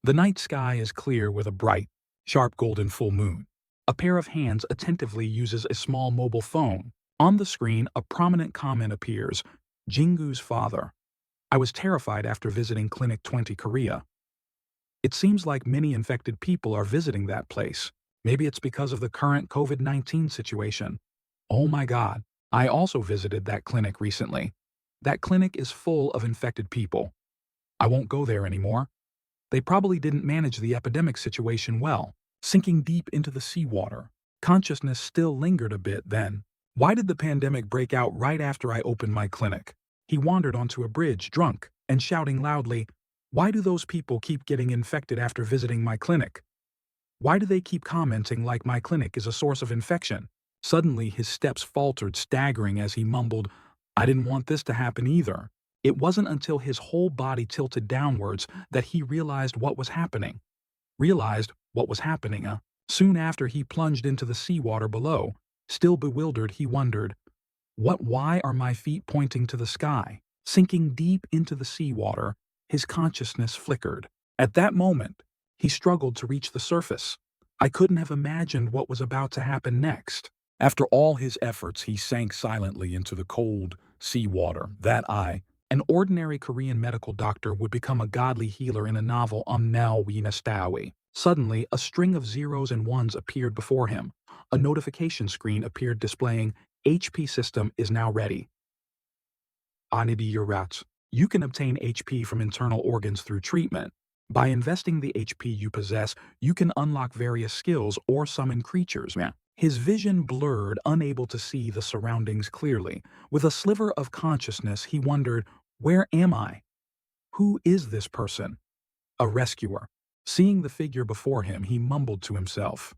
The night sky is clear with a bright, sharp golden full moon. A pair of hands attentively uses a small mobile phone. On the screen, a prominent comment appears, Jingu's father. I was terrified after visiting Clinic 20 Korea. It seems like many infected people are visiting that place. Maybe it's because of the current COVID-19 situation. Oh my God, I also visited that clinic recently. That clinic is full of infected people. I won't go there anymore. They probably didn't manage the epidemic situation well. Sinking deep into the seawater, consciousness still lingered a bit then. Why did the pandemic break out right after I opened my clinic? He wandered onto a bridge, drunk, and shouting loudly, "Why do those people keep getting infected after visiting my clinic? Why do they keep commenting like my clinic is a source of infection?" Suddenly, his steps faltered, staggering as he mumbled, "I didn't want this to happen either." It wasn't until his whole body tilted downwards that he realized what was happening. Soon after, he plunged into the seawater below. Still bewildered, he wondered, why are my feet pointing to the sky? Sinking deep into the seawater, his consciousness flickered. At that moment, he struggled to reach the surface. I couldn't have imagined what was about to happen next. After all his efforts, he sank silently into the cold seawater. That I, an ordinary Korean medical doctor, would become a godly healer in a novel on Manhwa. Suddenly, a string of zeros and ones appeared before him. A notification screen appeared displaying, "HP system is now ready." Anirecap. You can obtain HP from internal organs through treatment. By investing the HP you possess, you can unlock various skills or summon creatures. His vision blurred, unable to see the surroundings clearly. With a sliver of consciousness, he wondered, where am I? Who is this person? A rescuer. Seeing the figure before him, he mumbled to himself,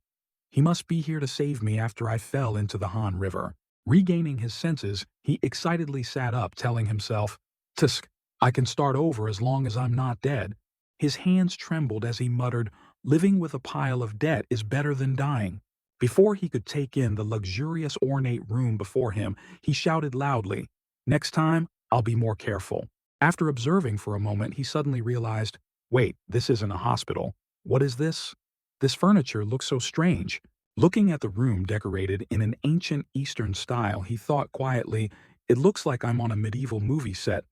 "He must be here to save me after I fell into the Han River." Regaining his senses, he excitedly sat up, telling himself, "Tsk, I can start over as long as I'm not dead." His hands trembled as he muttered, "Living with a pile of debt is better than dying." Before he could take in the luxurious ornate room before him, he shouted loudly, "Next time, I'll be more careful." After observing for a moment, he suddenly realized, wait, this isn't a hospital. What is this? This furniture looks so strange. Looking at the room decorated in an ancient Eastern style, he thought quietly, it looks like I'm on a medieval movie set.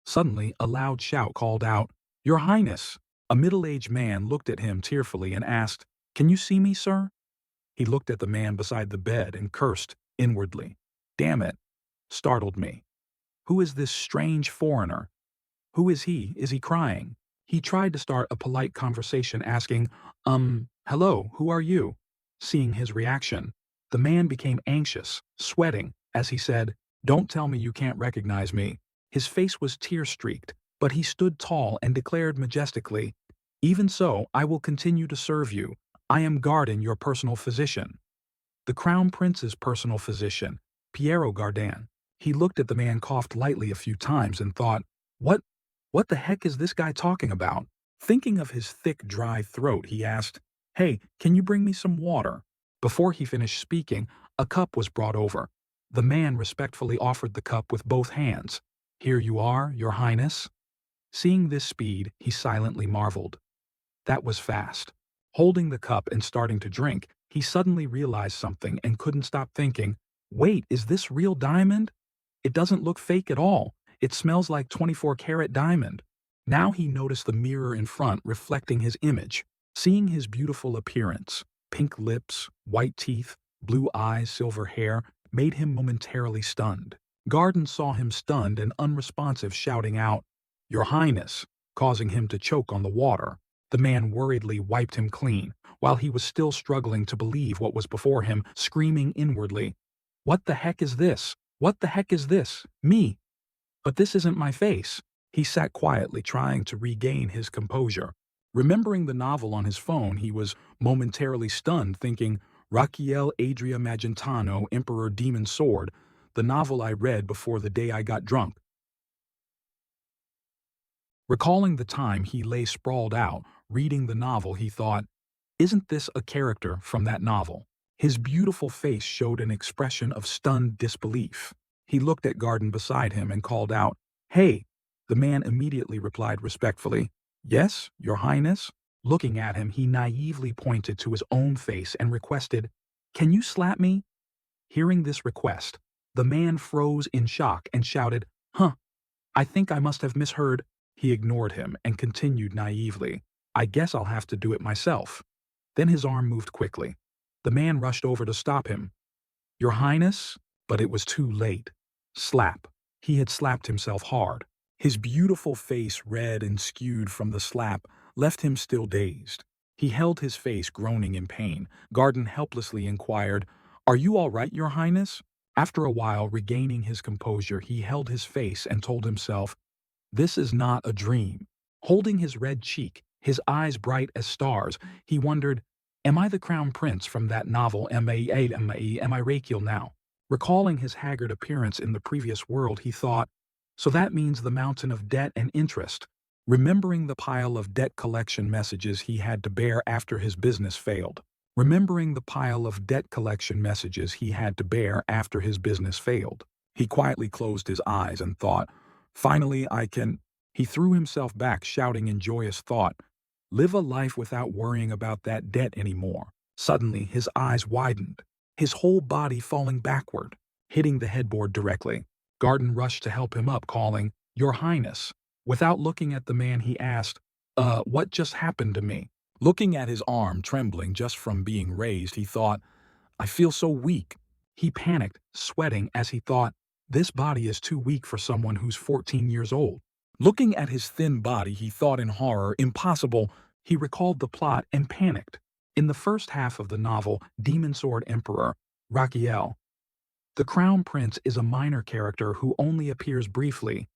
Suddenly, a loud shout called out, "Your Highness!" A middle-aged man looked at him tearfully and asked, "Can you see me, sir?" He looked at the man beside the bed and cursed inwardly. "Damn it! Startled me. Who is this strange foreigner? Who is he? Is he crying?" He tried to start a polite conversation asking, hello, who are you?" Seeing his reaction, the man became anxious, sweating, as he said, "Don't tell me you can't recognize me." His face was tear-streaked, but he stood tall and declared majestically, "Even so, I will continue to serve you. I am Garden, your personal physician." The Crown Prince's personal physician, Piero Gardan. He looked at the man, coughed lightly a few times, and thought, What the heck is this guy talking about? Thinking of his thick, dry throat, he asked, "Hey, can you bring me some water?" Before he finished speaking, a cup was brought over. The man respectfully offered the cup with both hands. "Here you are, your highness." Seeing this speed, he silently marveled. That was fast. Holding the cup and starting to drink, he suddenly realized something and couldn't stop thinking, wait, is this real diamond? It doesn't look fake at all. It smells like 24-karat diamond. Now he noticed the mirror in front reflecting his image. Seeing his beautiful appearance, pink lips, white teeth, blue eyes, silver hair, made him momentarily stunned. Garden saw him stunned and unresponsive, shouting out, "Your Highness," causing him to choke on the water. The man worriedly wiped him clean, while he was still struggling to believe what was before him, screaming inwardly, "What the heck is this? What the heck is this? Me? But this isn't my face." He sat quietly, trying to regain his composure. Remembering the novel on his phone, he was momentarily stunned, thinking, Raquel Adria Magentano, Emperor Demon Sword, the novel I read before the day I got drunk. Recalling the time he lay sprawled out, reading the novel, he thought, isn't this a character from that novel? His beautiful face showed an expression of stunned disbelief. He looked at Garden beside him and called out, "Hey, The man immediately replied respectfully, "Yes, your highness." Looking at him, he naively pointed to his own face and requested, "Can you slap me?" Hearing this request, the man froze in shock and shouted, "Huh, I think I must have misheard." He ignored him and continued naively, "I guess I'll have to do it myself." Then his arm moved quickly. The man rushed over to stop him. "Your highness?" But it was too late. Slap. He had slapped himself hard. His beautiful face, red and skewed from the slap, left him still dazed. He held his face, groaning in pain. Garden helplessly inquired, "Are you all right, your highness?" After a while, regaining his composure, he held his face and told himself, "This is not a dream." Holding his red cheek, his eyes bright as stars, he wondered, "Am I the crown prince from that novel Am I Rakiel now?" Recalling his haggard appearance in the previous world, he thought, "So that means the mountain of debt and interest." Remembering the pile of debt collection messages he had to bear after his business failed. Remembering the pile of debt collection messages he had to bear after his business failed. He quietly closed his eyes and thought, "Finally I can—" He threw himself back, shouting in joyous thought, "Live a life without worrying about that debt anymore." Suddenly, his eyes widened, his whole body falling backward, hitting the headboard directly. Garden rushed to help him up, calling, "Your Highness." Without looking at the man, he asked, what just happened to me?" Looking at his arm trembling just from being raised, he thought, "I feel so weak." He panicked, sweating as he thought, "This body is too weak for someone who's 14 years old." Looking at his thin body, he thought in horror, "Impossible." He recalled the plot and panicked. In the first half of the novel, Demon Sword Emperor, Rakiel, the Crown Prince is a minor character who only appears briefly.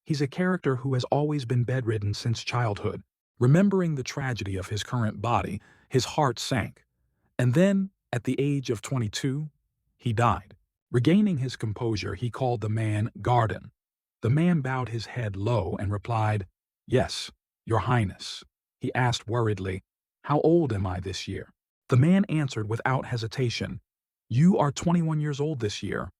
He's a character who has always been bedridden since childhood. Remembering the tragedy of his current body, his heart sank. And then, at the age of 22, he died. Regaining his composure, he called the man Garden. The man bowed his head low and replied, "Yes, your highness." He asked worriedly, "How old am I this year?" The man answered without hesitation, "You are 21 years old this year."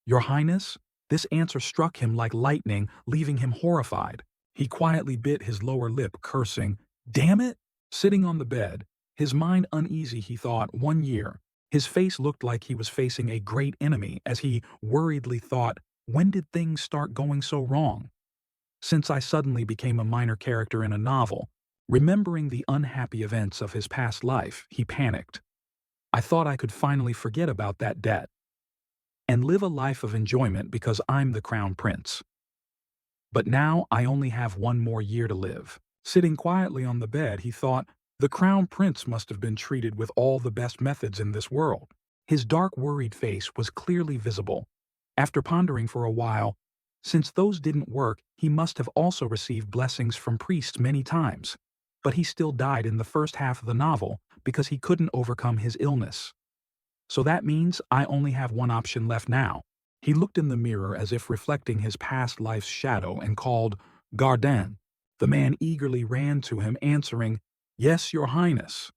"Your highness?" This answer struck him like lightning, leaving him horrified. He quietly bit his lower lip, cursing, "Damn it!" Sitting on the bed, his mind uneasy, he thought, 1 year. His face looked like he was facing a great enemy as he worriedly thought, when did things start going so wrong? Since I suddenly became a minor character in a novel, remembering the unhappy events of his past life, he panicked. I thought I could finally forget about that debt and live a life of enjoyment because I'm the Crown Prince. But now I only have 1 more year to live. Sitting quietly on the bed, he thought, the Crown Prince must have been treated with all the best methods in this world. His dark, worried face was clearly visible. After pondering for a while, since those didn't work, he must have also received blessings from priests many times. But he still died in the first half of the novel because he couldn't overcome his illness. So that means I only have one option left now. He looked in the mirror as if reflecting his past life's shadow and called, "Garden." The man eagerly ran to him, answering, "Yes, your highness."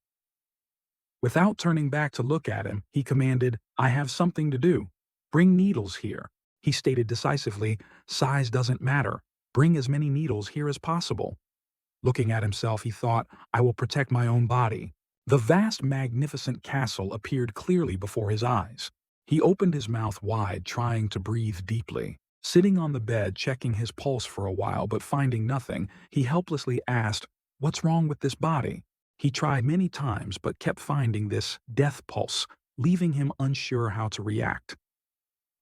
Without turning back to look at him, he commanded, "I have something to do. Bring needles here." He stated decisively, "Size doesn't matter. Bring as many needles here as possible." Looking at himself, he thought, "I will protect my own body." The vast, magnificent castle appeared clearly before his eyes. He opened his mouth wide, trying to breathe deeply. Sitting on the bed, checking his pulse for a while but finding nothing, he helplessly asked, "What's wrong with this body?" He tried many times but kept finding this death pulse, leaving him unsure how to react.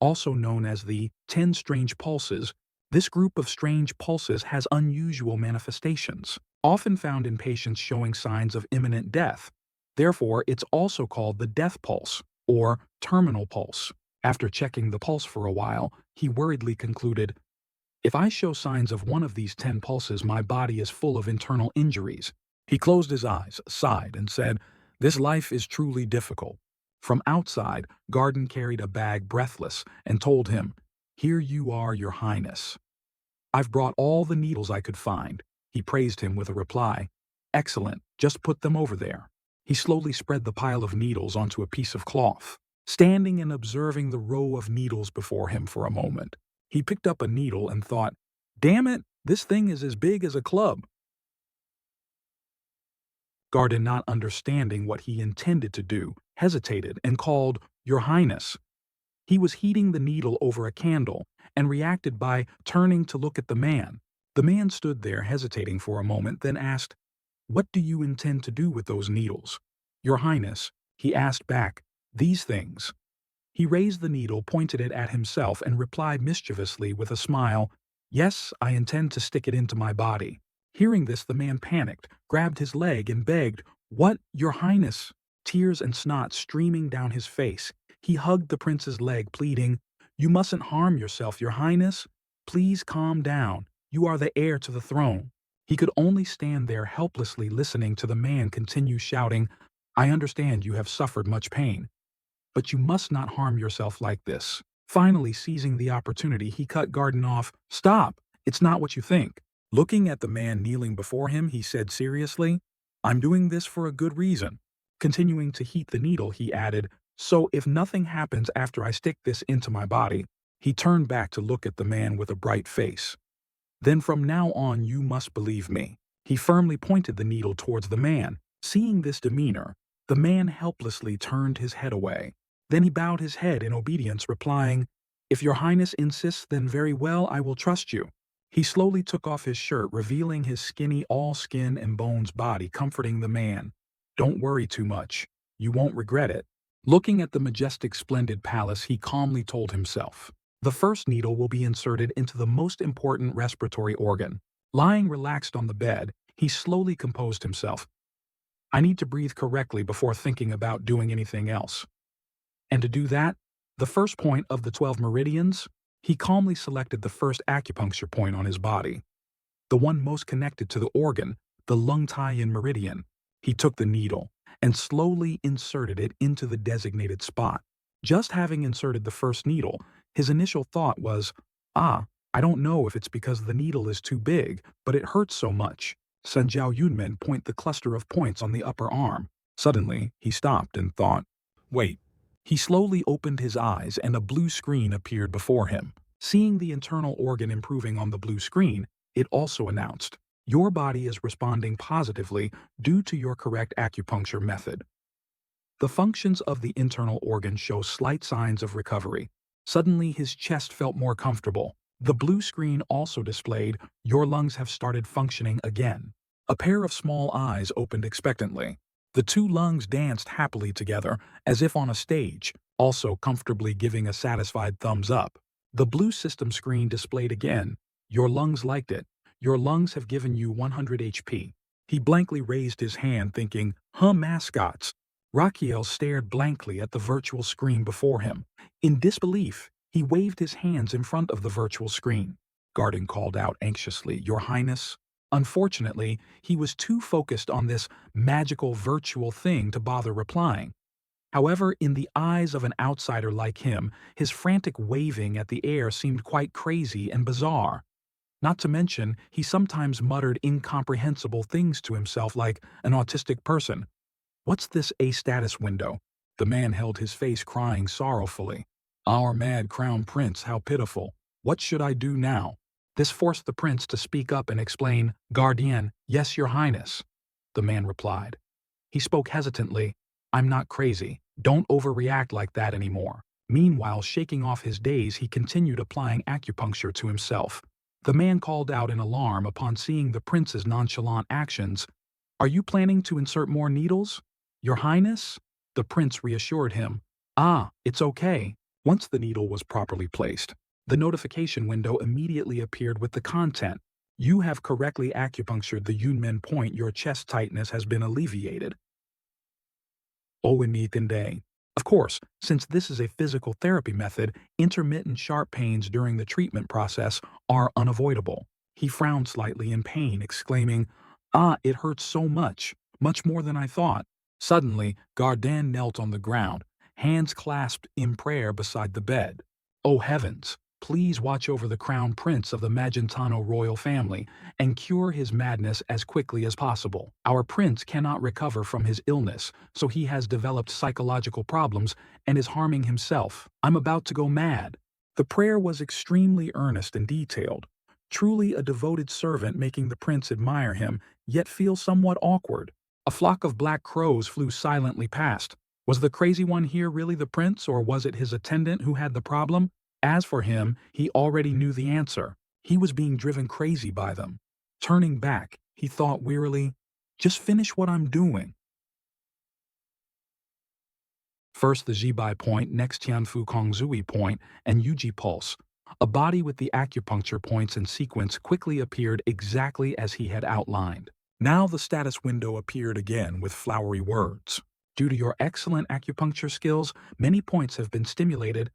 Also known as the 10 strange pulses, this group of strange pulses has unusual manifestations, often found in patients showing signs of imminent death. Therefore, it's also called the death pulse, or terminal pulse. After checking the pulse for a while, he worriedly concluded, "If I show signs of one of these 10 pulses, my body is full of internal injuries." He closed his eyes, sighed, and said, "This life is truly difficult." From outside, Garden carried a bag breathless and told him, "Here you are, your highness. I've brought all the needles I could find." He praised him with a reply, "Excellent, just put them over there." He slowly spread the pile of needles onto a piece of cloth. Standing and observing the row of needles before him for a moment, he picked up a needle and thought, "Damn it, This thing is as big as a club. Garden, not understanding what he intended to do, hesitated and called, Your Highness. He was heating the needle over a candle and reacted by turning to look at the man. The man stood there hesitating for a moment, then asked, What do you intend to do with those needles? Your Highness, he asked back, these things. He raised the needle, pointed it at himself, and replied mischievously with a smile, Yes, I intend to stick it into my body. Hearing this, the man panicked, grabbed his leg, and begged, What, Your Highness? Tears and snot streaming down his face. He hugged the prince's leg, pleading, You mustn't harm yourself, Your Highness. Please calm down. You are the heir to the throne. He could only stand there helplessly listening to the man continue shouting, I understand you have suffered much pain, but you must not harm yourself like this. Finally, seizing the opportunity, he cut Garden off. Stop! It's not what you think. Looking at the man kneeling before him, he said seriously, I'm doing this for a good reason. Continuing to heat the needle, he added, So if nothing happens after I stick this into my body, he turned back to look at the man with a bright face. Then from now on you must believe me. He firmly pointed the needle towards the man. Seeing this demeanor, the man helplessly turned his head away. Then he bowed his head in obedience, replying, If your highness insists, then very well, I will trust you. He slowly took off his shirt, revealing his skinny, all skin and bones body, comforting the man. Don't worry too much. You won't regret it. Looking at the majestic, splendid palace, he calmly told himself, The first needle will be inserted into the most important respiratory organ. Lying relaxed on the bed, he slowly composed himself. I need to breathe correctly before thinking about doing anything else. And to do that, the first point of the 12 meridians, he calmly selected the first acupuncture point on his body, the one most connected to the organ, the lung-tie-in meridian. He took the needle and slowly inserted it into the designated spot. Just having inserted the first needle, his initial thought was, I don't know if it's because the needle is too big, but it hurts so much. Sanjiao Yunmen point the cluster of points on the upper arm. Suddenly, he stopped and thought, Wait. He slowly opened his eyes and a blue screen appeared before him. Seeing the internal organ improving on the blue screen, it also announced, Your body is responding positively due to your correct acupuncture method. The functions of the internal organ show slight signs of recovery. Suddenly, his chest felt more comfortable. The blue screen also displayed, Your lungs have started functioning again. A pair of small eyes opened expectantly. The two lungs danced happily together, as if on a stage, also comfortably giving a satisfied thumbs up. The blue system screen displayed again, Your lungs liked it. Your lungs have given you 100 HP. He blankly raised his hand, thinking, mascots. Raquiel stared blankly at the virtual screen before him. In disbelief, he waved his hands in front of the virtual screen. Garden called out anxiously, Your Highness. Unfortunately, he was too focused on this magical virtual thing to bother replying. However, in the eyes of an outsider like him, his frantic waving at the air seemed quite crazy and bizarre. Not to mention, he sometimes muttered incomprehensible things to himself like an autistic person. What's this A-status window? The man held his face, crying sorrowfully. Our mad crown prince, how pitiful. What should I do now? This forced the prince to speak up and explain, Guardian, yes, your highness. The man replied. He spoke hesitantly, I'm not crazy. Don't overreact like that anymore. Meanwhile, shaking off his daze, he continued applying acupuncture to himself. The man called out in alarm upon seeing the prince's nonchalant actions. Are you planning to insert more needles? Your highness? The prince reassured him. It's okay. Once the needle was properly placed, the notification window immediately appeared with the content. You have correctly acupunctured the Yunmen point. Your chest tightness has been alleviated. Of course, since this is a physical therapy method, intermittent sharp pains during the treatment process are unavoidable. He frowned slightly in pain, exclaiming, it hurts so much, much more than I thought. Suddenly, Garden knelt on the ground, hands clasped in prayer beside the bed. Oh heavens, please watch over the crown prince of the Magentano royal family and cure his madness as quickly as possible. Our prince cannot recover from his illness, so he has developed psychological problems and is harming himself. I'm about to go mad. The prayer was extremely earnest and detailed. Truly a devoted servant, making the prince admire him, yet feel somewhat awkward. A flock of black crows flew silently past. Was the crazy one here really the prince, or was it his attendant who had the problem? As for him, he already knew the answer. He was being driven crazy by them. Turning back, he thought wearily, just finish what I'm doing. First the Jibai point, next Tianfu Kongzui point, and Yuji pulse. A body with the acupuncture points in sequence quickly appeared exactly as he had outlined. Now the status window appeared again with flowery words. Due to your excellent acupuncture skills, many points have been stimulated.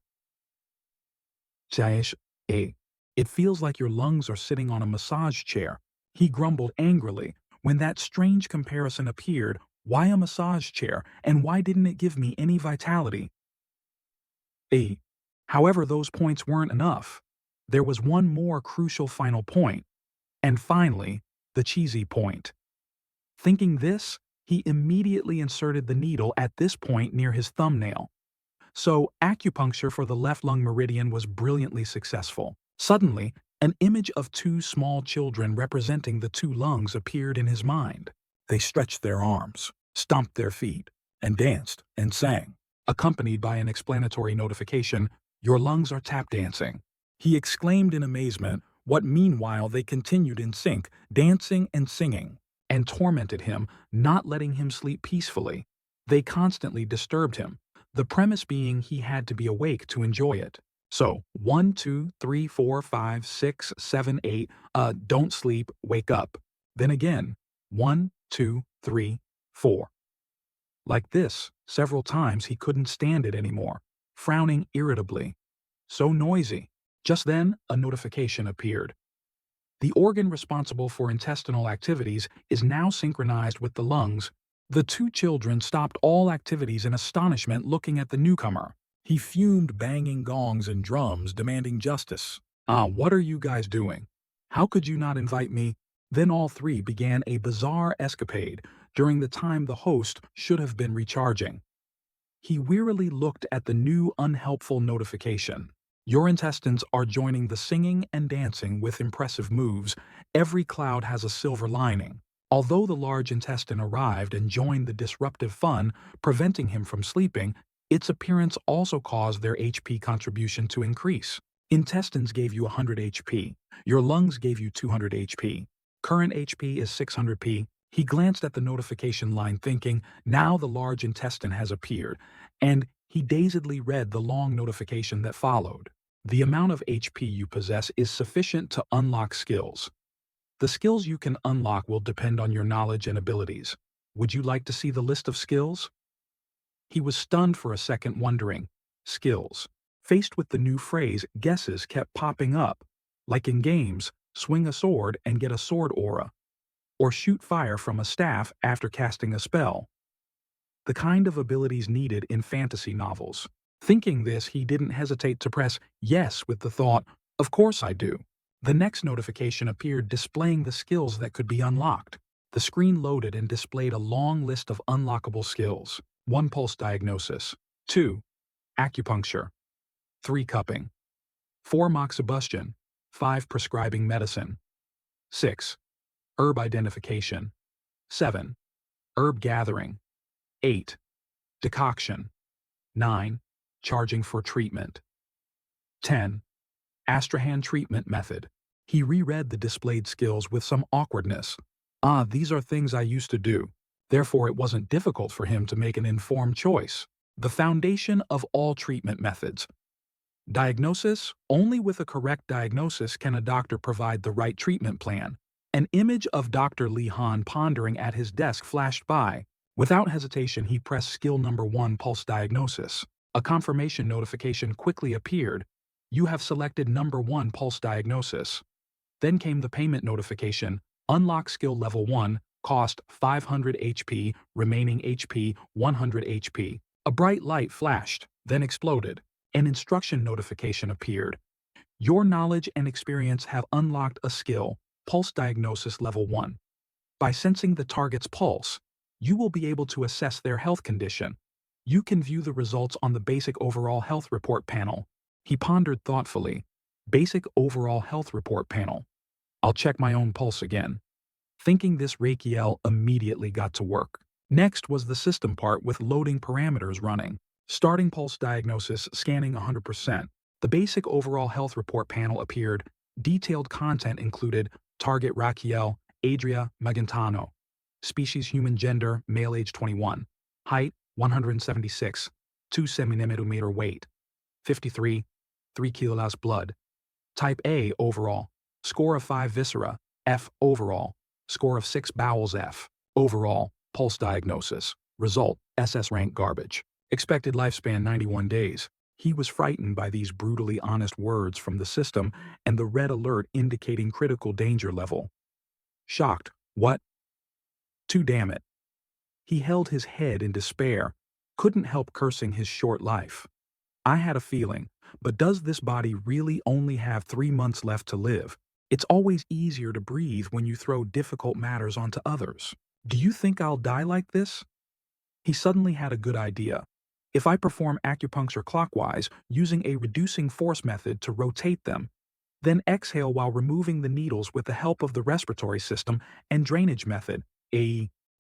It feels like your lungs are sitting on a massage chair. He grumbled angrily. When that strange comparison appeared, why a massage chair, and why didn't it give me any vitality? However, those points weren't enough. There was one more crucial final point. And finally, the cheesy point. Thinking this, he immediately inserted the needle at this point near his thumbnail. So, acupuncture for the left lung meridian was brilliantly successful. Suddenly, an image of two small children representing the two lungs appeared in his mind. They stretched their arms, stomped their feet, and danced and sang, accompanied by an explanatory notification, "Your lungs are tap dancing." He exclaimed in amazement, what meanwhile they continued in sync, dancing and singing, and tormented him, not letting him sleep peacefully. They constantly disturbed him, the premise being he had to be awake to enjoy it. So, 1, 2, 3, 4, 5, 6, 7, 8, don't sleep, wake up. Then again, 1, 2, 3, 4. Like this, several times he couldn't stand it anymore, frowning irritably. So noisy. Just then, a notification appeared. The organ responsible for intestinal activities is now synchronized with the lungs. The two children stopped all activities in astonishment looking at the newcomer. He fumed, banging gongs and drums, demanding justice. What are you guys doing? How could you not invite me? Then all three began a bizarre escapade during the time the host should have been recharging. He wearily looked at the new unhelpful notification. Your intestines are joining the singing and dancing with impressive moves. Every cloud has a silver lining. Although the large intestine arrived and joined the disruptive fun, preventing him from sleeping, its appearance also caused their HP contribution to increase. Intestines gave you 100 HP. Your lungs gave you 200 HP. Current HP is 600p. He glanced at the notification line thinking, now the large intestine has appeared, and he dazedly read the long notification that followed. The amount of HP you possess is sufficient to unlock skills. The skills you can unlock will depend on your knowledge and abilities. Would you like to see the list of skills? He was stunned for a second, wondering, skills. Faced with the new phrase, guesses kept popping up. Like in games, swing a sword and get a sword aura. Or shoot fire from a staff after casting a spell. The kind of abilities needed in fantasy novels. Thinking this, he didn't hesitate to press yes with the thought, of course I do. The next notification appeared displaying the skills that could be unlocked. The screen loaded and displayed a long list of unlockable skills. 1. Pulse diagnosis. 2. Acupuncture. 3. Cupping. 4. Moxibustion. 5. Prescribing medicine. 6. Herb identification. 7. Herb gathering. 8. Decoction. 9. Charging for treatment. 10. Astrahan treatment method. He reread the displayed skills with some awkwardness. These are things I used to do. Therefore, it wasn't difficult for him to make an informed choice. The foundation of all treatment methods. Diagnosis. Only with a correct diagnosis can a doctor provide the right treatment plan. An image of Dr. Li Han pondering at his desk flashed by. Without hesitation, he pressed skill number 1, pulse diagnosis. A confirmation notification quickly appeared. You have selected number 1, pulse diagnosis. Then came the payment notification. Unlock skill level 1, cost 500 HP, remaining HP 100 HP. A bright light flashed, then exploded. An instruction notification appeared. Your knowledge and experience have unlocked a skill, pulse diagnosis level 1. By sensing the target's pulse, you will be able to assess their health condition. You can view the results on the basic overall health report panel. He pondered thoughtfully. Basic overall health report panel. I'll check my own pulse again. Thinking this, Rakiel immediately got to work. Next was the system part with loading parameters running. Starting pulse diagnosis, scanning 100%. The basic overall health report panel appeared. Detailed content included target Rakiel, Adria Magentano. Species human, gender, male, age 21. Height 176, 2 cm weight. 53, 3 kilos blood. Type A overall. Score of 5 viscera, F overall. Score of 6 bowels, F overall. Pulse diagnosis. Result, SS rank garbage. Expected lifespan 91 days. He was frightened by these brutally honest words from the system and the red alert indicating critical danger level. Shocked. What? Too damn it. He held his head in despair, couldn't help cursing his short life. I had a feeling, but does this body really only have 3 months left to live? It's always easier to breathe when you throw difficult matters onto others. Do you think I'll die like this? He suddenly had a good idea. If I perform acupuncture clockwise using a reducing force method to rotate them, then exhale while removing the needles with the help of the respiratory system and drainage method,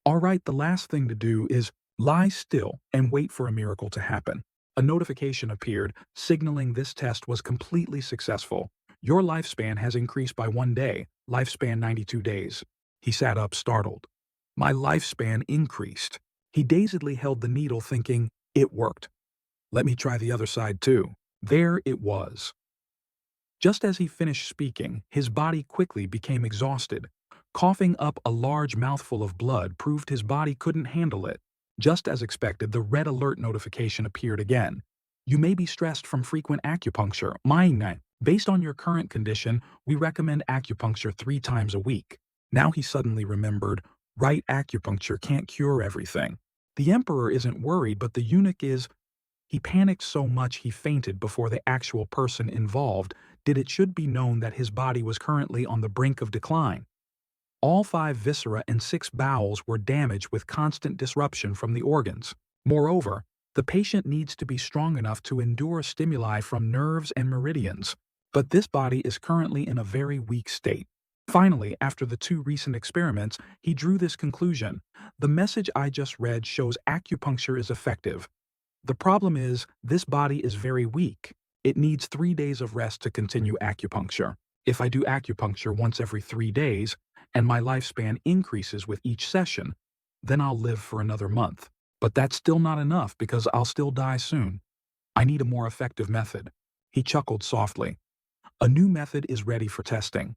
Alright, the last thing to do is lie still and wait for a miracle to happen. A notification appeared, signaling this test was completely successful. Your lifespan has increased by 1 day, lifespan 92 days. He sat up, startled. My lifespan increased. He dazedly held the needle, thinking, it worked. Let me try the other side too. There it was. Just as he finished speaking, his body quickly became exhausted. Coughing up a large mouthful of blood proved his body couldn't handle it. Just as expected, the red alert notification appeared again. You may be stressed from frequent acupuncture. Based on your current condition, we recommend acupuncture 3 times a week. Now he suddenly remembered, right, acupuncture can't cure everything. The emperor isn't worried, but the eunuch is. He panicked so much he fainted before the actual person involved did. It should be known that his body was currently on the brink of decline. All 5 viscera and 6 bowels were damaged with constant disruption from the organs. Moreover, the patient needs to be strong enough to endure stimuli from nerves and meridians, but this body is currently in a very weak state. Finally, after the 2 recent experiments, he drew this conclusion. The message I just read shows acupuncture is effective. The problem is, this body is very weak. It needs 3 days of rest to continue acupuncture. If I do acupuncture once every 3 days, and my lifespan increases with each session, then I'll live for another month. But that's still not enough because I'll still die soon. I need a more effective method. He chuckled softly. A new method is ready for testing.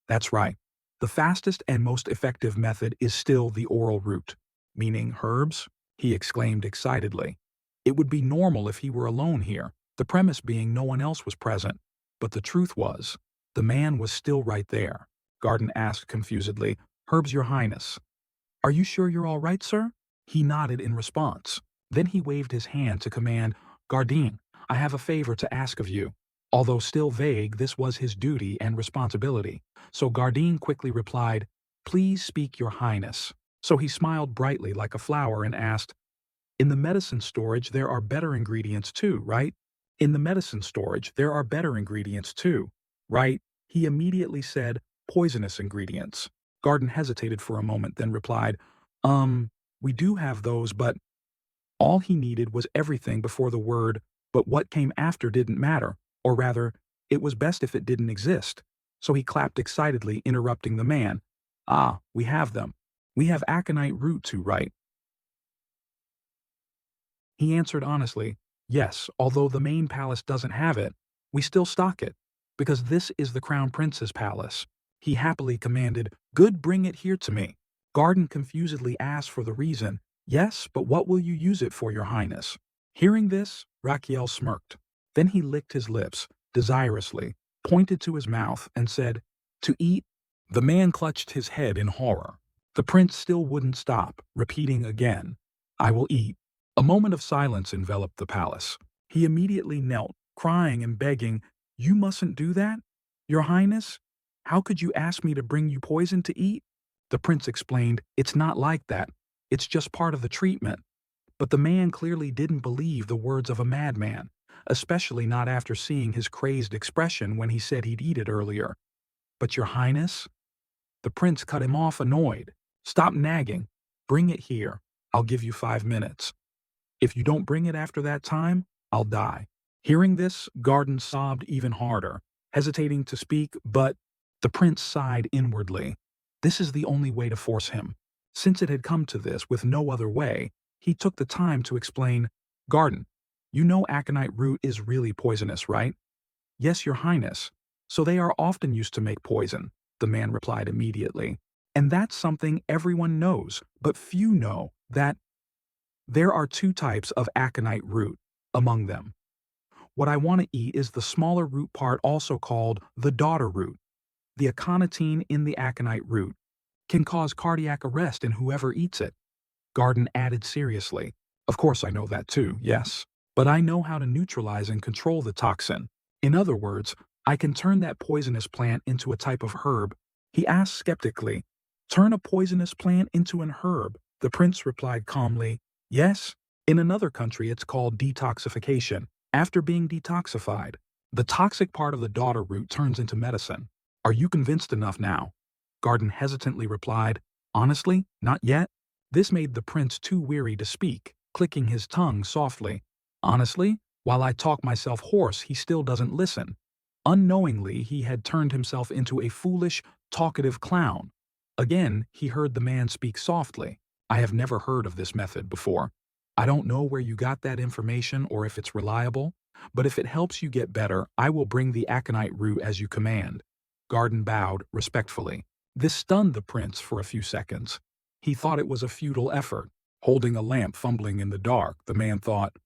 That's right. The fastest and most effective method is still the oral route. Meaning herbs? He exclaimed excitedly. It would be normal if he were alone here, the premise being no one else was present. But the truth was, the man was still right there. Garden asked confusedly, Herbs, your highness. Are you sure you're all right, sir? He nodded in response. Then he waved his hand to command, Garden, I have a favor to ask of you. Although still vague, this was his duty and responsibility. So Garden quickly replied, Please speak, your highness. So he smiled brightly like a flower and asked, In the medicine storage there are better ingredients too, right? In the medicine storage there are better ingredients too, right? He immediately said, Poisonous ingredients. Garden hesitated for a moment, then replied, We do have those, but all he needed was everything before the word, but what came after didn't matter, or rather, it was best if it didn't exist. So he clapped excitedly, interrupting the man. Ah, we have them. We have aconite root too, right? He answered honestly, Yes, although the main palace doesn't have it, we still stock it, because this is the crown prince's palace. He happily commanded, Good, bring it here to me. Garden confusedly asked for the reason. Yes, but what will you use it for, your highness? Hearing this, Rakiel smirked. Then he licked his lips, desirously, pointed to his mouth, and said, To eat? The man clutched his head in horror. The prince still wouldn't stop, repeating again, I will eat. A moment of silence enveloped the palace. He immediately knelt, crying and begging, You mustn't do that? Your highness? How could you ask me to bring you poison to eat? The prince explained, It's not like that. It's just part of the treatment. But the man clearly didn't believe the words of a madman, especially not after seeing his crazed expression when he said he'd eat it earlier. "But your highness?" The prince cut him off, annoyed. "Stop nagging. Bring it here. I'll give you 5 minutes. If you don't bring it after that time, I'll die." Hearing this, Garden sobbed even harder, hesitating to speak, but the prince sighed inwardly. This is the only way to force him. Since it had come to this with no other way, he took the time to explain, "Garden, you know aconite root is really poisonous, right?" "Yes, your highness. So they are often used to make poison," the man replied immediately. "And that's something everyone knows, but few know that there are two types of aconite root among them. What I want to eat is the smaller root part, also called the daughter root. The aconitine in the aconite root can cause cardiac arrest in whoever eats it." Garden added seriously, "Of course I know that too, yes. But I know how to neutralize and control the toxin. In other words, I can turn that poisonous plant into a type of herb." He asked skeptically, "Turn a poisonous plant into an herb?" The prince replied calmly, "Yes. In another country it's called detoxification. After being detoxified, the toxic part of the daughter root turns into medicine. Are you convinced enough now?" Garden hesitantly replied, "Honestly, not yet." This made the prince too weary to speak, clicking his tongue softly. Honestly, while I talk myself hoarse, he still doesn't listen. Unknowingly, he had turned himself into a foolish, talkative clown. Again, he heard the man speak softly. "I have never heard of this method before. I don't know where you got that information or if it's reliable, but if it helps you get better, I will bring the aconite root as you command." Garden bowed respectfully. This stunned the prince for a few seconds. He thought it was a futile effort. Holding a lamp fumbling in the dark, the man thought,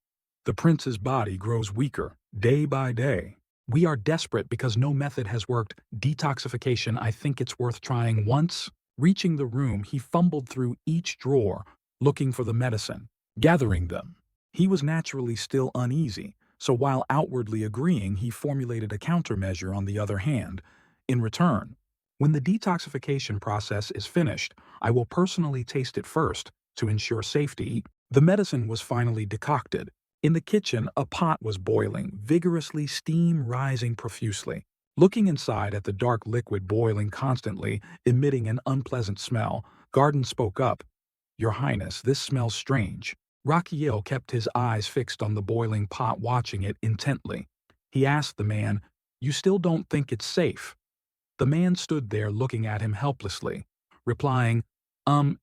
"The prince's body grows weaker, day by day. We are desperate because no method has worked. Detoxification, I think it's worth trying once." Reaching the room, he fumbled through each drawer, looking for the medicine, gathering them. He was naturally still uneasy, so while outwardly agreeing, he formulated a countermeasure on the other hand. In return, when the detoxification process is finished, I will personally taste it first to ensure safety. The medicine was finally decocted. In the kitchen, a pot was boiling, vigorously, steam rising profusely. Looking inside at the dark liquid boiling constantly, emitting an unpleasant smell, Garden spoke up, "Your Highness, this smells strange." Rakiel kept his eyes fixed on the boiling pot, watching it intently. He asked the man, "You still don't think it's safe?" The man stood there looking at him helplessly, replying,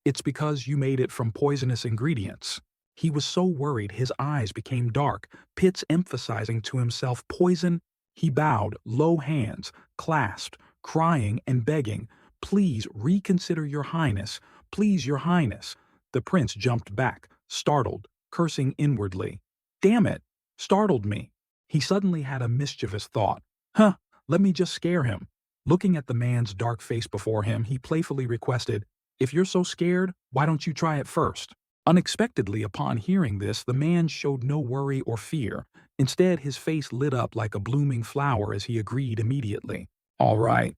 It's because you made it from poisonous ingredients." He was so worried his eyes became dark, Pitts emphasizing to himself poison. He bowed, low hands, clasped, crying and begging, "Please reconsider, your highness. Please, your highness." The prince jumped back, startled, cursing inwardly. "Damn it! Startled me." He suddenly had a mischievous thought. Let me just scare him." Looking at the man's dark face before him, he playfully requested, "If you're so scared, why don't you try it first?" Unexpectedly, upon hearing this, the man showed no worry or fear. Instead, his face lit up like a blooming flower as he agreed immediately. "All right."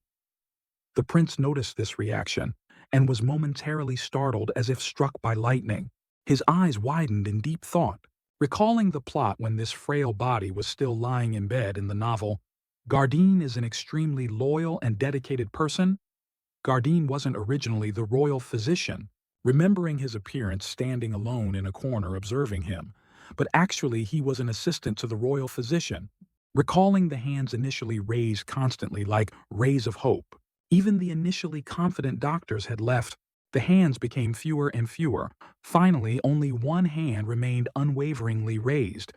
The prince noticed this reaction and was momentarily startled, as if struck by lightning. His eyes widened in deep thought, recalling the plot when this frail body was still lying in bed in the novel. Garden is an extremely loyal and dedicated person. Garden wasn't originally the royal physician, remembering his appearance standing alone in a corner observing him, but actually he was an assistant to the royal physician. Recalling the hands initially raised constantly like rays of hope, even the initially confident doctors had left. The hands became fewer and fewer. Finally, only one hand remained unwaveringly raised.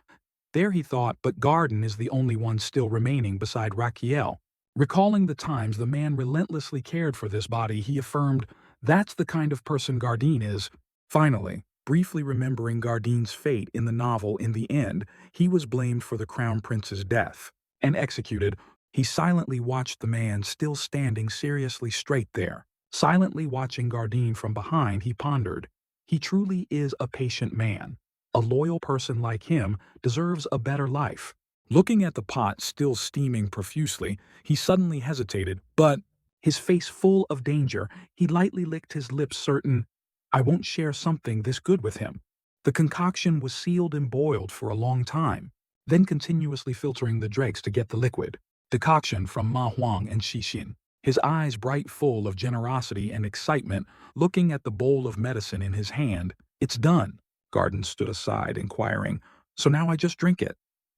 There he thought, but Garden is the only one still remaining beside Raquel. Recalling the times the man relentlessly cared for this body, he affirmed, "That's the kind of person Garden is." Finally, briefly remembering Garden's fate in the novel, in the end, he was blamed for the crown prince's death and executed. He silently watched the man still standing seriously straight there. Silently watching Garden from behind, he pondered, "He truly is a patient man. A loyal person like him deserves a better life." Looking at the pot still steaming profusely, he suddenly hesitated, but, his face full of danger, he lightly licked his lips, certain, "I won't share something this good with him." The concoction was sealed and boiled for a long time, then continuously filtering the dregs to get the liquid. Decoction from Manhwa and Shishin. his eyes bright full of generosity and excitement, looking at the bowl of medicine in his hand. "It's done." Garden stood aside, inquiring, "So now I just drink it?"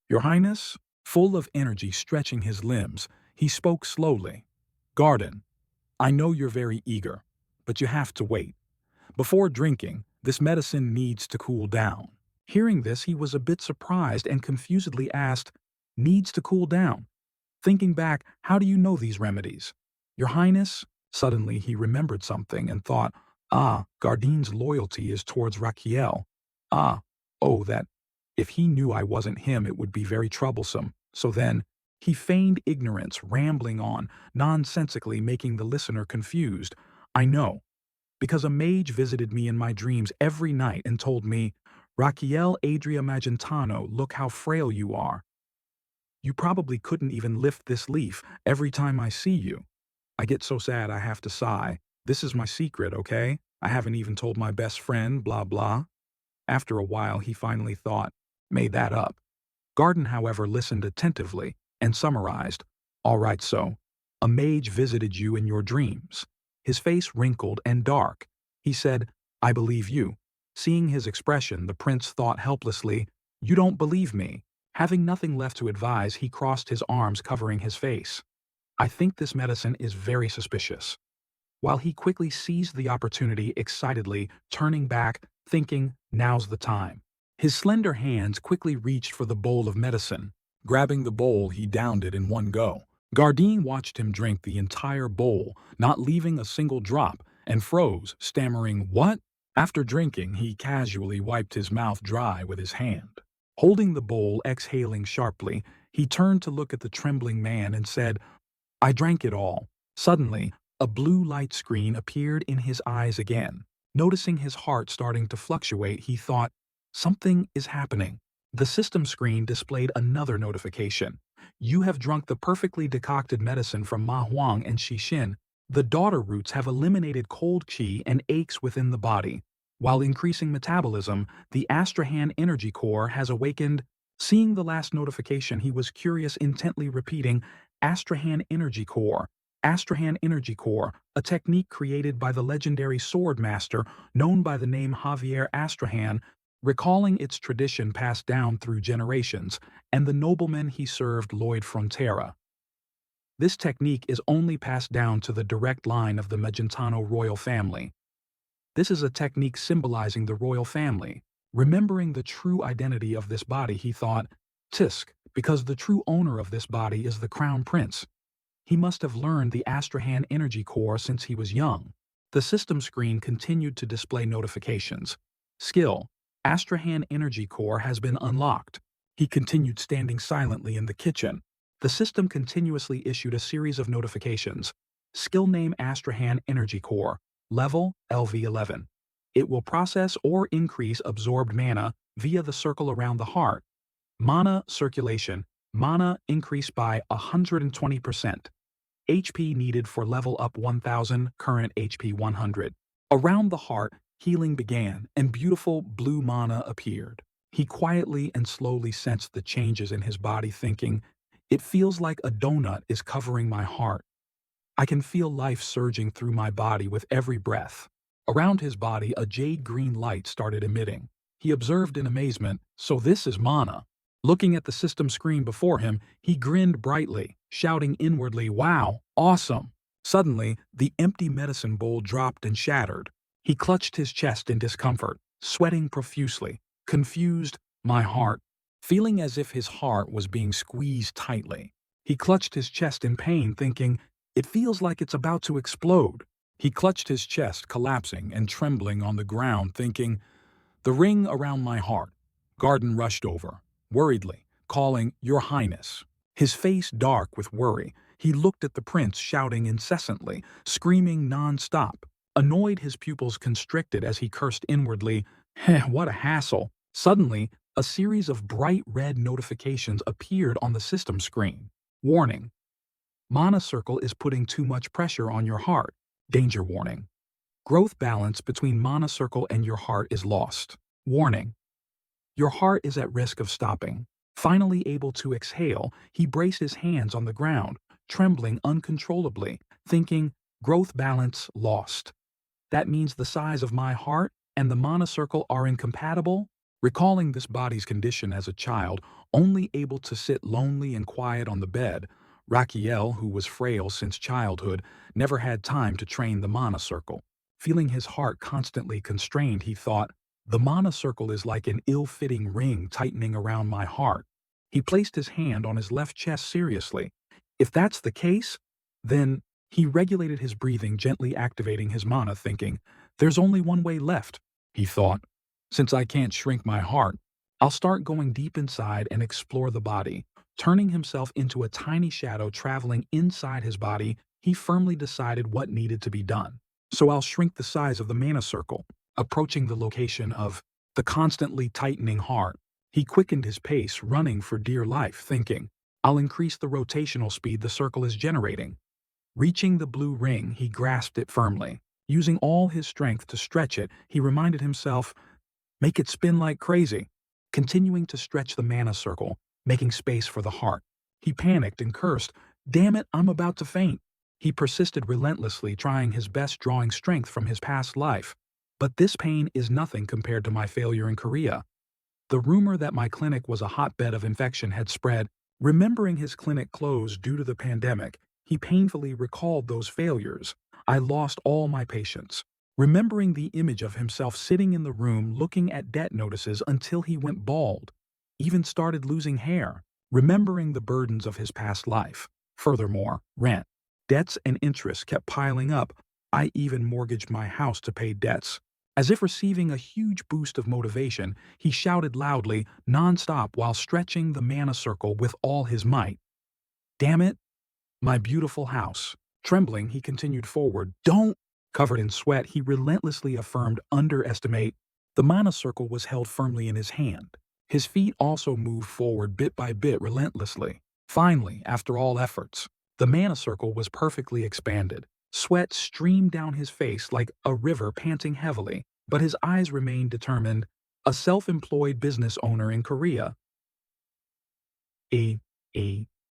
"Your Highness?" Full of energy stretching his limbs, he spoke slowly. "Garden, I know you're very eager, but you have to wait. Before drinking, this medicine needs to cool down." Hearing this, he was a bit surprised and confusedly asked, "Needs to cool down?" Thinking back, "How do you know these remedies?" "Your Highness?" Suddenly he remembered something and thought, Gardine's loyalty is towards Raquiel. Ah, oh, that if he knew I wasn't him, it would be very troublesome. So then, he feigned ignorance, rambling on, nonsensically making the listener confused. "I know, because a mage visited me in my dreams every night and told me, 'Raquiel Adria Magentano, look how frail you are. You probably couldn't even lift this leaf every time I see you.' I get so sad I have to sigh. This is my secret, okay? I haven't even told my best friend, blah blah." After a while, he finally thought, "Made that up." Garden, however, listened attentively and summarized, "All right, so a mage visited you in your dreams." His face wrinkled and dark. He said, "I believe you." Seeing his expression, the prince thought helplessly, "You don't believe me." Having nothing left to advise, he crossed his arms, covering his face. "I think this medicine is very suspicious." While he quickly seized the opportunity excitedly, turning back, thinking, "Now's the time." His slender hands quickly reached for the bowl of medicine. Grabbing the bowl, he downed it in one go. Gardine watched him drink the entire bowl, not leaving a single drop, and froze, stammering, "What?" After drinking, he casually wiped his mouth dry with his hand. Holding the bowl, exhaling sharply, he turned to look at the trembling man and said, "I drank it all." Suddenly, a blue light screen appeared in his eyes again. Noticing his heart starting to fluctuate, he thought, "Something is happening." The system screen displayed another notification. "You have drunk the perfectly decocted medicine from Ma Huang and Xixin. The daughter roots have eliminated cold qi and aches within the body. While increasing metabolism, the Astrahan energy core has awakened." Seeing the last notification, he was curious, intently repeating, "Astrahan energy core. Astrahan energy core, a technique created by the legendary sword master known by the name Javier Astrahan, recalling its tradition passed down through generations, and the nobleman he served, Lloyd Frontera. This technique is only passed down to the direct line of the Magentano royal family. This is a technique symbolizing the royal family. Remembering the true identity of this body, he thought, Tisk, because the true owner of this body is the crown prince. He must have learned the Astrahan energy core since he was young." The system screen continued to display notifications. "Skill: Astrahan energy core has been unlocked." He continued, standing silently in the kitchen. The system continuously issued a series of notifications. Skill name: Astrahan energy core. Level: LV11. It will process or increase absorbed mana via the circle around the heart. Mana circulation. Mana increased by 120%. HP needed for level up 1000, current HP 100. Around the heart, healing began, and beautiful blue mana appeared. He quietly and slowly sensed the changes in his body, thinking, "It feels like a donut is covering my heart. I can feel life surging through my body with every breath." Around his body, a jade-green light started emitting. He observed in amazement, "So this is mana." Looking at the system screen before him, he grinned brightly, shouting inwardly, "Wow, awesome!" Suddenly, the empty medicine bowl dropped and shattered. He clutched his chest in discomfort, sweating profusely, confused, my heart, feeling as if his heart was being squeezed tightly. He clutched his chest in pain, thinking, "It feels like it's about to explode." He clutched his chest, collapsing and trembling on the ground, thinking, "The ring around my heart." Garden rushed over, worriedly, calling, "Your Highness." His face dark with worry, he looked at the prince, shouting incessantly, screaming non-stop. Annoyed, his pupils constricted as he cursed inwardly, what a hassle." Suddenly, a series of bright red notifications appeared on the system screen. Warning: Mana circle is putting too much pressure on your heart. Danger warning. Growth balance between mana circle and your heart is lost. Warning: your heart is at risk of stopping. Finally able to exhale, he braced his hands on the ground, trembling uncontrollably, thinking, growth balance lost. That means the size of my heart and the mana circle are incompatible? Recalling this body's condition as a child, only able to sit lonely and quiet on the bed, Raquiel, who was frail since childhood, never had time to train the mana circle. Feeling his heart constantly constrained, he thought, the mana circle is like an ill-fitting ring tightening around my heart. He placed his hand on his left chest seriously. If that's the case, then he regulated his breathing, gently activating his mana, thinking, there's only one way left, he thought. Since I can't shrink my heart, I'll start going deep inside and explore the body. Turning himself into a tiny shadow traveling inside his body, he firmly decided what needed to be done. So I'll shrink the size of the mana circle. Approaching the location of the constantly tightening heart, he quickened his pace, running for dear life, thinking, I'll increase the rotational speed the circle is generating. Reaching the blue ring, he grasped it firmly. Using all his strength to stretch it, he reminded himself, make it spin like crazy. Continuing to stretch the mana circle, making space for the heart. He panicked and cursed, damn it, I'm about to faint. He persisted relentlessly, trying his best, drawing strength from his past life. But this pain is nothing compared to my failure in Korea. The rumor that my clinic was a hotbed of infection had spread. Remembering his clinic closed due to the pandemic, he painfully recalled those failures. I lost all my patients. Remembering the image of himself sitting in the room looking at debt notices until he went bald, even started losing hair, remembering the burdens of his past life. Furthermore, rent, debts and interest kept piling up. I even mortgaged my house to pay debts. As if receiving a huge boost of motivation, he shouted loudly, nonstop, while stretching the mana circle with all his might. Damn it, my beautiful house. Trembling, he continued forward. Don't! Covered in sweat, he relentlessly affirmed, underestimate. The mana circle was held firmly in his hand. His feet also moved forward bit by bit relentlessly. Finally, after all efforts, the mana circle was perfectly expanded. Sweat streamed down his face like a river, panting heavily, but his eyes remained determined. A self-employed business owner in Korea.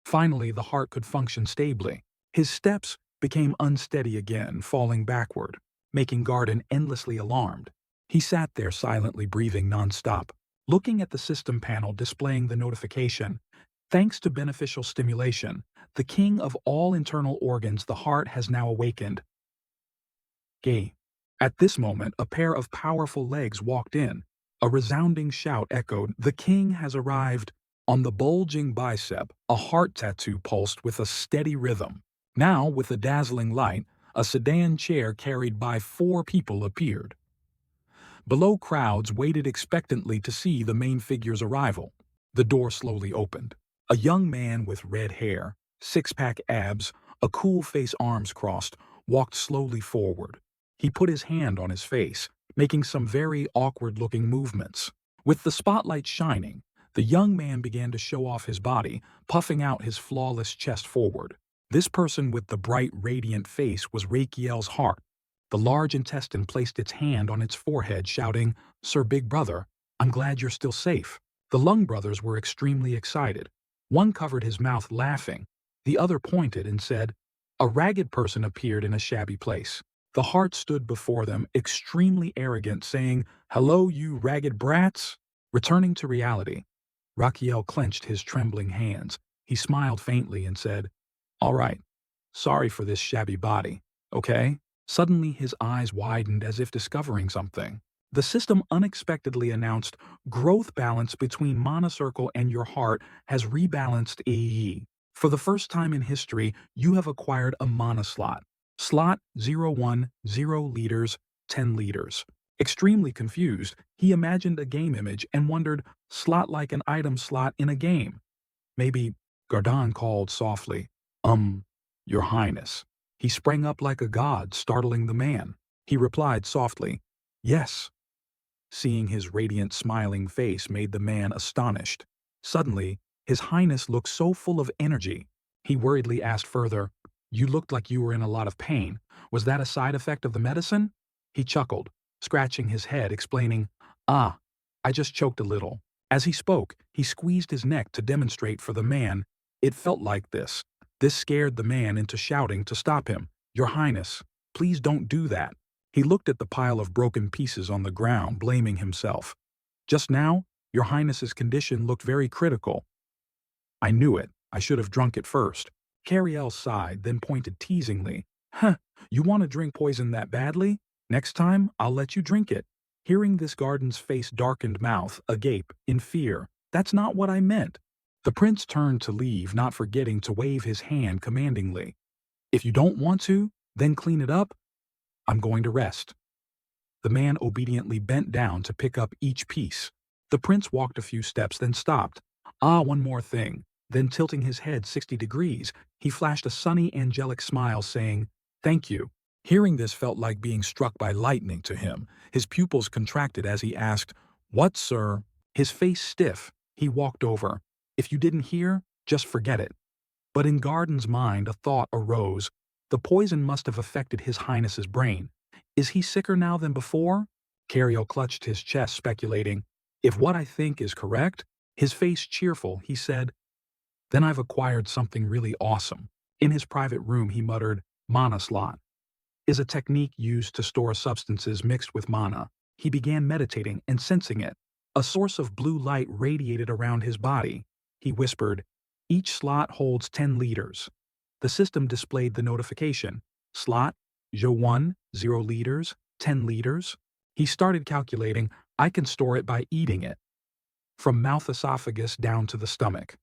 Finally, the heart could function stably. His steps became unsteady again, falling backward, making Garden endlessly alarmed. He sat there silently breathing nonstop, looking at the system panel displaying the notification. Thanks to beneficial stimulation, the king of all internal organs, the heart, has now awakened. At this moment, a pair of powerful legs walked in. A resounding shout echoed, the king has arrived. On the bulging bicep, a heart tattoo pulsed with a steady rhythm. Now, with a dazzling light, a sedan chair carried by 4 people appeared. Below, crowds waited expectantly to see the main figure's arrival. The door slowly opened. A young man with red hair, six-pack abs, a cool face, arms crossed, walked slowly forward. He put his hand on his face, making some very awkward-looking movements. With the spotlight shining, the young man began to show off his body, puffing out his flawless chest forward. This person with the bright, radiant face was Raquiel's heart. The large intestine placed its hand on its forehead, shouting, Sir Big Brother, I'm glad you're still safe. The Lung brothers were extremely excited. One covered his mouth laughing. The other pointed and said, a ragged person appeared in a shabby place. The heart stood before them, extremely arrogant, saying, hello, you ragged brats. Returning to reality, Raquiel clenched his trembling hands. He smiled faintly and said, all right, sorry for this shabby body, okay? Suddenly his eyes widened as if discovering something. The system unexpectedly announced, growth balance between mana circle and your heart has rebalanced AE. For the first time in history, you have acquired a mana slot. Slot 010 liters, 10 liters. Extremely confused, he imagined a game image and wondered, slot like an item slot in a game. Maybe. Gardan called softly, Your Highness. He sprang up like a god, startling the man. He replied softly, yes. Seeing his radiant, smiling face made the man astonished. Suddenly, His Highness looked so full of energy. He worriedly asked further, you looked like you were in a lot of pain. Was that a side effect of the medicine? He chuckled, scratching his head, explaining, I just choked a little. As he spoke, he squeezed his neck to demonstrate for the man. It felt like this. This scared the man into shouting to stop him. Your Highness, please don't do that. He looked at the pile of broken pieces on the ground, blaming himself. Just now, Your Highness's condition looked very critical. I knew it. I should have drunk it first. Cariel sighed, then pointed teasingly. Huh, you want to drink poison that badly? Next time, I'll let you drink it. Hearing this garden's face darkened mouth, agape, in fear. That's not what I meant. The prince turned to leave, not forgetting to wave his hand commandingly. If you don't want to, then clean it up. I'm going to rest. The man obediently bent down to pick up each piece. The prince walked a few steps, then stopped. Ah, one more thing. Then tilting his head 60 degrees, he flashed a sunny, angelic smile, saying, Thank you. Hearing this felt like being struck by lightning to him. His pupils contracted as he asked, What, sir? His face stiff, he walked over. If you didn't hear, just forget it. But in Garden's mind, a thought arose. The poison must have affected His Highness's brain. Is he sicker now than before? Cario clutched his chest, speculating. If what I think is correct, his face cheerful, he said, Then I've acquired something really awesome. In his private room, he muttered, Mana slot is a technique used to store substances mixed with mana. He began meditating and sensing it. A source of blue light radiated around his body. He whispered, Each slot holds 10 liters. The system displayed the notification. Slot, Jo1, 0 liters, 10 liters. He started calculating, I can store it by eating it. From mouth esophagus down to the stomach.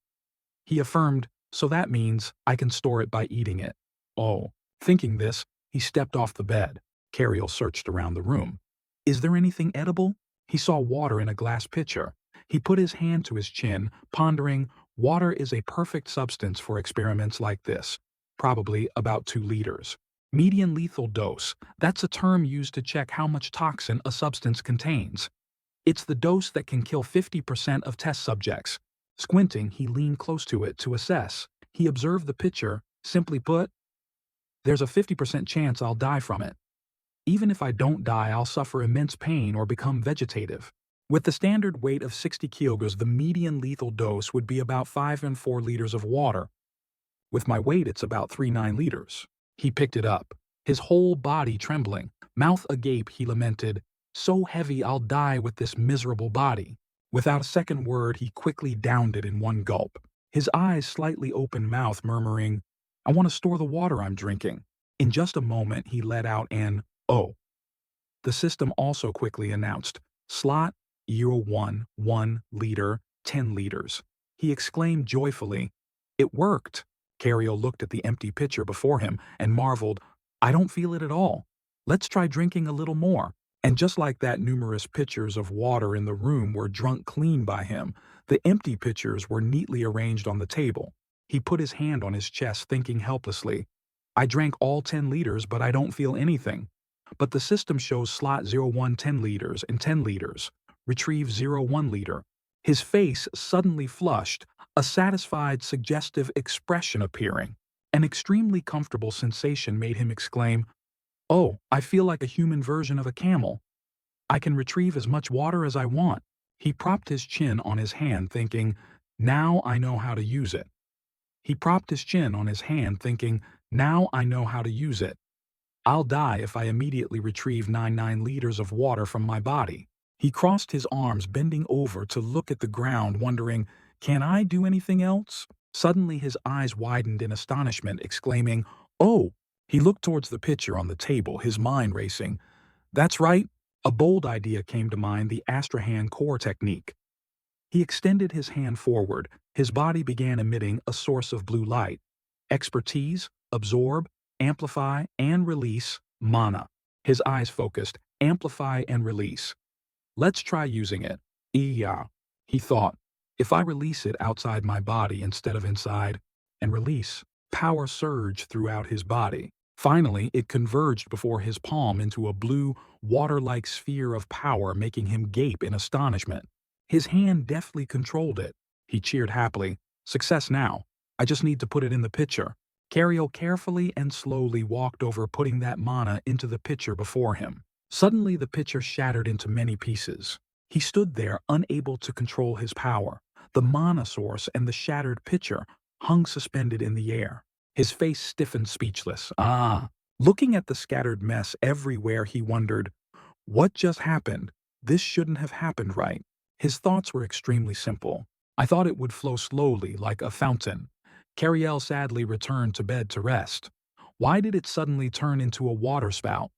He affirmed, so that means I can store it by eating it. Oh, thinking this, he stepped off the bed. Cariel searched around the room. Is there anything edible? He saw water in a glass pitcher. He put his hand to his chin, pondering, water is a perfect substance for experiments like this. Probably about 2 liters. Median lethal dose, that's a term used to check how much toxin a substance contains. It's the dose that can kill 50% of test subjects. Squinting, he leaned close to it to assess. He observed the pitcher. Simply put, there's a 50% chance I'll die from it. Even if I don't die, I'll suffer immense pain or become vegetative. With the standard weight of 60 kilograms, the median lethal dose would be about 5 and 4 liters of water. With my weight, it's about 3-9 liters. He picked it up, his whole body trembling. Mouth agape, he lamented, So heavy I'll die with this miserable body. Without a second word, he quickly downed it in one gulp. His eyes slightly open mouth, murmuring, I want to store the water I'm drinking. In just a moment, he let out an, Oh. The system also quickly announced, Slot 01, 1 liter, 10 liters. He exclaimed joyfully, It worked. Cario looked at the empty pitcher before him and marveled, I don't feel it at all. Let's try drinking a little more. And just like that, numerous pitchers of water in the room were drunk clean by him. The empty pitchers were neatly arranged on the table. He put his hand on his chest, thinking helplessly, I drank all 10 liters, but I don't feel anything. But the system shows slot 01 10 liters and 10 liters. Retrieve 01 liter. His face suddenly flushed, a satisfied, suggestive expression appearing. An extremely comfortable sensation made him exclaim, Oh, I feel like a human version of a camel. I can retrieve as much water as I want. He propped his chin on his hand, thinking, Now I know how to use it. Now I know how to use it. I'll die if I immediately retrieve 9 liters of water from my body. He crossed his arms, bending over to look at the ground, wondering, Can I do anything else? Suddenly his eyes widened in astonishment, exclaiming, Oh! He looked towards the pitcher on the table, his mind racing. That's right. A bold idea came to mind, the Astrahan core technique. He extended his hand forward. His body began emitting a source of blue light. Expertise, absorb, amplify, and release, mana. His eyes focused, amplify and release. Let's try using it. Yeah, he thought. If I release it outside my body instead of inside, and release, power surged throughout his body. Finally, it converged before his palm into a blue, water-like sphere of power, making him gape in astonishment. His hand deftly controlled it. He cheered happily. Success now. I just need to put it in the pitcher. Cario carefully and slowly walked over, putting that mana into the pitcher before him. Suddenly, the pitcher shattered into many pieces. He stood there, unable to control his power. The mana source and the shattered pitcher hung suspended in the air. His face stiffened, speechless. Ah! Looking at the scattered mess everywhere, he wondered, what just happened? This shouldn't have happened, right? His thoughts were extremely simple. I thought it would flow slowly, like a fountain. Cariel sadly returned to bed to rest. Why did it suddenly turn into a waterspout?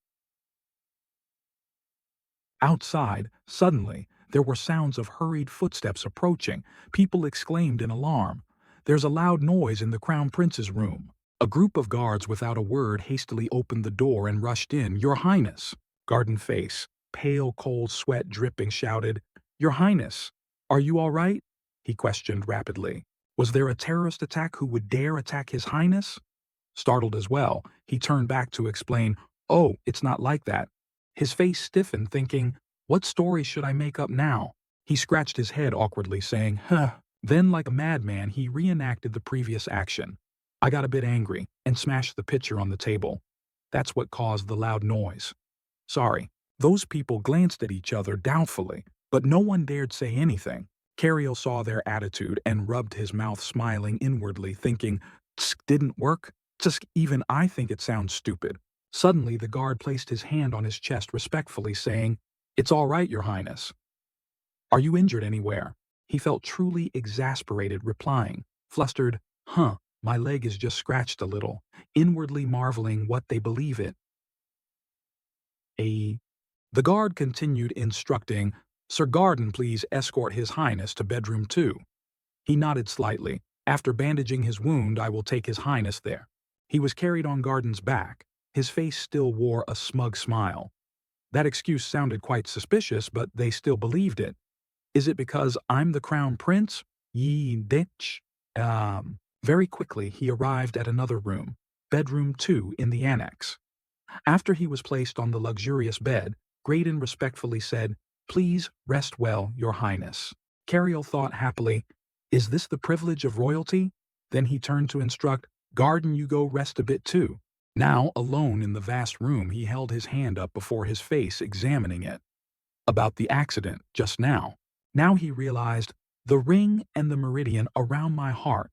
Outside, suddenly, there were sounds of hurried footsteps approaching. People exclaimed in alarm. There's a loud noise in the Crown Prince's room. A group of guards without a word hastily opened the door and rushed in. Your Highness! Garden Face, pale cold sweat dripping, shouted, Your Highness! Are you all right? He questioned rapidly. Was there a terrorist attack who would dare attack His Highness? Startled as well, he turned back to explain, Oh, it's not like that. His face stiffened, thinking, what story should I make up now? He scratched his head awkwardly, saying, Huh. Then, like a madman, he reenacted the previous action. I got a bit angry and smashed the pitcher on the table. That's what caused the loud noise. Sorry. Those people glanced at each other doubtfully, but no one dared say anything. Cariel saw their attitude and rubbed his mouth, smiling inwardly, thinking, Tsk, didn't work? Tsk, even I think it sounds stupid. Suddenly, the guard placed his hand on his chest respectfully, saying, It's all right, Your Highness. Are you injured anywhere? He felt truly exasperated, replying, flustered, my leg is just scratched a little, inwardly marveling what they believe it. The guard continued instructing, Sir Garden, please escort His Highness to bedroom 2. He nodded slightly. After bandaging his wound, I will take His Highness there. He was carried on Garden's back. His face still wore a smug smile. That excuse sounded quite suspicious, but they still believed it. Is it because I'm the Crown Prince? Ye ditch. Very quickly, he arrived at another room, bedroom 2 in the annex. After he was placed on the luxurious bed, Graydon respectfully said, Please rest well, Your Highness. Cariel thought happily, Is this the privilege of royalty? Then he turned to instruct, Garden, you go rest a bit too. Now, alone in the vast room, he held his hand up before his face, examining it. About the accident just now. Now he realized the ring and the meridian around my heart.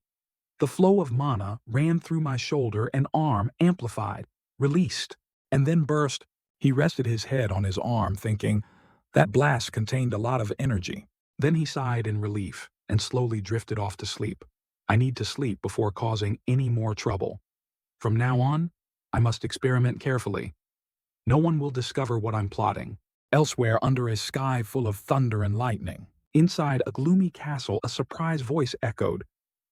The flow of mana ran through my shoulder and arm, amplified, released, and then burst. He rested his head on his arm, thinking, that blast contained a lot of energy. Then he sighed in relief and slowly drifted off to sleep. I need to sleep before causing any more trouble. From now on, I must experiment carefully. No one will discover what I'm plotting. Elsewhere, under a sky full of thunder and lightning, inside a gloomy castle, a surprised voice echoed,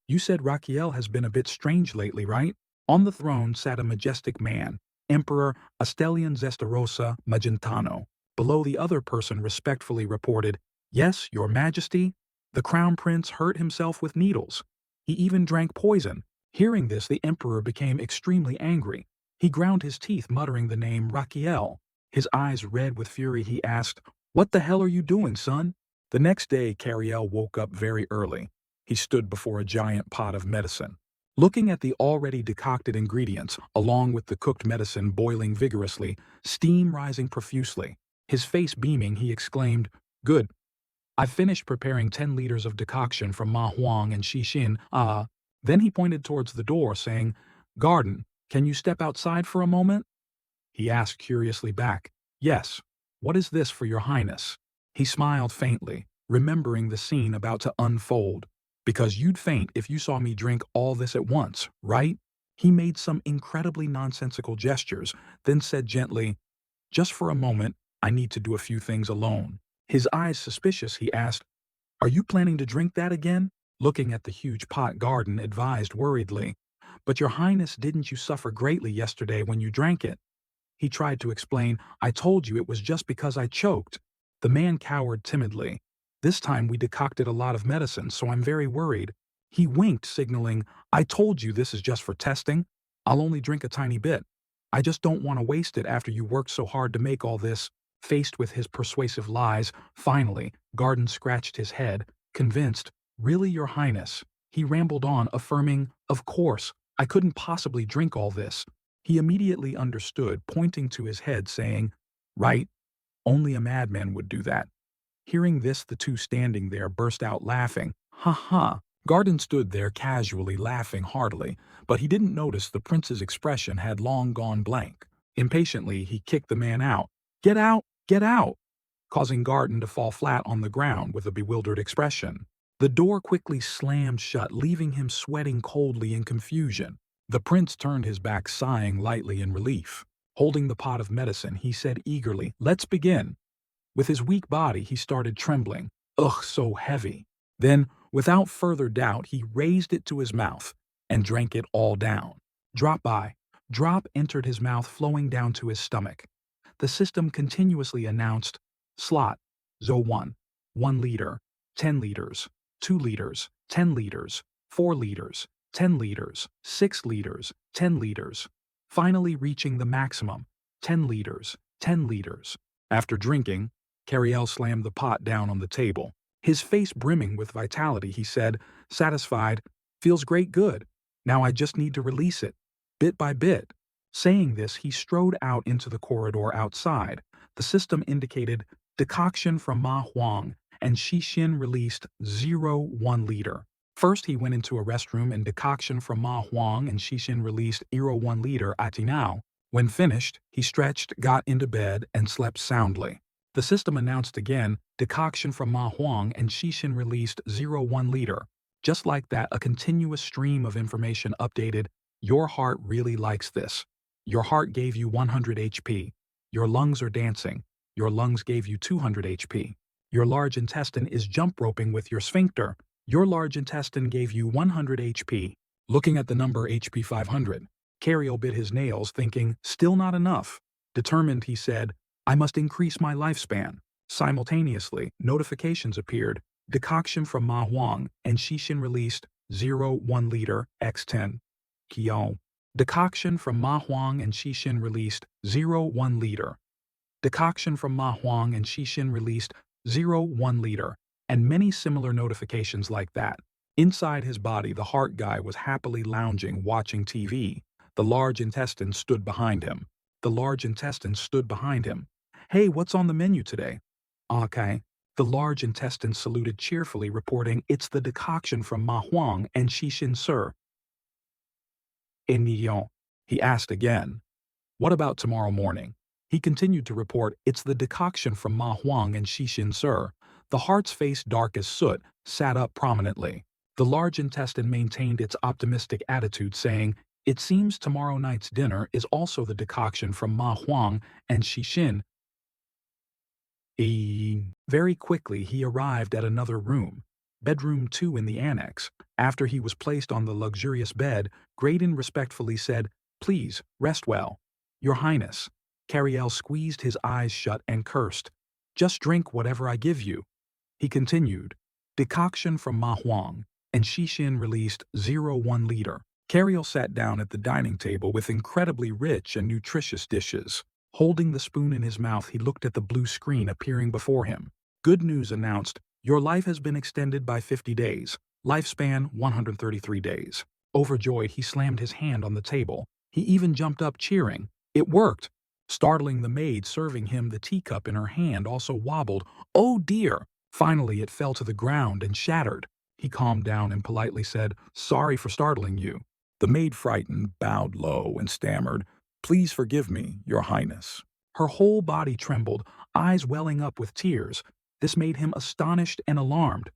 You said Raquel has been a bit strange lately, right? On the throne sat a majestic man, Emperor Astelion Zestarosa Magentano. Below, the other person respectfully reported, Yes, Your Majesty, the Crown Prince hurt himself with needles. He even drank poison. Hearing this, the Emperor became extremely angry. He ground his teeth, muttering the name Raquel. His eyes red with fury, he asked, What the hell are you doing, son? The next day, Cariel woke up very early. He stood before a giant pot of medicine. Looking at the already decocted ingredients, along with the cooked medicine boiling vigorously, steam rising profusely, his face beaming, he exclaimed, Good. I've finished preparing 10 liters of decoction from Ma Huang and Xixin. Then he pointed towards the door, saying, Garden, can you step outside for a moment? He asked curiously back, Yes. What is this for Your Highness? He smiled faintly, remembering the scene about to unfold. Because you'd faint if you saw me drink all this at once, right? He made some incredibly nonsensical gestures, then said gently, Just for a moment, I need to do a few things alone. His eyes suspicious, he asked, Are you planning to drink that again? Looking at the huge pot, Garden advised worriedly, But Your Highness, didn't you suffer greatly yesterday when you drank it? He tried to explain, I told you it was just because I choked. The man cowered timidly. This time we decocted a lot of medicine, so I'm very worried. He winked, signaling, I told you this is just for testing. I'll only drink a tiny bit. I just don't want to waste it after you worked so hard to make all this. Faced with his persuasive lies, finally, Garden scratched his head, convinced, Really, Your Highness. He rambled on, affirming, Of course, I couldn't possibly drink all this. He immediately understood, pointing to his head, saying, Right, only a madman would do that. Hearing this, the two standing there burst out laughing. Ha ha, Garden stood there casually laughing heartily, but he didn't notice the prince's expression had long gone blank. Impatiently, he kicked the man out. Get out! Get out! Causing Garden to fall flat on the ground with a bewildered expression. The door quickly slammed shut, leaving him sweating coldly in confusion. The prince turned his back, sighing lightly in relief. Holding the pot of medicine, he said eagerly, "Let's begin." With his weak body, he started trembling. Ugh, so heavy. Then, without further doubt, he raised it to his mouth and drank it all down. Drop by drop entered his mouth, flowing down to his stomach. The system continuously announced, slot, Zo 1, 1 liter, 10 liters, 2 liters, 10 liters, 4 liters, 10 liters, 6 liters, 10 liters, finally reaching the maximum, 10 liters, 10 liters. After drinking, Cariel slammed the pot down on the table. His face brimming with vitality, he said, satisfied, "Feels great good. Now I just need to release it, bit by bit." Saying this, he strode out into the corridor outside. The system indicated decoction from Ma Huang, and Xixin released 0.1 liter. First, he went into a restroom, and decoction from Ma Huang and Xixin released 0.1 liter atinao. When finished, he stretched, got into bed, and slept soundly. The system announced again, decoction from Ma Huang and Xixin released 0.1 liter. Just like that, a continuous stream of information updated, your heart really likes this. Your heart gave you 100 HP. Your lungs are dancing. Your lungs gave you 200 HP. Your large intestine is jump roping with your sphincter. Your large intestine gave you 100 HP. Looking at the number HP 500, Cariel bit his nails, thinking, still not enough. Determined, he said, I must increase my lifespan. Simultaneously, notifications appeared, decoction from Ma Huang and Xixin released 0.1 liter x10. Kiao. Decoction from Ma Huang and Xixin released 0.1 liter. Decoction from Ma Huang and Xixin released 0.1 liter, and many similar notifications like that. Inside his body, the heart guy was happily lounging, watching TV. The large intestine stood behind him. The large intestine stood behind him. Hey, what's on the menu today? Okay. The large intestine saluted cheerfully, reporting, it's the decoction from Ma Huang and Xixin, sir. Enyo, he asked again. What about tomorrow morning? He continued to report, it's the decoction from Ma Huang and Xixin, sir. The heart's face, dark as soot, sat up prominently. The large intestine maintained its optimistic attitude, saying, it seems tomorrow night's dinner is also the decoction from Ma Huang and Xixin. Very quickly he arrived at another room, bedroom 2 in the annex. After he was placed on the luxurious bed, Graydon respectfully said, please, rest well. Your Highness. Cariel squeezed his eyes shut and cursed. Just drink whatever I give you. He continued, decoction from Ma Huang, and Xixin released 0.1 liter. Cariel sat down at the dining table with incredibly rich and nutritious dishes. Holding the spoon in his mouth, he looked at the blue screen appearing before him. Good news announced, your life has been extended by 50 days. Lifespan 133 days. Overjoyed, he slammed his hand on the table. He even jumped up, cheering. It worked. Startling the maid serving him the teacup in her hand also wobbled. Oh dear! Finally it fell to the ground and shattered. He calmed down and politely said, sorry for startling you. The maid, frightened, bowed low and stammered, please forgive me, your Highness. Her whole body trembled, eyes welling up with tears. This made him astonished and alarmed.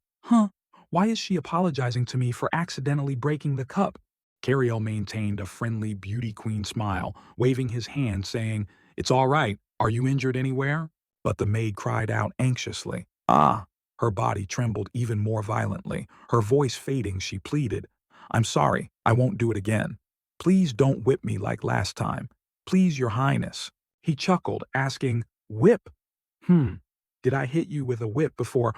Why is she apologizing to me for accidentally breaking the cup? Cariel maintained a friendly beauty queen smile, waving his hand, saying, it's all right. Are you injured anywhere? But the maid cried out anxiously. Ah! Her body trembled even more violently. Her voice fading, she pleaded, I'm sorry, I won't do it again. Please don't whip me like last time. Please, your Highness. He chuckled, asking, whip? Did I hit you with a whip before?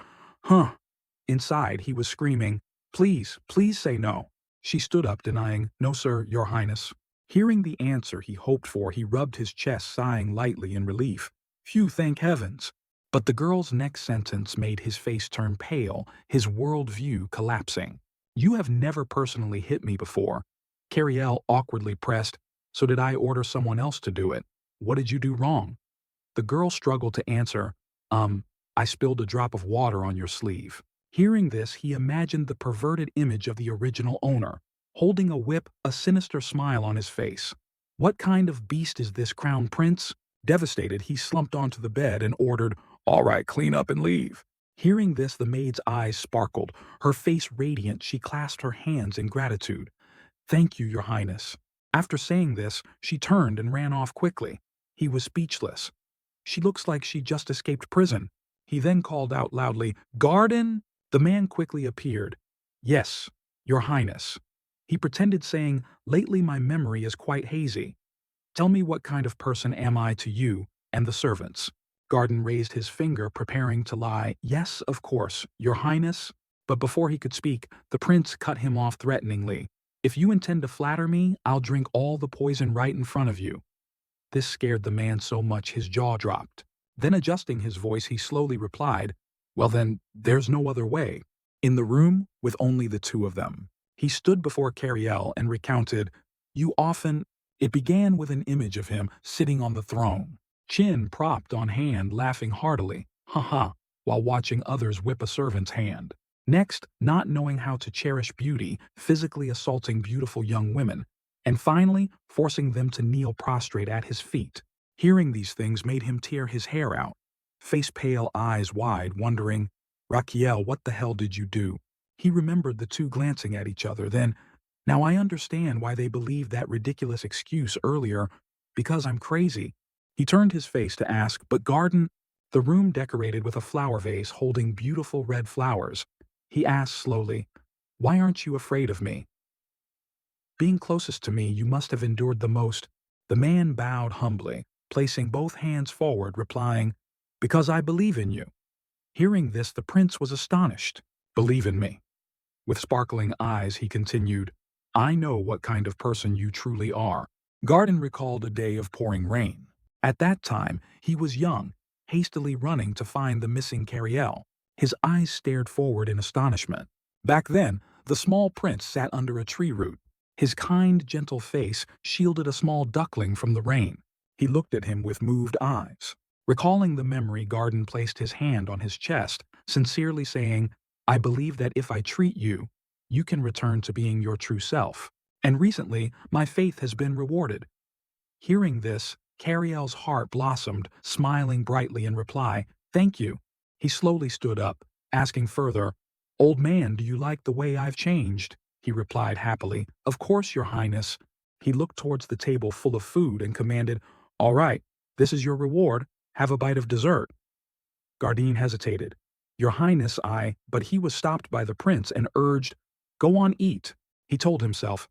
Inside, he was screaming, please, please say no. She stood up, denying, no sir, your Highness. Hearing the answer he hoped for, he rubbed his chest, sighing lightly in relief. Phew, thank heavens. But the girl's next sentence made his face turn pale, his worldview collapsing. You have never personally hit me before. Cariel awkwardly pressed, so did I order someone else to do it? What did you do wrong? The girl struggled to answer, I spilled a drop of water on your sleeve. Hearing this, he imagined the perverted image of the original owner, holding a whip, a sinister smile on his face. What kind of beast is this crown prince? Devastated, he slumped onto the bed and ordered, "All right, clean up and leave." Hearing this, the maid's eyes sparkled. Her face radiant, she clasped her hands in gratitude. "Thank you, your highness." After saying this, she turned and ran off quickly. He was speechless. She looks like she just escaped prison. He then called out loudly, "Garden!" The man quickly appeared. "Yes, your highness." He pretended, saying, "Lately my memory is quite hazy. Tell me, what kind of person am I to you and the servants?" Garden raised his finger, preparing to lie. "Yes, of course, your highness." But before he could speak, the prince cut him off threateningly. "If you intend to flatter me, I'll drink all the poison right in front of you." This scared the man so much his jaw dropped. Then adjusting his voice, he slowly replied, "Well then, there's no other way." In the room, with only the two of them, he stood before Cariel and recounted, "You often—" It began with an image of him sitting on the throne, chin propped on hand, laughing heartily, ha ha, while watching others whip a servant's hand. Next, not knowing how to cherish beauty, physically assaulting beautiful young women, and finally, forcing them to kneel prostrate at his feet. Hearing these things made him tear his hair out, face pale, eyes wide, wondering, "Raquel, what the hell did you do?" He remembered the two glancing at each other, then, "Now I understand why they believed that ridiculous excuse earlier, because I'm crazy." He turned his face to ask, "But Garden—" The room decorated with a flower vase holding beautiful red flowers. He asked slowly, "Why aren't you afraid of me? Being closest to me, you must have endured the most." The man bowed humbly, placing both hands forward, replying, "Because I believe in you." Hearing this, the prince was astonished. "Believe in me." With sparkling eyes, he continued, "I know what kind of person you truly are." Garden recalled a day of pouring rain. At that time, he was young, hastily running to find the missing Cariel. His eyes stared forward in astonishment. Back then, the small prince sat under a tree root. His kind, gentle face shielded a small duckling from the rain. He looked at him with moved eyes. Recalling the memory, Garden placed his hand on his chest, sincerely saying, "I believe that if I treat you, you can return to being your true self. And recently, my faith has been rewarded." Hearing this, Cariel's heart blossomed, smiling brightly in reply, "Thank you." He slowly stood up, asking further, "Old man, do you like the way I've changed?" He replied happily, "Of course, your highness." He looked towards the table full of food and commanded, "All right, this is your reward. Have a bite of dessert." Garden hesitated. "Your highness, I—" But he was stopped by the prince and urged, "Go on, eat." He told himself,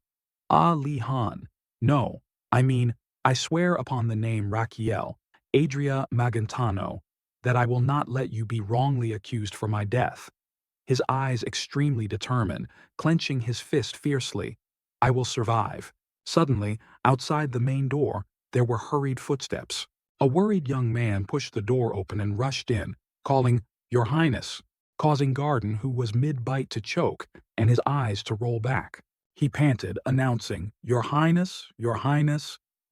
"Ah, Li Han. No, I mean, I swear upon the name Raquel, Adria Magantano, that I will not let you be wrongly accused for my death." His eyes extremely determined, clenching his fist fiercely. "I will survive." Suddenly, outside the main door, there were hurried footsteps. A worried young man pushed the door open and rushed in, calling, "Your Highness," causing Garden, who was mid-bite, to choke and his eyes to roll back. He panted, announcing, "Your Highness,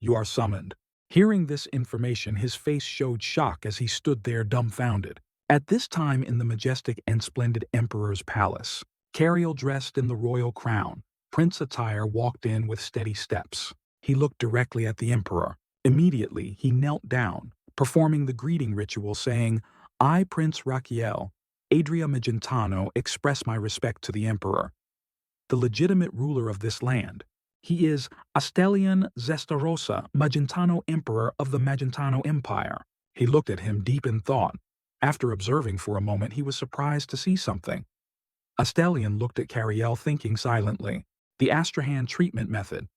you are summoned." Hearing this information, his face showed shock as he stood there dumbfounded. At this time, in the majestic and splendid emperor's palace, Cariel, dressed in the royal crown, prince attire, walked in with steady steps. He looked directly at the emperor. Immediately, he knelt down, performing the greeting ritual, saying, "I, Prince Raquel, Adria Magentano, express my respect to the emperor, the legitimate ruler of this land. He is Astelion Zestarosa, Magentano, emperor of the Magentano Empire." He looked at him deep in thought. After observing for a moment, he was surprised to see something. Astelion looked at Cariel, thinking silently. The Astrahan treatment method.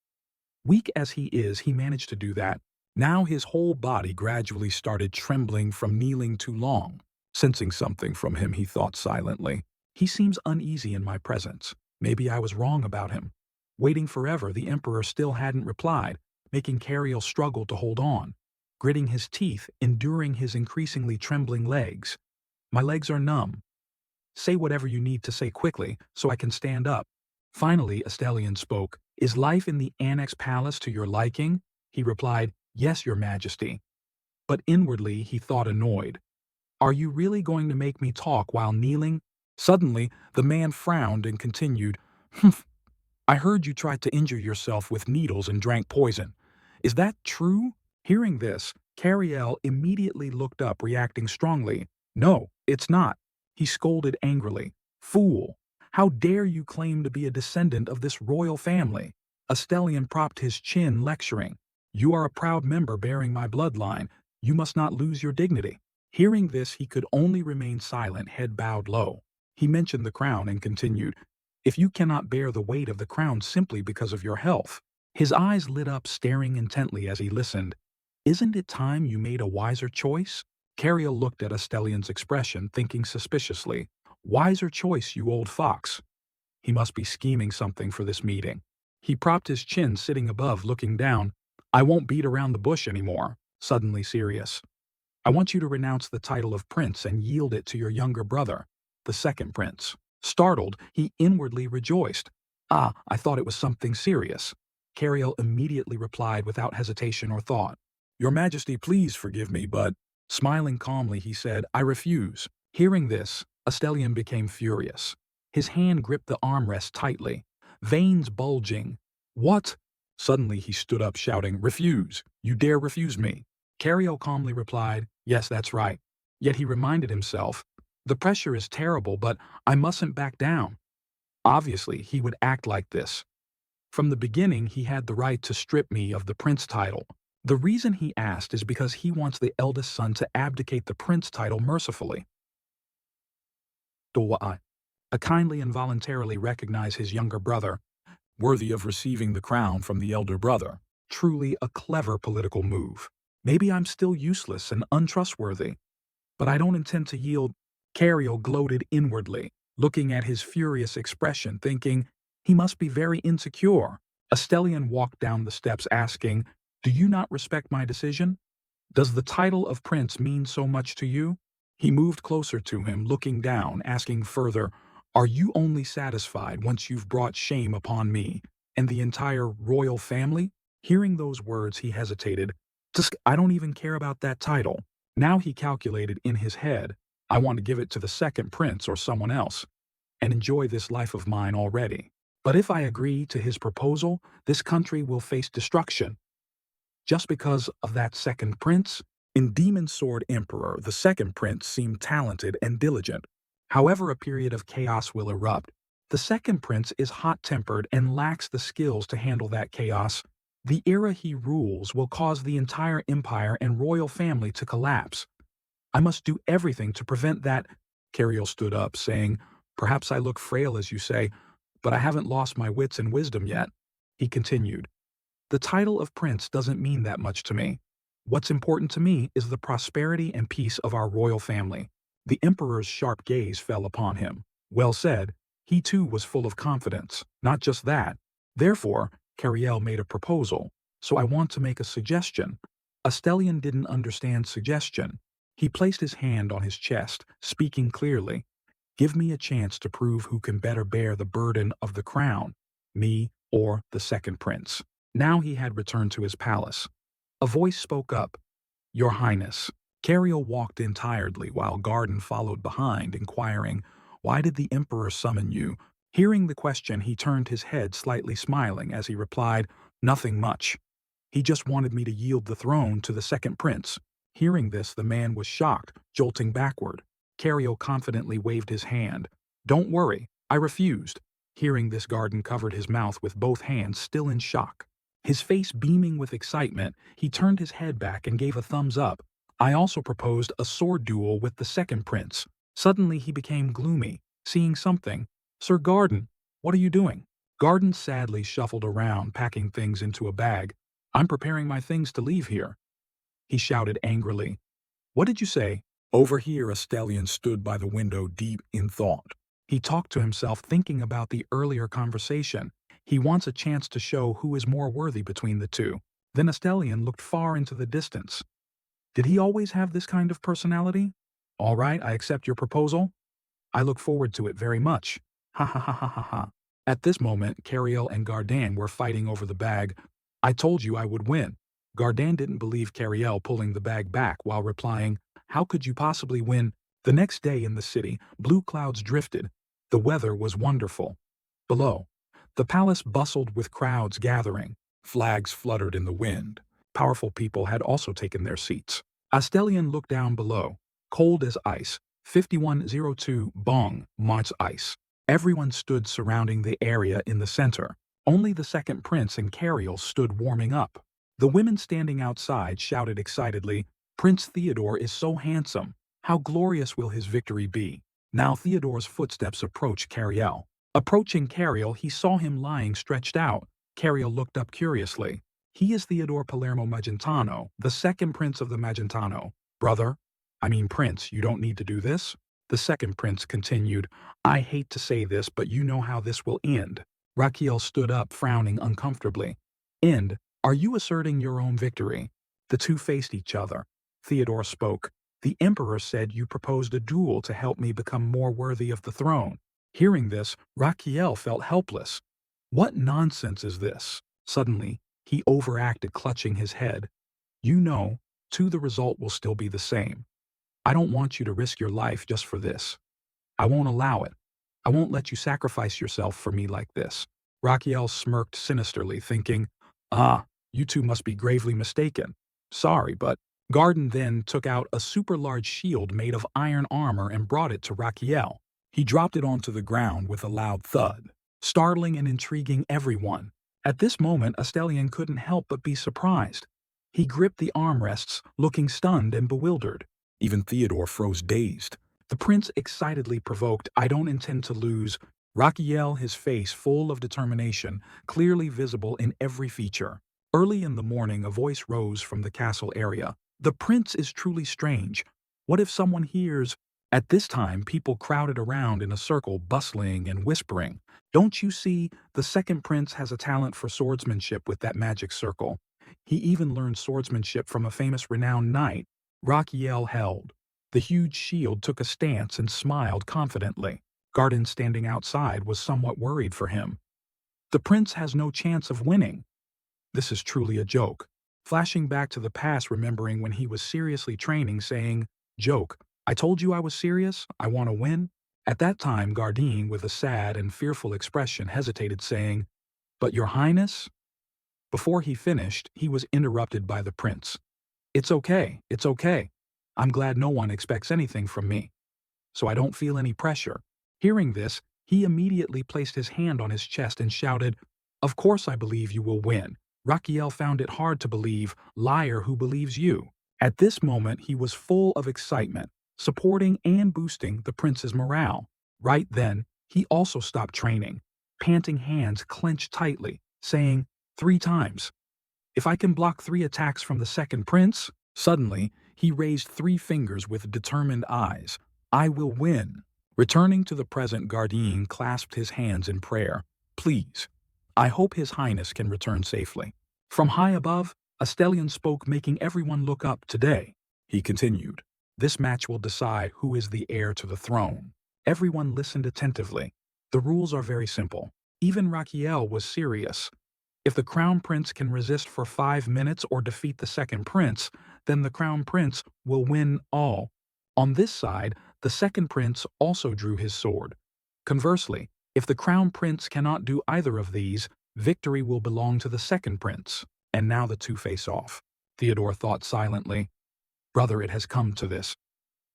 Weak as he is, he managed to do that. Now his whole body gradually started trembling from kneeling too long. Sensing something from him, he thought silently, "He seems uneasy in my presence. Maybe I was wrong about him." Waiting forever, the emperor still hadn't replied, making Cariel struggle to hold on. Gritting his teeth, enduring his increasingly trembling legs. "My legs are numb. Say whatever you need to say quickly, so I can stand up." Finally, Astelion spoke. "Is life in the Annex Palace to your liking?" He replied, "Yes, your majesty." But inwardly, he thought annoyed. "Are you really going to make me talk while kneeling?" Suddenly, the man frowned and continued, "Humph, I heard you tried to injure yourself with needles and drank poison. Is that true?" Hearing this, Cariel immediately looked up, reacting strongly. "No, it's not." He scolded angrily. "Fool! How dare you claim to be a descendant of this royal family?" Astelion propped his chin, lecturing. "You are a proud member bearing my bloodline. You must not lose your dignity." Hearing this, he could only remain silent, head bowed low. He mentioned the crown and continued, "If you cannot bear the weight of the crown simply because of your health." His eyes lit up, staring intently as he listened. "Isn't it time you made a wiser choice?" Cariel looked at Astelion's expression, thinking suspiciously. "Wiser choice, you old fox." He must be scheming something for this meeting. He propped his chin, sitting above, looking down. "I won't beat around the bush anymore." Suddenly serious. "I want you to renounce the title of prince and yield it to your younger brother, the second prince." Startled, he inwardly rejoiced. "Ah, I thought it was something serious." Cariel immediately replied without hesitation or thought. "Your Majesty, please forgive me, but—" Smiling calmly, he said, "I refuse." Hearing this, Astelion became furious. His hand gripped the armrest tightly, veins bulging. "What?" Suddenly he stood up, shouting, "Refuse! You dare refuse me!" Cariel calmly replied, "Yes, that's right." Yet he reminded himself, "The pressure is terrible, but I mustn't back down." Obviously, he would act like this. From the beginning, he had the right to strip me of the prince title. The reason he asked is because he wants the eldest son to abdicate the prince title mercifully. Doa, a kindly and voluntarily recognize his younger brother, worthy of receiving the crown from the elder brother. Truly a clever political move. Maybe I'm still useless and untrustworthy, but I don't intend to yield. Cariel gloated inwardly, looking at his furious expression, thinking, he must be very insecure. Astelion walked down the steps asking, "Do you not respect my decision? Does the title of prince mean so much to you?" He moved closer to him, looking down, asking further, "Are you only satisfied once you've brought shame upon me and the entire royal family?" Hearing those words, he hesitated. "Tusk, I don't even care about that title." Now he calculated in his head, "I want to give it to the second prince or someone else, and enjoy this life of mine already. But if I agree to his proposal, this country will face destruction. Just because of that second prince?" In Demon Sword Emperor, the second prince seemed talented and diligent. However, a period of chaos will erupt. The second prince is hot-tempered and lacks the skills to handle that chaos. The era he rules will cause the entire empire and royal family to collapse. I must do everything to prevent that. Cariel stood up, saying, "Perhaps I look frail, as you say, but I haven't lost my wits and wisdom yet." He continued, "The title of prince doesn't mean that much to me. What's important to me is the prosperity and peace of our royal family." The emperor's sharp gaze fell upon him. Well said. He too was full of confidence. Not just that. Therefore, Cariel made a proposal. "So I want to make a suggestion." Astelion didn't understand suggestion. He placed his hand on his chest, speaking clearly. "Give me a chance to prove who can better bear the burden of the crown, me or the second prince." Now he had returned to his palace. A voice spoke up, "Your Highness." Cariel walked in tiredly while Garden followed behind, inquiring, "Why did the Emperor summon you?" Hearing the question, he turned his head, slightly smiling as he replied, "Nothing much. He just wanted me to yield the throne to the second prince." Hearing this, the man was shocked, jolting backward. Cariel confidently waved his hand. "Don't worry, I refused." Hearing this, Garden covered his mouth with both hands, still in shock. His face beaming with excitement, he turned his head back and gave a thumbs up. "I also proposed a sword duel with the second prince." Suddenly he became gloomy, seeing something. "Sir Garden, what are you doing?" Garden sadly shuffled around, packing things into a bag. "I'm preparing my things to leave here." He shouted angrily. "What did you say?" Over here, Astelion stood by the window, deep in thought. He talked to himself, thinking about the earlier conversation. He wants a chance to show who is more worthy between the two. Then Astelion looked far into the distance. Did he always have this kind of personality? "All right, I accept your proposal. I look forward to it very much." Ha ha ha ha ha ha. At this moment, Cariel and Gardan were fighting over the bag. "I told you I would win." Gardan didn't believe Cariel, pulling the bag back while replying, "How could you possibly win?" The next day in the city, blue clouds drifted. The weather was wonderful. Below, the palace bustled with crowds gathering. Flags fluttered in the wind. Powerful people had also taken their seats. Astelion looked down below, cold as ice. 5102 Bong, March ice. Everyone stood surrounding the area in the center. Only the second prince and Cariel stood warming up. The women standing outside shouted excitedly, "Prince Theodore is so handsome. How glorious will his victory be?" Now Theodore's footsteps approached Cariel. Approaching Cariel, he saw him lying stretched out. Cariel looked up curiously. "He is Theodore Palermo Magentano, the second prince of the Magentano. Brother, prince, you don't need to do this." The second prince continued, "I hate to say this, but you know how this will end." Raquiel stood up, frowning uncomfortably. "End? Are you asserting your own victory?" The two faced each other. Theodore spoke. "The emperor said you proposed a duel to help me become more worthy of the throne." Hearing this, Raquiel felt helpless. What nonsense is this? Suddenly, he overacted, clutching his head. "You know, too, the result will still be the same. I don't want you to risk your life just for this. I won't allow it. I won't let you sacrifice yourself for me like this." Raquiel smirked sinisterly, thinking, "You two must be gravely mistaken. Sorry, but..." Garden then took out a super-large shield made of iron armor and brought it to Raquiel. He dropped it onto the ground with a loud thud, startling and intriguing everyone. At this moment, Astelion couldn't help but be surprised. He gripped the armrests, looking stunned and bewildered. Even Theodore froze dazed. The prince excitedly provoked, "I don't intend to lose." Raquiel, his face full of determination, clearly visible in every feature. Early in the morning, a voice rose from the castle area. "The prince is truly strange. What if someone hears?" At this time, people crowded around in a circle, bustling and whispering. "Don't you see? The second prince has a talent for swordsmanship with that magic circle. He even learned swordsmanship from a famous renowned knight." Raquiel held. The huge shield took a stance and smiled confidently. Garden, standing outside, was somewhat worried for him. "The prince has no chance of winning. This is truly a joke." Flashing back to the past, remembering when he was seriously training, saying, "Joke, I told you I was serious, I want to win." At that time, Garden, with a sad and fearful expression, hesitated, saying, "But your highness?" Before he finished, he was interrupted by the prince. It's okay. I'm glad no one expects anything from me, so I don't feel any pressure." Hearing this, he immediately placed his hand on his chest and shouted, "Of course I believe you will win." Raquiel found it hard to believe, liar who believes you. At this moment, he was full of excitement, supporting and boosting the prince's morale. Right then, he also stopped training, panting, hands clenched tightly, saying 3 times, "If I can block 3 attacks from the second prince." Suddenly, he raised 3 fingers with determined eyes. "I will win." Returning to the present, Garden clasped his hands in prayer. "Please, I hope His Highness can return safely." From high above, Astelion spoke, making everyone look up. "Today," he continued, "this match will decide who is the heir to the throne." Everyone listened attentively. The rules are very simple. Even Raquiel was serious. If the crown prince can resist for 5 minutes or defeat the second prince, then the crown prince will win all. On this side, the second prince also drew his sword. Conversely, if the crown prince cannot do either of these, victory will belong to the second prince. And now the two face off. Theodore thought silently, "Brother, it has come to this.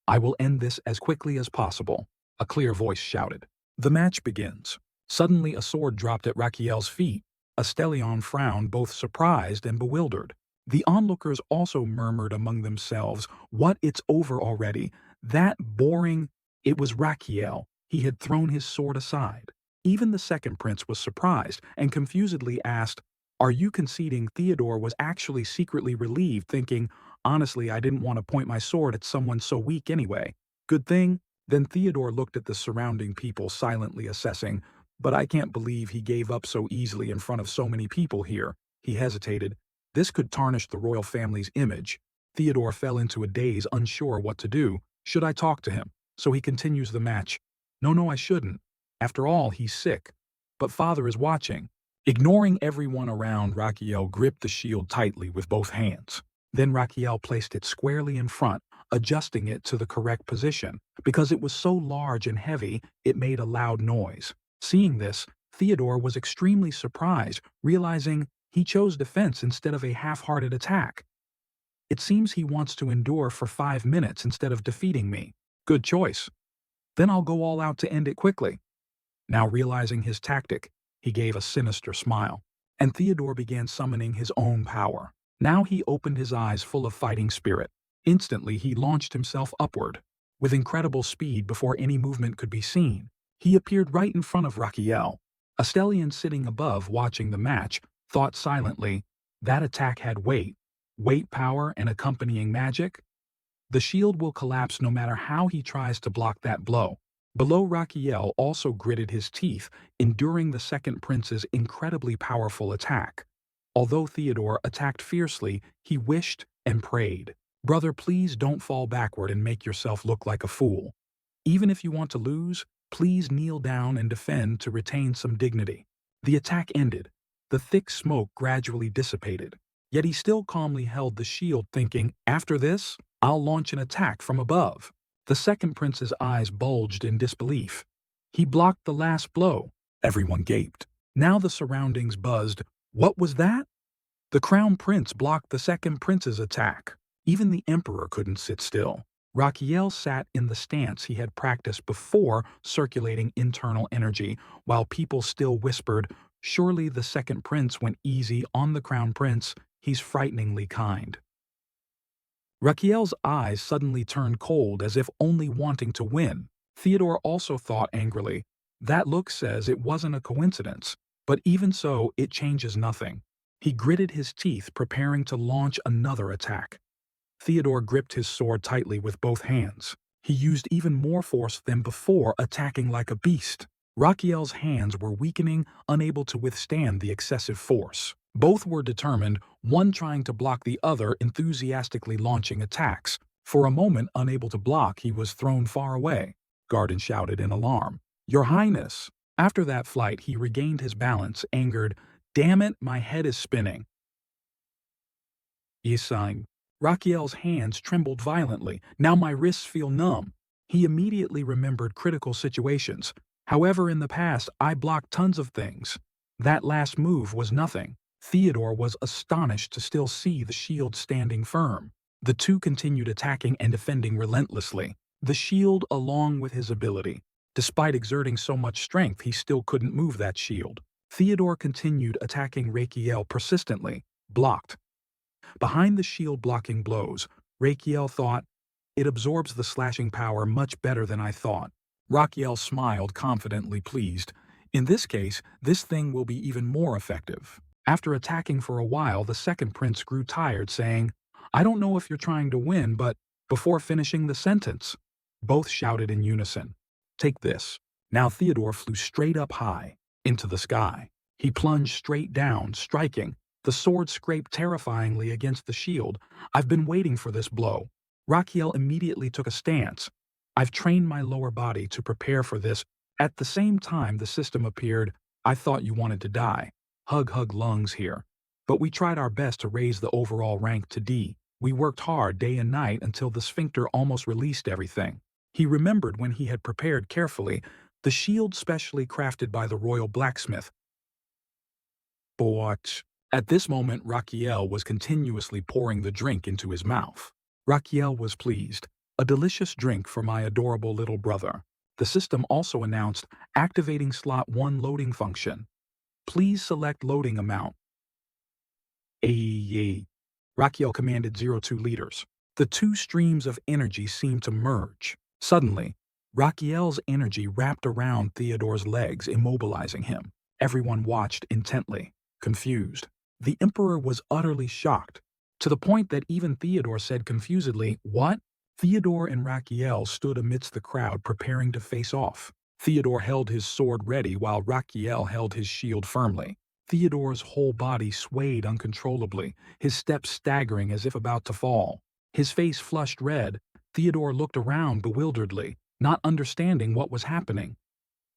I will end this as quickly as possible." A clear voice shouted. "The match begins." Suddenly a sword dropped at Raquiel's feet. Astelion frowned, both surprised and bewildered. The onlookers also murmured among themselves, "What, it's over already? That boring..." It was Raquiel. He had thrown his sword aside. Even the second prince was surprised and confusedly asked, "Are you conceding?" Theodore was actually secretly relieved, thinking, "Honestly, I didn't want to point my sword at someone so weak anyway. Good thing." Then Theodore looked at the surrounding people, silently assessing, "But I can't believe he gave up so easily in front of so many people here." He hesitated. This could tarnish the royal family's image. Theodore fell into a daze, unsure what to do. Should I talk to him? So he continues the match. No, I shouldn't. After all, he's sick. But father is watching." Ignoring everyone around, Raquiel gripped the shield tightly with both hands. Then Raquiel placed it squarely in front. adjusting it to the correct position. Because it was so large and heavy, it made a loud noise. Seeing this, Theodore was extremely surprised, realizing he chose defense instead of a half-hearted attack. It seems he wants to endure for 5 minutes instead of defeating me. Good choice. Then I'll go all out to end it quickly. Now realizing his tactic, he gave a sinister smile, and Theodore began summoning his own power. Now he opened his eyes full of fighting spirit. Instantly he launched himself upward. With incredible speed before any movement could be seen, he appeared right in front of Raquiel. Astelion, sitting above watching the match, thought silently, that attack had weight power and accompanying magic. The shield will collapse no matter how he tries to block that blow. Below, Raquiel also gritted his teeth, enduring the second prince's incredibly powerful attack. Although Theodore attacked fiercely, he wished and prayed. Brother, please don't fall backward and make yourself look like a fool. Even if you want to lose, please kneel down and defend to retain some dignity. The attack ended. The thick smoke gradually dissipated. Yet he still calmly held the shield, thinking, after this, I'll launch an attack from above. The second prince's eyes bulged in disbelief. He blocked the last blow. Everyone gaped. Now the surroundings buzzed. What was that? The crown prince blocked the second prince's attack. Even the emperor couldn't sit still. Raquiel sat in the stance he had practiced before, circulating internal energy, while people still whispered, surely the second prince went easy on the crown prince. He's frighteningly kind. Raquiel's eyes suddenly turned cold, as if only wanting to win. Theodore also thought angrily, that look says it wasn't a coincidence, but even so, it changes nothing. He gritted his teeth, preparing to launch another attack. Theodore gripped his sword tightly with both hands. He used even more force than before, attacking like a beast. Raquiel's hands were weakening, unable to withstand the excessive force. Both were determined, one trying to block the other, enthusiastically launching attacks. For a moment, unable to block, he was thrown far away. Garden shouted in alarm, Your Highness! After that flight, he regained his balance, angered, Damn it, my head is spinning. He signed. Raquiel's hands trembled violently. Now my wrists feel numb. He immediately remembered critical situations. However, in the past, I blocked tons of things. That last move was nothing. Theodore was astonished to still see the shield standing firm. The two continued attacking and defending relentlessly. The shield along with his ability. Despite exerting so much strength, he still couldn't move that shield. Theodore continued attacking Raquiel persistently, blocked. Behind the shield-blocking blows, Raquiel thought, it absorbs the slashing power much better than I thought. Raquiel smiled, confidently pleased. In this case, this thing will be even more effective. After attacking for a while, the second prince grew tired, saying, I don't know if you're trying to win, but before finishing the sentence. Both shouted in unison, Take this. Now Theodore flew straight up high, into the sky. He plunged straight down, striking. The sword scraped terrifyingly against the shield. I've been waiting for this blow. Raquiel immediately took a stance. I've trained my lower body to prepare for this. At the same time, the system appeared. I thought you wanted to die. Hug lungs here. But we tried our best to raise the overall rank to D. We worked hard day and night until the sphincter almost released everything. He remembered when he had prepared carefully, the shield specially crafted by the royal blacksmith. But at this moment, Raquiel was continuously pouring the drink into his mouth. Raquiel was pleased. A delicious drink for my adorable little brother. The system also announced activating slot 1 loading function. Please select loading amount. Raquiel commanded 02 liters. The two streams of energy seemed to merge. Suddenly, Raquiel's energy wrapped around Theodore's legs, immobilizing him. Everyone watched intently, confused. The emperor was utterly shocked, to the point that even Theodore said confusedly, What? Theodore and Raquiel stood amidst the crowd, preparing to face off. Theodore held his sword ready while Raquiel held his shield firmly. Theodore's whole body swayed uncontrollably, his steps staggering as if about to fall. His face flushed red. Theodore looked around bewilderedly, not understanding what was happening.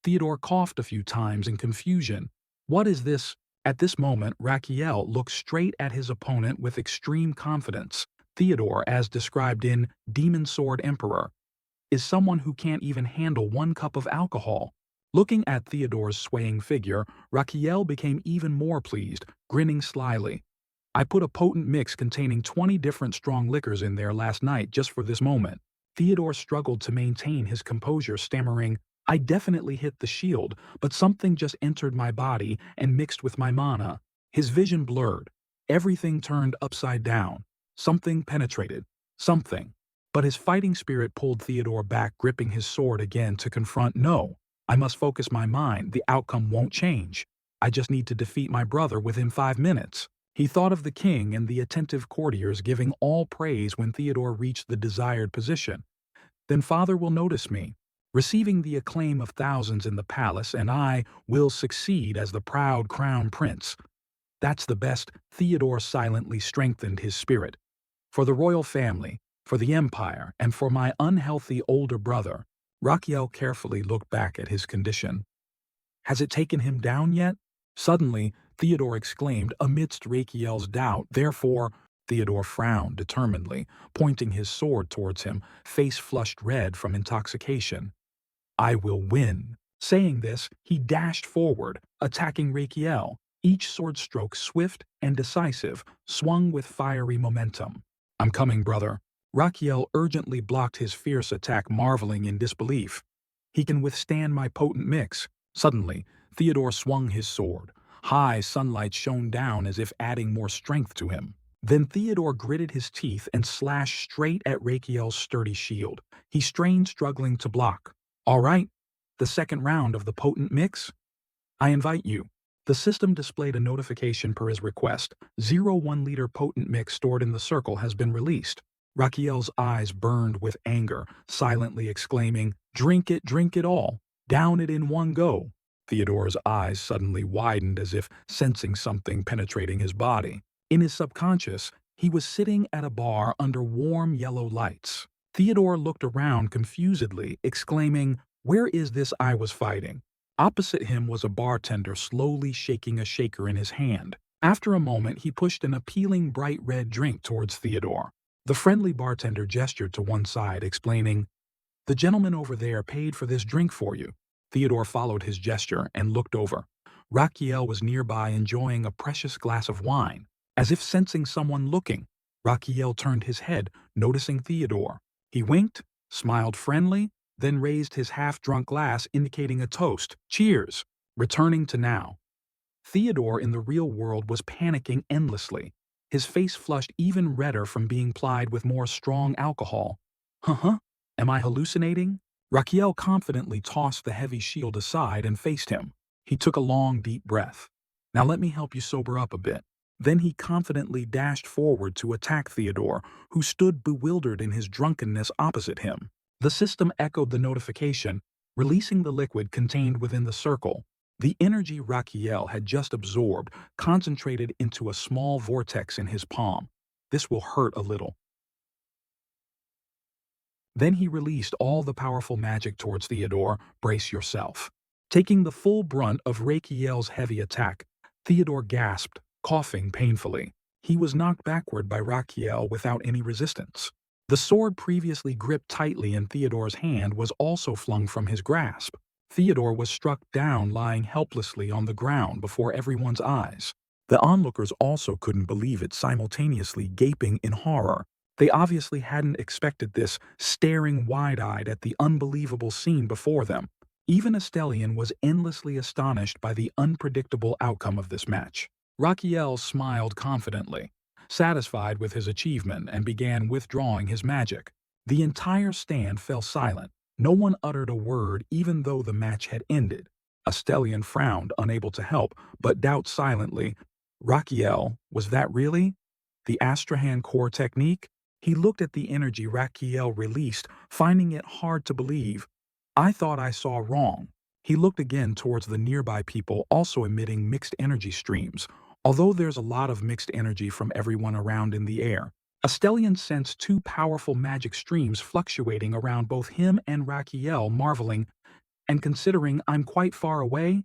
Theodore coughed a few times in confusion. What is this? At this moment, Raquiel looked straight at his opponent with extreme confidence. Theodore, as described in Demon Sword Emperor, is someone who can't even handle 1 cup of alcohol. Looking at Theodore's swaying figure, Raquiel became even more pleased, grinning slyly. I put a potent mix containing 20 different strong liquors in there last night just for this moment. Theodore struggled to maintain his composure, stammering, I definitely hit the shield, but something just entered my body and mixed with my mana. His vision blurred. Everything turned upside down. Something penetrated. Something. But his fighting spirit pulled Theodore back, gripping his sword again to confront, no, I must focus my mind, the outcome won't change. I just need to defeat my brother within 5 minutes. He thought of the king and the attentive courtiers giving all praise when Theodore reached the desired position. Then father will notice me, receiving the acclaim of thousands in the palace, and I will succeed as the proud crown prince. That's the best. Theodore silently strengthened his spirit. For the royal family, for the empire, and for my unhealthy older brother. Raquiel carefully looked back at his condition. Has it taken him down yet? Suddenly, Theodore exclaimed amidst Raquiel's doubt. Therefore, Theodore frowned determinedly, pointing his sword towards him, face flushed red from intoxication. I will win. Saying this, he dashed forward, attacking Raquiel, each sword stroke swift and decisive, swung with fiery momentum. I'm coming, brother. Raquiel urgently blocked his fierce attack, marveling in disbelief. He can withstand my potent mix. Suddenly, Theodore swung his sword. High sunlight shone down as if adding more strength to him. Then Theodore gritted his teeth and slashed straight at Raquiel's sturdy shield. He strained, struggling to block. All right, the second round of the potent mix? I invite you. The system displayed a notification per his request. 0.1-liter potent mix stored in the circle has been released. Raquiel's eyes burned with anger, silently exclaiming, drink it all. Down it in one go. Theodore's eyes suddenly widened as if sensing something penetrating his body. In his subconscious, he was sitting at a bar under warm yellow lights. Theodore looked around confusedly, exclaiming, where is this I was fighting? Opposite him was a bartender slowly shaking a shaker in his hand. After a moment, he pushed an appealing bright red drink towards Theodore. The friendly bartender gestured to one side, explaining, the gentleman over there paid for this drink for you. Theodore followed his gesture and looked over. Raquiel was nearby enjoying a precious glass of wine. As if sensing someone looking, Raquiel turned his head, noticing Theodore. He winked, smiled friendly, then raised his half-drunk glass, indicating a toast. Cheers! Returning to now. Theodore in the real world was panicking endlessly. His face flushed even redder from being plied with more strong alcohol. Am I hallucinating? Raquiel confidently tossed the heavy shield aside and faced him. He took a long, deep breath. Now let me help you sober up a bit. Then he confidently dashed forward to attack Theodore, who stood bewildered in his drunkenness opposite him. The system echoed the notification, releasing the liquid contained within the circle. The energy Raquiel had just absorbed concentrated into a small vortex in his palm. This will hurt a little. Then he released all the powerful magic towards Theodore. Brace yourself. Taking the full brunt of Raquiel's heavy attack, Theodore gasped, coughing painfully. He was knocked backward by Raquiel without any resistance. The sword previously gripped tightly in Theodore's hand was also flung from his grasp. Theodore was struck down, lying helplessly on the ground before everyone's eyes. The onlookers also couldn't believe it, simultaneously gaping in horror. They obviously hadn't expected this, staring wide-eyed at the unbelievable scene before them. Even Estelian was endlessly astonished by the unpredictable outcome of this match. Raquiel smiled confidently, satisfied with his achievement, and began withdrawing his magic. The entire stand fell silent. No one uttered a word even though the match had ended. Estelian frowned, unable to help, but doubt silently. Raquiel, was that really the Astrahan core technique? He looked at the energy Raquiel released, finding it hard to believe. I thought I saw wrong. He looked again towards the nearby people, also emitting mixed energy streams. Although there's a lot of mixed energy from everyone around in the air, Estelian sensed 2 powerful magic streams fluctuating around both him and Raquiel, marveling, and considering I'm quite far away,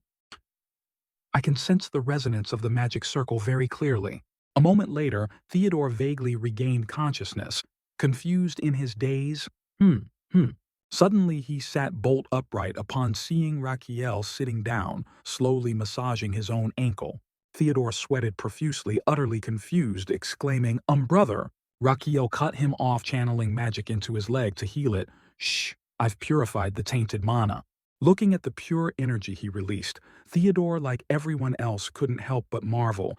I can sense the resonance of the magic circle very clearly. A moment later, Theodore vaguely regained consciousness, confused in his daze. Hmm, hmm. Suddenly he sat bolt upright upon seeing Raquiel sitting down, slowly massaging his own ankle. Theodore sweated profusely, utterly confused, exclaiming, brother! Raquiel cut him off, channeling magic into his leg to heal it. Shh, I've purified the tainted mana. Looking at the pure energy he released, Theodore, like everyone else, couldn't help but marvel.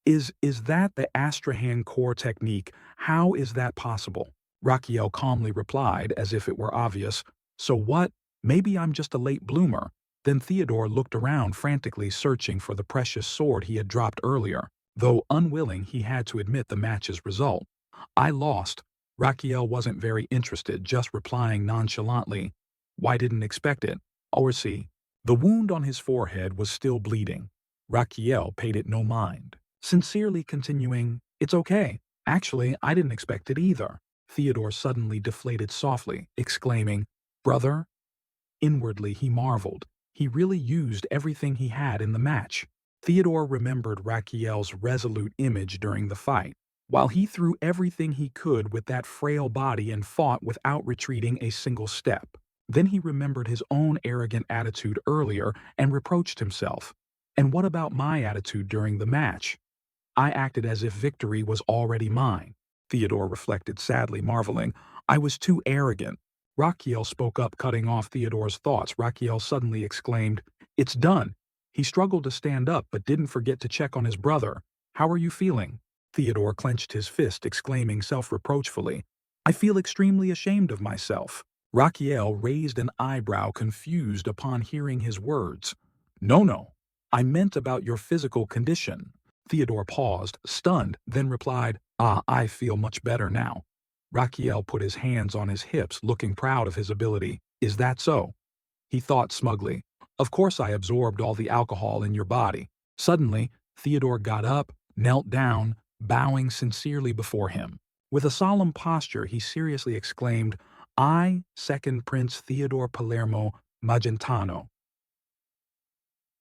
Is that the Astrahan core technique? How is that possible? Raquiel calmly replied, as if it were obvious. So what? Maybe I'm just a late bloomer. Then Theodore looked around, frantically searching for the precious sword he had dropped earlier. Though unwilling, he had to admit the match's result. I lost. Raquiel wasn't very interested, just replying nonchalantly. Why didn't expect it? Or see. The wound on his forehead was still bleeding. Raquiel paid it no mind, sincerely continuing, It's okay. Actually, I didn't expect it either. Theodore suddenly deflated softly, exclaiming, Brother? Inwardly he marveled. He really used everything he had in the match. Theodore remembered Raquiel's resolute image during the fight, while he threw everything he could with that frail body and fought without retreating a single step. Then he remembered his own arrogant attitude earlier and reproached himself. And what about my attitude during the match? I acted as if victory was already mine. Theodore reflected sadly, marveling. I was too arrogant. Raquiel spoke up, cutting off Theodore's thoughts. Raquiel suddenly exclaimed, It's done. He struggled to stand up but didn't forget to check on his brother. How are you feeling? Theodore clenched his fist, exclaiming self-reproachfully, I feel extremely ashamed of myself. Raquiel raised an eyebrow, confused upon hearing his words. No. I meant about your physical condition. Theodore paused, stunned, then replied, I feel much better now. Raquiel put his hands on his hips, looking proud of his ability. Is that so? He thought smugly. Of course I absorbed all the alcohol in your body. Suddenly, Theodore got up, knelt down, bowing sincerely before him. With a solemn posture, he seriously exclaimed, I, second Prince Theodore Palermo Magentano.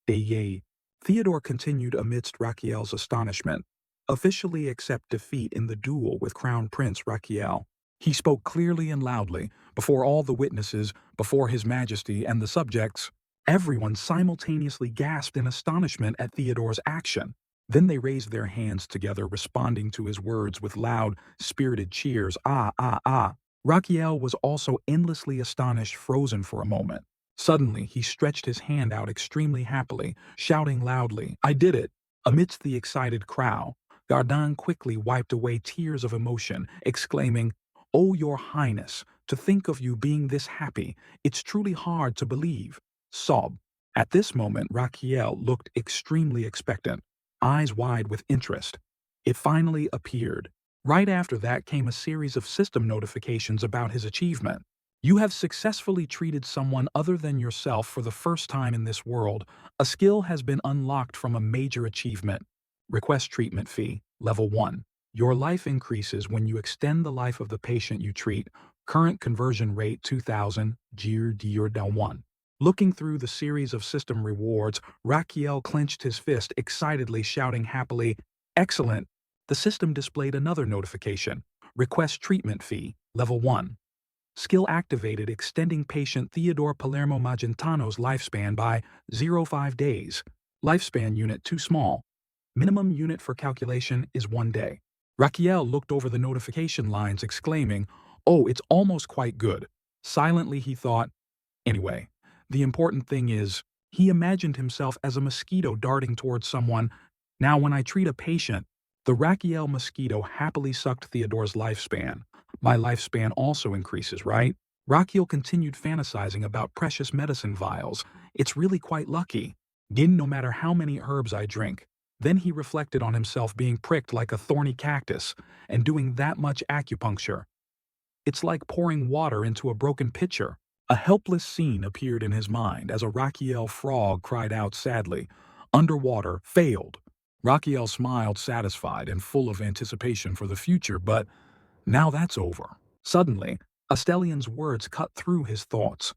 Theodore continued amidst Raquiel's astonishment. Officially accept defeat in the duel with Crown Prince Raquiel. He spoke clearly and loudly, before all the witnesses, before His Majesty and the subjects. Everyone simultaneously gasped in astonishment at Theodore's action. Then they raised their hands together, responding to his words with loud, spirited cheers. Ah. Raquiel was also endlessly astonished, frozen for a moment. Suddenly, he stretched his hand out extremely happily, shouting loudly, I did it! Amidst the excited crowd, Gardin quickly wiped away tears of emotion, exclaiming, Oh, your highness, to think of you being this happy, it's truly hard to believe. Sob. At this moment, Raquiel looked extremely expectant, eyes wide with interest. It finally appeared. Right after that came a series of system notifications about his achievement. You have successfully treated someone other than yourself for the first time in this world. A skill has been unlocked from a major achievement. Request treatment fee, level 1. Your life increases when you extend the life of the patient you treat. Current conversion rate 2000, Dear 1. Looking through the series of system rewards, Raquiel clenched his fist, excitedly shouting happily, Excellent! The system displayed another notification. Request treatment fee, level 1. Skill activated, extending patient Theodore Palermo Magentano's lifespan by 0.5 days. Lifespan unit too small. Minimum unit for calculation is 1 day. Raquiel looked over the notification lines, exclaiming, Oh, it's almost quite good. Silently he thought, Anyway, the important thing is, he imagined himself as a mosquito darting towards someone. Now when I treat a patient, the Raquiel mosquito happily sucked Theodore's lifespan. My lifespan also increases, right? Raquiel continued fantasizing about precious medicine vials. It's really quite lucky. No matter how many herbs I drink. Then he reflected on himself being pricked like a thorny cactus and doing that much acupuncture. It's like pouring water into a broken pitcher. A helpless scene appeared in his mind as a Raquiel frog cried out sadly, Underwater, failed. Raquiel smiled, satisfied and full of anticipation for the future, but now that's over. Suddenly, Astellion's words cut through his thoughts.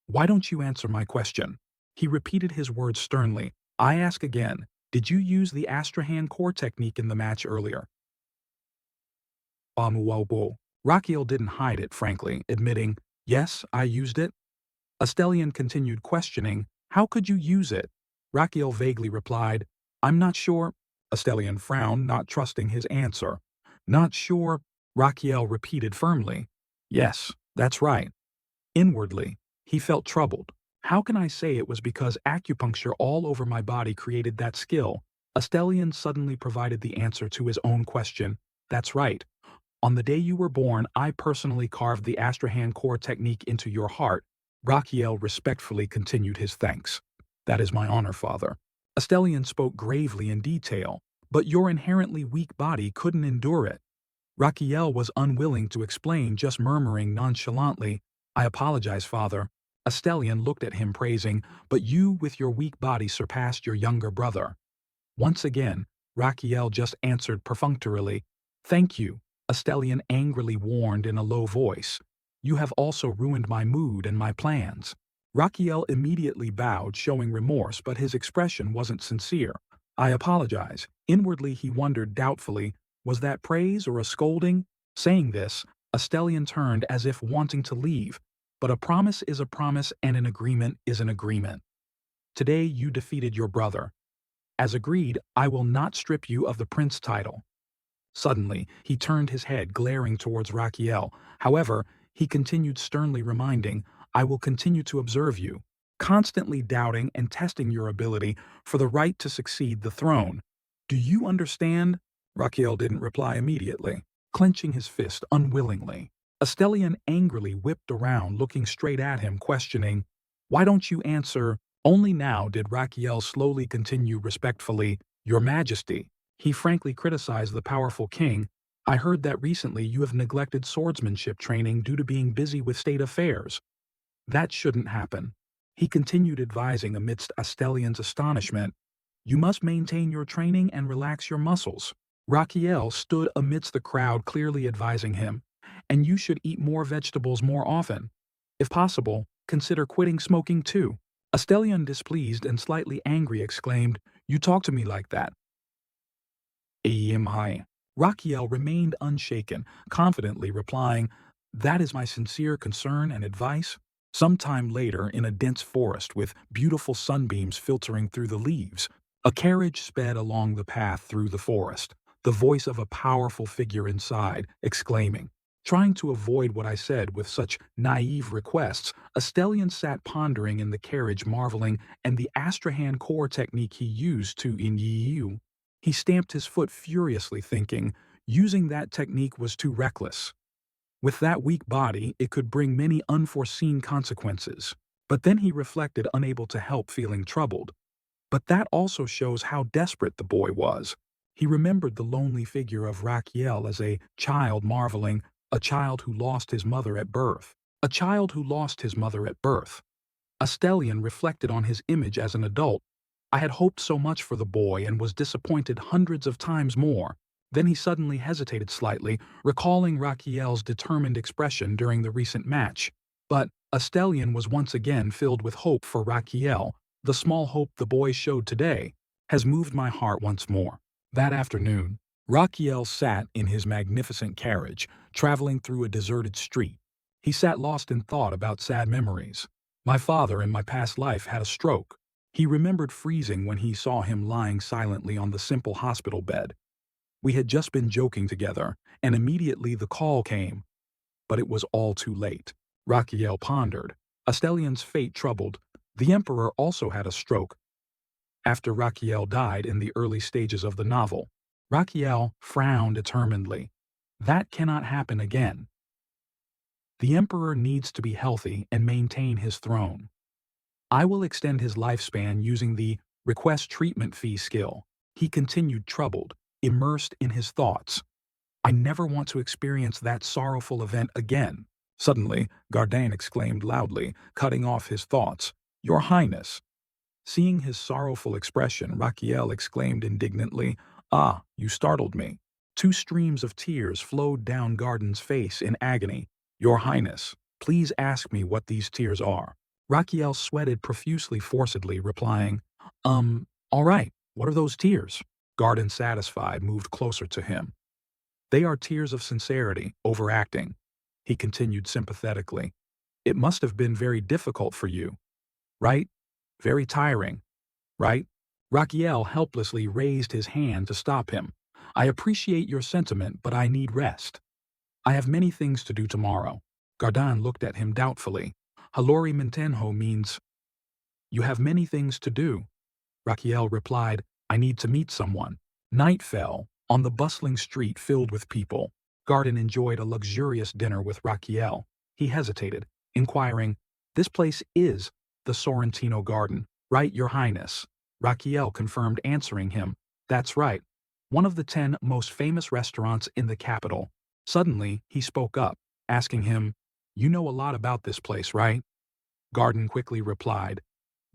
Why don't you answer my question? He repeated his words sternly. I ask again, Did you use the Astrahan core technique in the match earlier? Bamuwobo. Rakiel didn't hide it, frankly, admitting, yes, I used it. Astelion continued questioning, how could you use it? Rakiel vaguely replied, I'm not sure. Astelion frowned, not trusting his answer. Not sure, Rakiel repeated firmly. Yes, that's right. Inwardly, he felt troubled. How can I say it was because acupuncture all over my body created that skill? Astelion suddenly provided the answer to his own question. That's right. On the day you were born, I personally carved the Astrahan core technique into your heart. Rakiel respectfully continued his thanks. That is my honor, father. Astelion spoke gravely in detail, but your inherently weak body couldn't endure it. Rakiel was unwilling to explain, just murmuring nonchalantly, I apologize, father. Astelion looked at him praising, but you with your weak body surpassed your younger brother. Once again, Rakiel just answered perfunctorily, Thank you, Astelion angrily warned in a low voice. You have also ruined my mood and my plans. Rakiel immediately bowed, showing remorse, but his expression wasn't sincere. I apologize. Inwardly he wondered doubtfully, was that praise or a scolding? Saying this, Astelion turned as if wanting to leave, but a promise is a promise and an agreement is an agreement. Today you defeated your brother. As agreed, I will not strip you of the prince title. Suddenly, he turned his head, glaring towards Rakiel. However, he continued sternly reminding, I will continue to observe you, constantly doubting and testing your ability for the right to succeed the throne. Do you understand? Rakiel didn't reply immediately, clenching his fist unwillingly. Astelion angrily whipped around, looking straight at him, questioning, Why don't you answer? Only now did Rakiel slowly continue respectfully, Your Majesty. He frankly criticized the powerful king. I heard that recently you have neglected swordsmanship training due to being busy with state affairs. That shouldn't happen. He continued advising amidst Astelion's astonishment. You must maintain your training and relax your muscles. Rakiel stood amidst the crowd, clearly advising him. And you should eat more vegetables more often. If possible, consider quitting smoking too. Astelion, displeased and slightly angry, exclaimed, You talk to me like that. High. Rakiel remained unshaken, confidently replying, That is my sincere concern and advice. Sometime later, in a dense forest with beautiful sunbeams filtering through the leaves, a carriage sped along the path through the forest, the voice of a powerful figure inside, exclaiming, Trying to avoid what I said with such naive requests, Astelion sat pondering in the carriage, marveling, and the Astrahan core technique he used to in. He stamped his foot furiously, thinking, using that technique was too reckless. With that weak body, it could bring many unforeseen consequences. But then he reflected, unable to help feeling troubled. But that also shows how desperate the boy was. He remembered the lonely figure of Rakiel as a child, marveling, a child who lost his mother at birth. A child who lost his mother at birth. Astelion reflected on his image as an adult. I had hoped so much for the boy and was disappointed hundreds of times more. Then he suddenly hesitated slightly, recalling Rakiel's determined expression during the recent match. But Astelion was once again filled with hope for Rakiel. The small hope the boy showed today has moved my heart once more. That afternoon, Rakiel sat in his magnificent carriage, traveling through a deserted street. He sat lost in thought about sad memories. My father in my past life had a stroke. He remembered freezing when he saw him lying silently on the simple hospital bed. We had just been joking together, and immediately the call came. But it was all too late. Rakiel pondered. Astelion's fate troubled. The emperor also had a stroke. After Rakiel died in the early stages of the novel, Rakiel frowned determinedly. That cannot happen again. The emperor needs to be healthy and maintain his throne. I will extend his lifespan using the request treatment fee skill. He continued, troubled, immersed in his thoughts. I never want to experience that sorrowful event again. Suddenly, Gardain exclaimed loudly, cutting off his thoughts. Your Highness. Seeing his sorrowful expression, Rakiel exclaimed indignantly, Ah, you startled me. 2 streams of tears flowed down Gardain's face in agony. Your Highness, please ask me what these tears are. Rakiel sweated profusely, forcedly replying, all right, What are those tears? Garden, satisfied, moved closer to him. They are tears of sincerity, overacting. He continued sympathetically. It must have been very difficult for you, right? Very tiring, right? Raquiel helplessly raised his hand to stop him. I appreciate your sentiment, but I need rest. I have many things to do tomorrow. Gardan looked at him doubtfully. Halori Mintenho means, you have many things to do. Raquiel replied, I need to meet someone. Night fell, on the bustling street filled with people. Garden enjoyed a luxurious dinner with Raquiel. He hesitated, inquiring, this place is the Sorrentino Garden, right, Your Highness? Raquiel confirmed, answering him, that's right. One of the 10 most famous restaurants in the capital. Suddenly, he spoke up, asking him, you know a lot about this place, right? Garden quickly replied,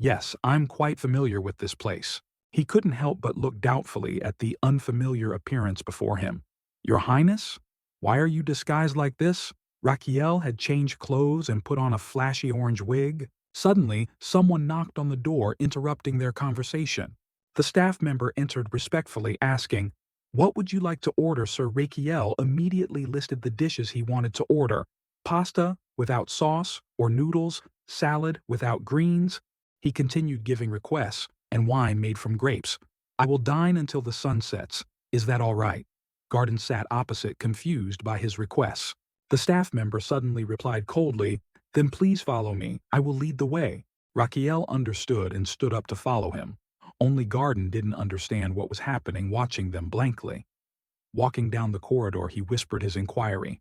yes, I'm quite familiar with this place. He couldn't help but look doubtfully at the unfamiliar appearance before him. Your Highness? Why are you disguised like this? Raquiel had changed clothes and put on a flashy orange wig. Suddenly, someone knocked on the door, interrupting their conversation. The staff member entered respectfully, asking, what would you like to order? Sir Raquiel immediately listed the dishes he wanted to order. Pasta without sauce or noodles, salad without greens. He continued giving requests, and wine made from grapes. I will dine until the sun sets. Is that all right? Garden sat opposite, confused by his requests. The staff member suddenly replied coldly, then please follow me. I will lead the way. Raquiel understood and stood up to follow him. Only Garden didn't understand what was happening, watching them blankly. Walking down the corridor, he whispered his inquiry.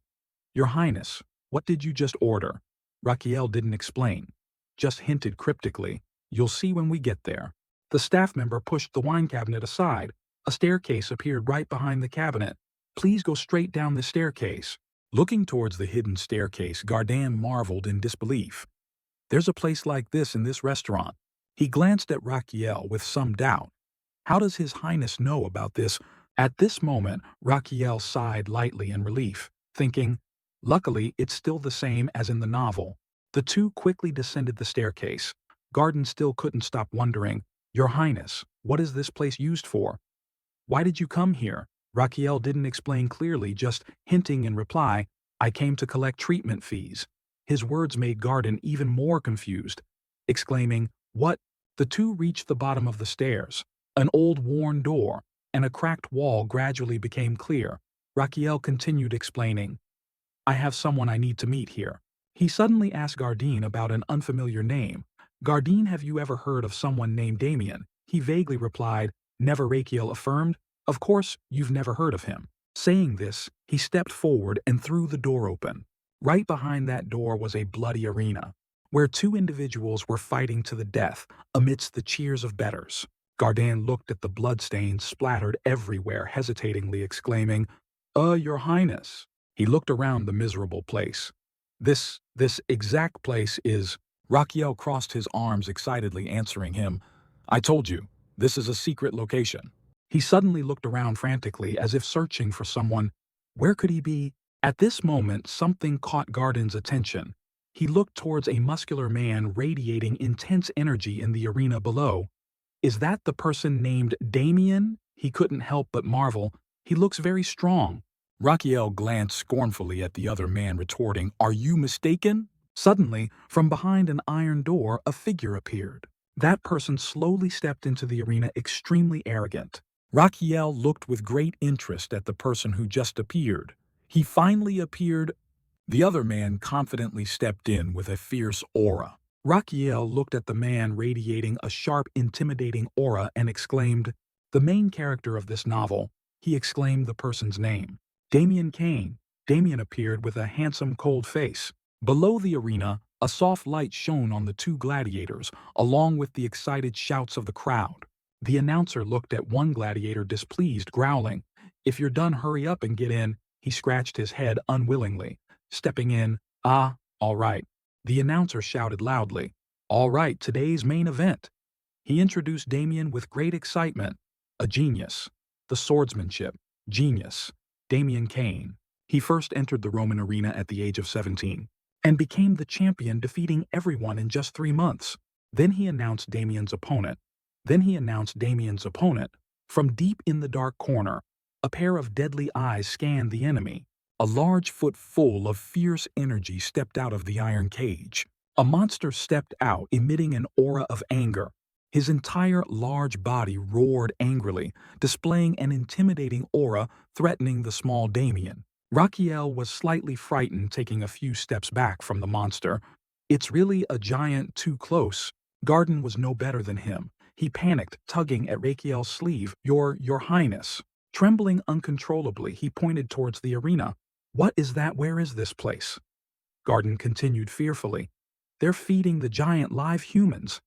Your Highness, what did you just order? Raquiel didn't explain, just hinted cryptically, you'll see when we get there. The staff member pushed the wine cabinet aside. A staircase appeared right behind the cabinet. Please go straight down the staircase. Looking towards the hidden staircase, Gardan marveled in disbelief. There's a place like this in this restaurant. He glanced at Raquiel with some doubt. How does His Highness know about this? At this moment, Raquiel sighed lightly in relief, thinking, luckily it's still the same as in the novel. The two quickly descended the staircase. Garden still couldn't stop wondering, Your Highness, what is this place used for? Why did you come here? Raquiel didn't explain clearly, just hinting in reply, I came to collect treatment fees. His words made Garden even more confused, exclaiming, what? The two reached the bottom of the stairs. An old worn door and a cracked wall gradually became clear. Raquiel continued explaining, I have someone I need to meet here. He suddenly asked Garden about an unfamiliar name. Garden, have you ever heard of someone named Damien? He vaguely replied, never. Raquiel affirmed, of course you've never heard of him. Saying this, he stepped forward and threw the door open. Right behind that door was a bloody arena, where two individuals were fighting to the death amidst the cheers of bettors. Gardan looked at the bloodstains splattered everywhere, hesitatingly exclaiming, Your Highness. He looked around the miserable place. This exact place is... Raquiel crossed his arms excitedly, answering him, I told you, this is a secret location. He suddenly looked around frantically, as if searching for someone. Where could he be? At this moment, something caught Garden's attention. He looked towards a muscular man radiating intense energy in the arena below. Is that the person named Damien? He couldn't help but marvel. He looks very strong. Raquiel glanced scornfully at the other man, retorting, Are you mistaken? Suddenly, from behind an iron door, a figure appeared. That person slowly stepped into the arena, extremely arrogant. Raquiel looked with great interest at the person who just appeared. He finally appeared. The other man confidently stepped in with a fierce aura. Raquiel looked at the man radiating a sharp, intimidating aura and exclaimed, the main character of this novel. He exclaimed the person's name. Damien Kane. Damien appeared with a handsome, cold face. Below the arena, a soft light shone on the two gladiators, along with the excited shouts of the crowd. The announcer looked at one gladiator displeased, growling, If you're done, hurry up and get in. He scratched his head unwillingly. Stepping in, all right. The announcer shouted loudly, all right, today's main event. He introduced Damien with great excitement. A genius. The swordsmanship. Genius. Damien Kane. He first entered the Roman arena at the age of 17 and became the champion, defeating everyone in just 3 months. Then he announced Damien's opponent. Then he announced Damien's opponent. From deep in the dark corner, a pair of deadly eyes scanned the enemy. A large foot full of fierce energy stepped out of the iron cage. A monster stepped out, emitting an aura of anger. His entire large body roared angrily, displaying an intimidating aura threatening the small Damien. Raquiel was slightly frightened, taking a few steps back from the monster. It's really a giant too close. Garden was no better than him. He panicked, tugging at Raquiel's sleeve. Your Highness. Trembling uncontrollably, he pointed towards the arena. What is that? Where is this place? Garden continued fearfully. They're feeding the giant live humans.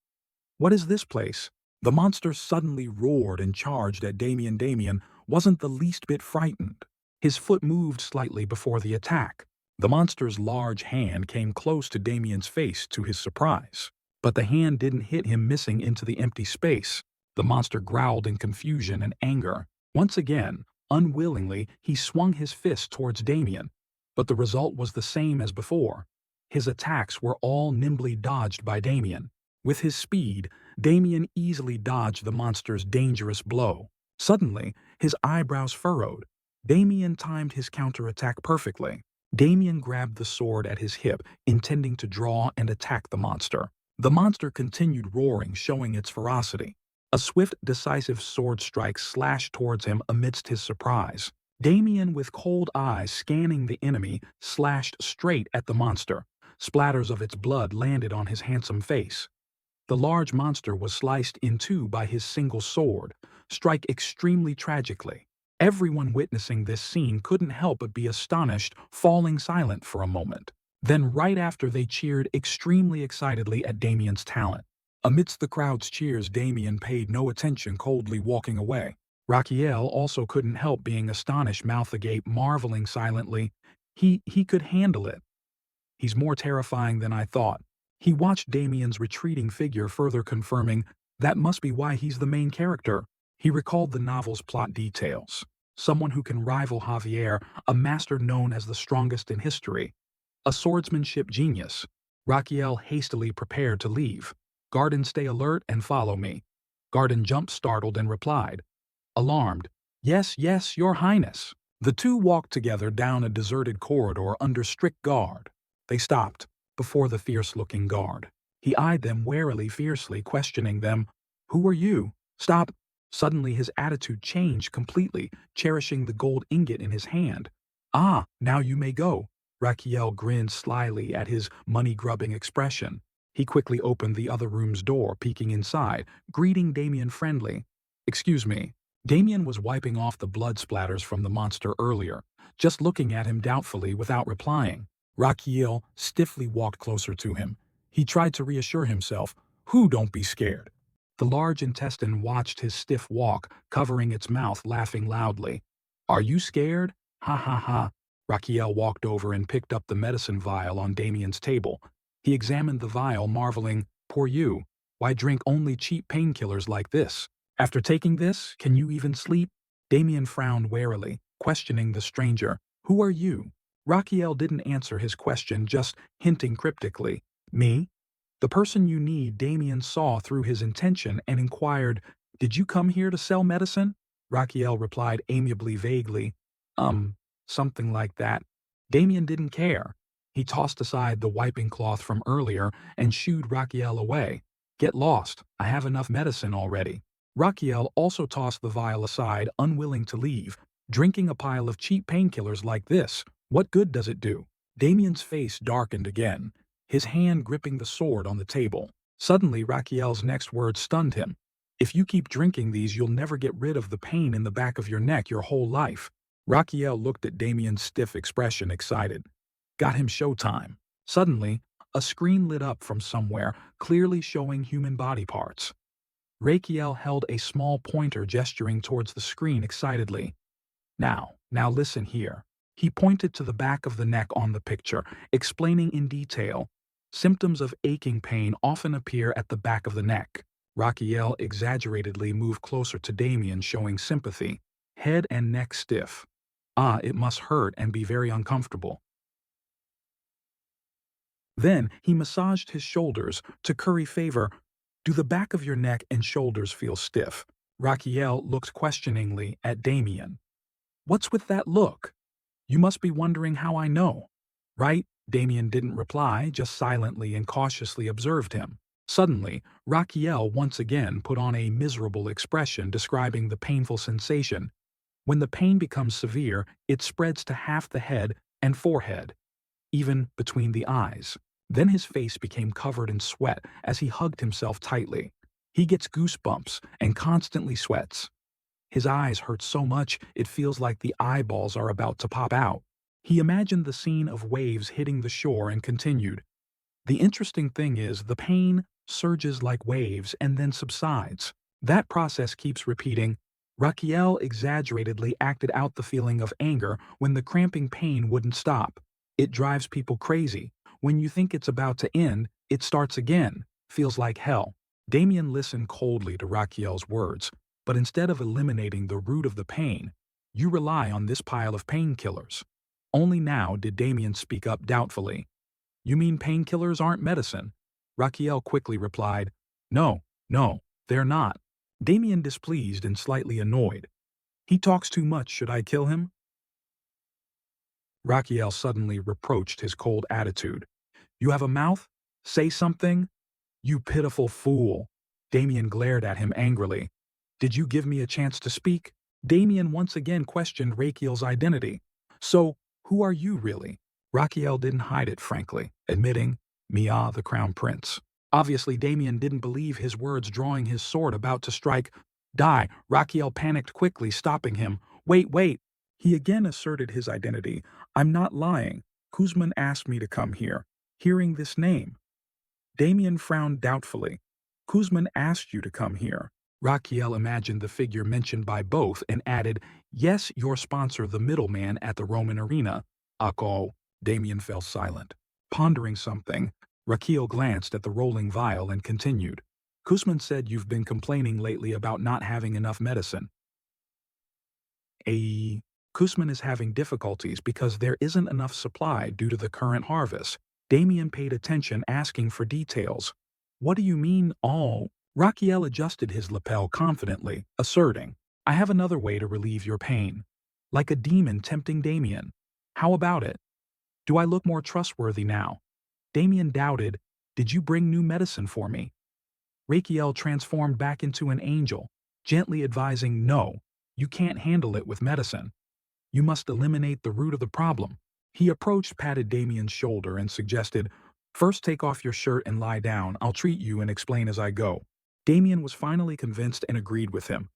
What is this place? The monster suddenly roared and charged at Damien. Damien wasn't the least bit frightened. His foot moved slightly before the attack. The monster's large hand came close to Damien's face to his surprise. But the hand didn't hit him, missing into the empty space. The monster growled in confusion and anger. Once again, unwillingly, he swung his fist towards Damien. But the result was the same as before. His attacks were all nimbly dodged by Damien. With his speed, Damien easily dodged the monster's dangerous blow. Suddenly, his eyebrows furrowed. Damien timed his counterattack perfectly. Damien grabbed the sword at his hip, intending to draw and attack the monster. The monster continued roaring, showing its ferocity. A swift, decisive sword strike slashed towards him amidst his surprise. Damien, with cold eyes scanning the enemy, slashed straight at the monster. Splatters of its blood landed on his handsome face. The large monster was sliced in two by his single sword, strike extremely tragically. Everyone witnessing this scene couldn't help but be astonished, falling silent for a moment. Then right after, they cheered extremely excitedly at Damien's talent. Amidst the crowd's cheers, Damien paid no attention, coldly walking away. Raquiel also couldn't help being astonished, mouth agape, marveling silently. He could handle it. He's more terrifying than I thought. He watched Damien's retreating figure, further confirming that must be why he's the main character. He recalled the novel's plot details. Someone who can rival Javier, a master known as the strongest in history. A swordsmanship genius. Raquiel hastily prepared to leave. Garden, stay alert and follow me. Garden jumped, startled, and replied, alarmed, yes, your highness. The two walked together down a deserted corridor under strict guard. They stopped before the fierce-looking guard. He eyed them warily, fiercely, questioning them. Who are you? Stop. Suddenly his attitude changed completely, cherishing the gold ingot in his hand. Ah, now you may go. Raquiel grinned slyly at his money-grubbing expression. He quickly opened the other room's door, peeking inside, greeting Damien friendly. Excuse me. Damien was wiping off the blood splatters from the monster earlier, just looking at him doubtfully without replying. Raquiel stiffly walked closer to him. He tried to reassure himself. Don't be scared. The large intestine watched his stiff walk, covering its mouth, laughing loudly. Are you scared? Ha ha ha. Raquiel walked over and picked up the medicine vial on Damien's table. He examined the vial, marveling, poor you. Why drink only cheap painkillers like this? After taking this, can you even sleep? Damien frowned warily, questioning the stranger. Who are you? Raquiel didn't answer his question, just hinting cryptically. Me? The person you need. Damien saw through his intention and inquired, did you come here to sell medicine? Raquiel replied amiably, vaguely, something like that. Damien didn't care. He tossed aside the wiping cloth from earlier and shooed Raquiel away. Get lost. I have enough medicine already. Raquiel also tossed the vial aside, unwilling to leave. Drinking a pile of cheap painkillers like this, what good does it do? Damien's face darkened again, his hand gripping the sword on the table. Suddenly, Raquiel's next words stunned him. If you keep drinking these, you'll never get rid of the pain in the back of your neck your whole life. Raquiel looked at Damien's stiff expression, excited. Got him showtime. Suddenly, a screen lit up from somewhere, clearly showing human body parts. Raquiel held a small pointer, gesturing towards the screen excitedly. Now listen here. He pointed to the back of the neck on the picture, explaining in detail. Symptoms of aching pain often appear at the back of the neck. Raquiel exaggeratedly moved closer to Damien, showing sympathy. Head and neck stiff. Ah, it must hurt and be very uncomfortable. Then he massaged his shoulders to curry favor. Do the back of your neck and shoulders feel stiff? Raquiel looked questioningly at Damien. What's with that look? You must be wondering how I know. Right? Damien didn't reply, just silently and cautiously observed him. Suddenly, Raquiel once again put on a miserable expression describing the painful sensation. When the pain becomes severe, it spreads to half the head and forehead, even between the eyes. Then his face became covered in sweat as he hugged himself tightly. He gets goosebumps and constantly sweats. His eyes hurt so much it feels like the eyeballs are about to pop out. He imagined the scene of waves hitting the shore and continued. The interesting thing is the pain surges like waves and then subsides. That process keeps repeating. Raquiel exaggeratedly acted out the feeling of anger when the cramping pain wouldn't stop. It drives people crazy. When you think it's about to end, it starts again. Feels like hell. Damien listened coldly to Raquiel's words, but instead of eliminating the root of the pain, you rely on this pile of painkillers. Only now did Damien speak up doubtfully. You mean painkillers aren't medicine? Raquiel quickly replied, No, they're not. Damien displeased and slightly annoyed. He talks too much, should I kill him? Raquiel suddenly reproached his cold attitude. You have a mouth? Say something? You pitiful fool. Damien glared at him angrily. Did you give me a chance to speak? Damien once again questioned Raquiel's identity. So, who are you really? Raquiel didn't hide it frankly, admitting, Mia the Crown Prince. Obviously, Damien didn't believe his words, drawing his sword about to strike. Die! Raquiel panicked quickly, stopping him. Wait! He again asserted his identity. I'm not lying. Kuzman asked me to come here. Hearing this name. Damien frowned doubtfully. Kuzman asked you to come here. Raquiel imagined the figure mentioned by both and added, Yes, your sponsor, the middleman at the Roman arena. Ako. Damien fell silent. Pondering something, Raquiel glanced at the rolling vial and continued. Kuzman said you've been complaining lately about not having enough medicine. Kuzman is having difficulties because there isn't enough supply due to the current harvest. Damien paid attention, asking for details. What do you mean, all? Raquiel adjusted his lapel confidently, asserting, I have another way to relieve your pain. Like a demon tempting Damien. How about it? Do I look more trustworthy now? Damien doubted, Did you bring new medicine for me? Raquiel transformed back into an angel, gently advising, No, you can't handle it with medicine. You must eliminate the root of the problem. He approached, patted Damien's shoulder, and suggested, First take off your shirt and lie down. I'll treat you and explain as I go. Damien was finally convinced and agreed with him.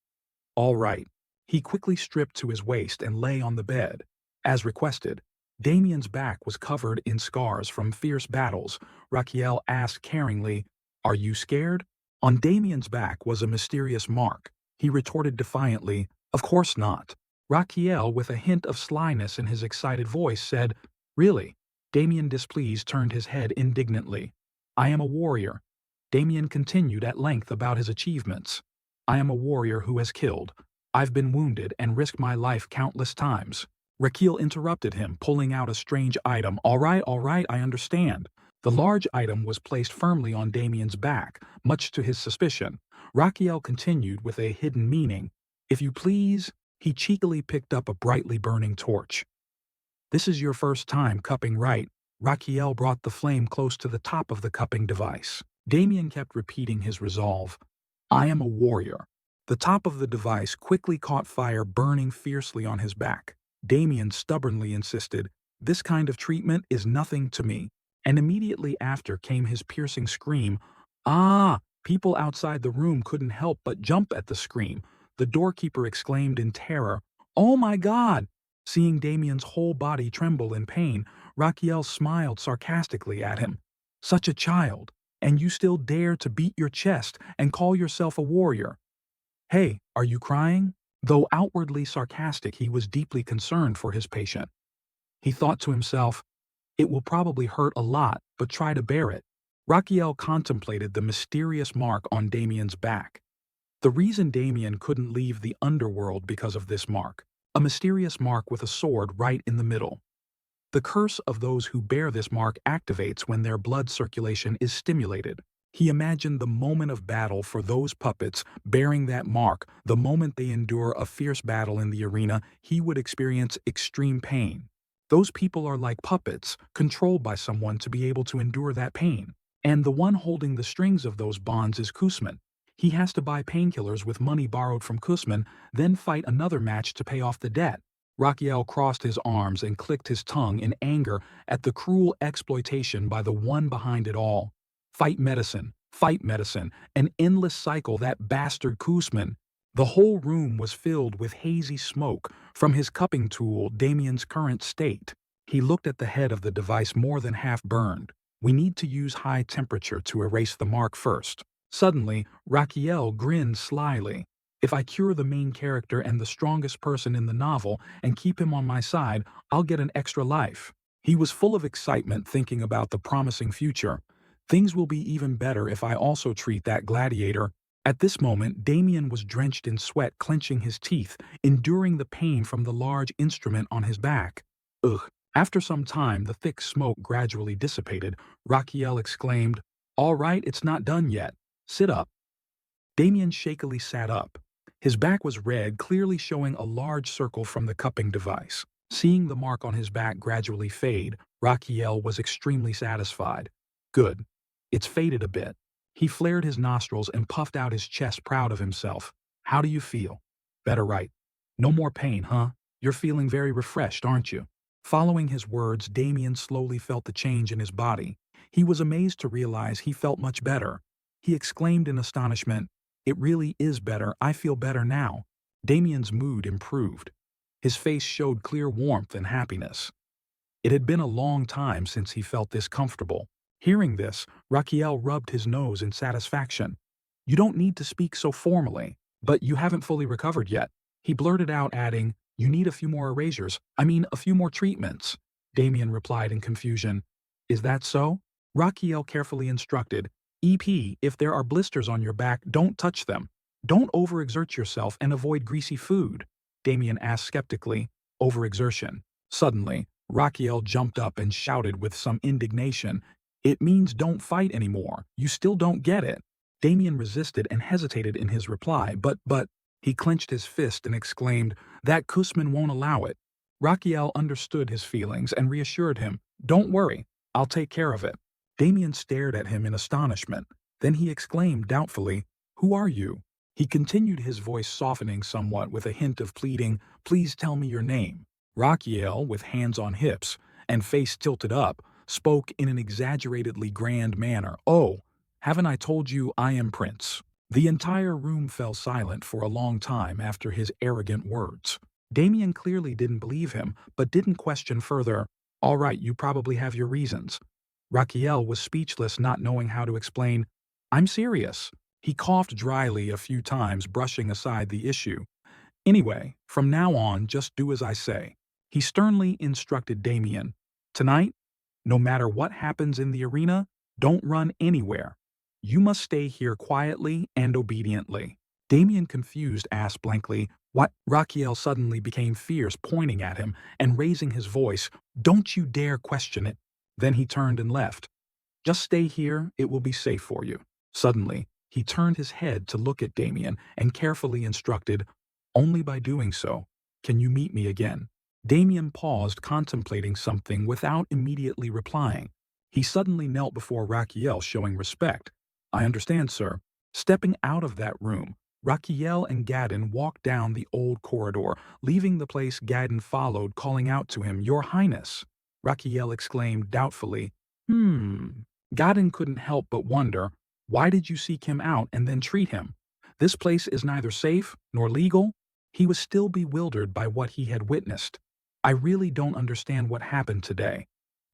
All right. He quickly stripped to his waist and lay on the bed. As requested, Damien's back was covered in scars from fierce battles. Raquiel asked caringly, Are you scared? On Damien's back was a mysterious mark. He retorted defiantly, Of course not. Raquiel, with a hint of slyness in his excited voice, said, Really? Damien, displeased, turned his head indignantly. I am a warrior. Damien continued at length about his achievements. I am a warrior who has killed. I've been wounded and risked my life countless times. Raquiel interrupted him, pulling out a strange item. All right, I understand. The large item was placed firmly on Damien's back, much to his suspicion. Raquiel continued with a hidden meaning. If you please, he cheekily picked up a brightly burning torch. This is your first time cupping, right? Raquiel brought the flame close to the top of the cupping device. Damien kept repeating his resolve. I am a warrior. The top of the device quickly caught fire, burning fiercely on his back. Damien stubbornly insisted, This kind of treatment is nothing to me. And immediately after came his piercing scream. Ah! People outside the room couldn't help but jump at the scream. The doorkeeper exclaimed in terror, Oh my God! Seeing Damien's whole body tremble in pain, Raquiel smiled sarcastically at him. Such a child, and you still dare to beat your chest and call yourself a warrior. Hey, are you crying? Though outwardly sarcastic, he was deeply concerned for his patient. He thought to himself, It will probably hurt a lot, but try to bear it. Raquiel contemplated the mysterious mark on Damien's back. The reason Damien couldn't leave the underworld because of this mark. A mysterious mark with a sword right in the middle. The curse of those who bear this mark activates when their blood circulation is stimulated. He imagined the moment of battle for those puppets, bearing that mark. The moment they endure a fierce battle in the arena, he would experience extreme pain. Those people are like puppets, controlled by someone to be able to endure that pain. And the one holding the strings of those bonds is Kusman. He has to buy painkillers with money borrowed from Kusman, then fight another match to pay off the debt. Rakiel crossed his arms and clicked his tongue in anger at the cruel exploitation by the one behind it all. Fight medicine, an endless cycle, that bastard Kusman. The whole room was filled with hazy smoke from his cupping tool, Damien's current state. He looked at the head of the device, more than half burned. We need to use high temperature to erase the mark first. Suddenly, Rakiel grinned slyly. If I cure the main character and the strongest person in the novel and keep him on my side, I'll get an extra life. He was full of excitement, thinking about the promising future. Things will be even better if I also treat that gladiator. At this moment, Damien was drenched in sweat, clenching his teeth, enduring the pain from the large instrument on his back. Ugh. After some time, the thick smoke gradually dissipated. Rakiel exclaimed, "All right, it's not done yet. Sit up." Damien shakily sat up. His back was red, clearly showing a large circle from the cupping device. Seeing the mark on his back gradually fade, Rakiel was extremely satisfied. Good. It's faded a bit. He flared his nostrils and puffed out his chest, proud of himself. How do you feel? Better, right? No more pain, huh? You're feeling very refreshed, aren't you? Following his words, Damien slowly felt the change in his body. He was amazed to realize he felt much better. He exclaimed in astonishment, "It really is better. I feel better now." Damien's mood improved. His face showed clear warmth and happiness. It had been a long time since he felt this comfortable. Hearing this, Rakiel rubbed his nose in satisfaction. "You don't need to speak so formally, but you haven't fully recovered yet," he blurted out, adding, "You need a few more erasures. A few more treatments." Damien replied in confusion. "Is that so?" Rakiel carefully instructed, if there are blisters on your back, don't touch them. Don't overexert yourself and avoid greasy food." Damien asked skeptically, "Overexertion?" Suddenly, Rakiel jumped up and shouted with some indignation, "It means don't fight anymore. You still don't get it." Damien resisted and hesitated in his reply, but, he clenched his fist and exclaimed, "That Kusman won't allow it." Rakiel understood his feelings and reassured him, "Don't worry, I'll take care of it." Damien stared at him in astonishment. Then he exclaimed doubtfully, "Who are you?" He continued, his voice softening somewhat with a hint of pleading, "Please tell me your name." Rakiel, with hands on hips and face tilted up, spoke in an exaggeratedly grand manner. "Oh, haven't I told you I am Prince?" The entire room fell silent for a long time after his arrogant words. Damien clearly didn't believe him, but didn't question further. "All right, you probably have your reasons." Rakiel was speechless, not knowing how to explain. "I'm serious." He coughed dryly a few times, brushing aside the issue. "Anyway, from now on, just do as I say." He sternly instructed Damien. "Tonight, no matter what happens in the arena, don't run anywhere. You must stay here quietly and obediently." Damien, confused, asked blankly, "What?" Rakiel suddenly became fierce, pointing at him and raising his voice, "Don't you dare question it." Then he turned and left. "Just stay here, it will be safe for you." Suddenly, he turned his head to look at Damien and carefully instructed, "Only by doing so can you meet me again." Damien paused, contemplating something without immediately replying. He suddenly knelt before Rakiel, showing respect. "I understand, sir." Stepping out of that room, Rakiel and Gadin walked down the old corridor. Leaving the place, Gadin followed, calling out to him, "Your Highness." Rakiel exclaimed doubtfully, Gadin couldn't help but wonder, why did you seek him out and then treat him? This place is neither safe nor legal. He was still bewildered by what he had witnessed. "I really don't understand what happened today."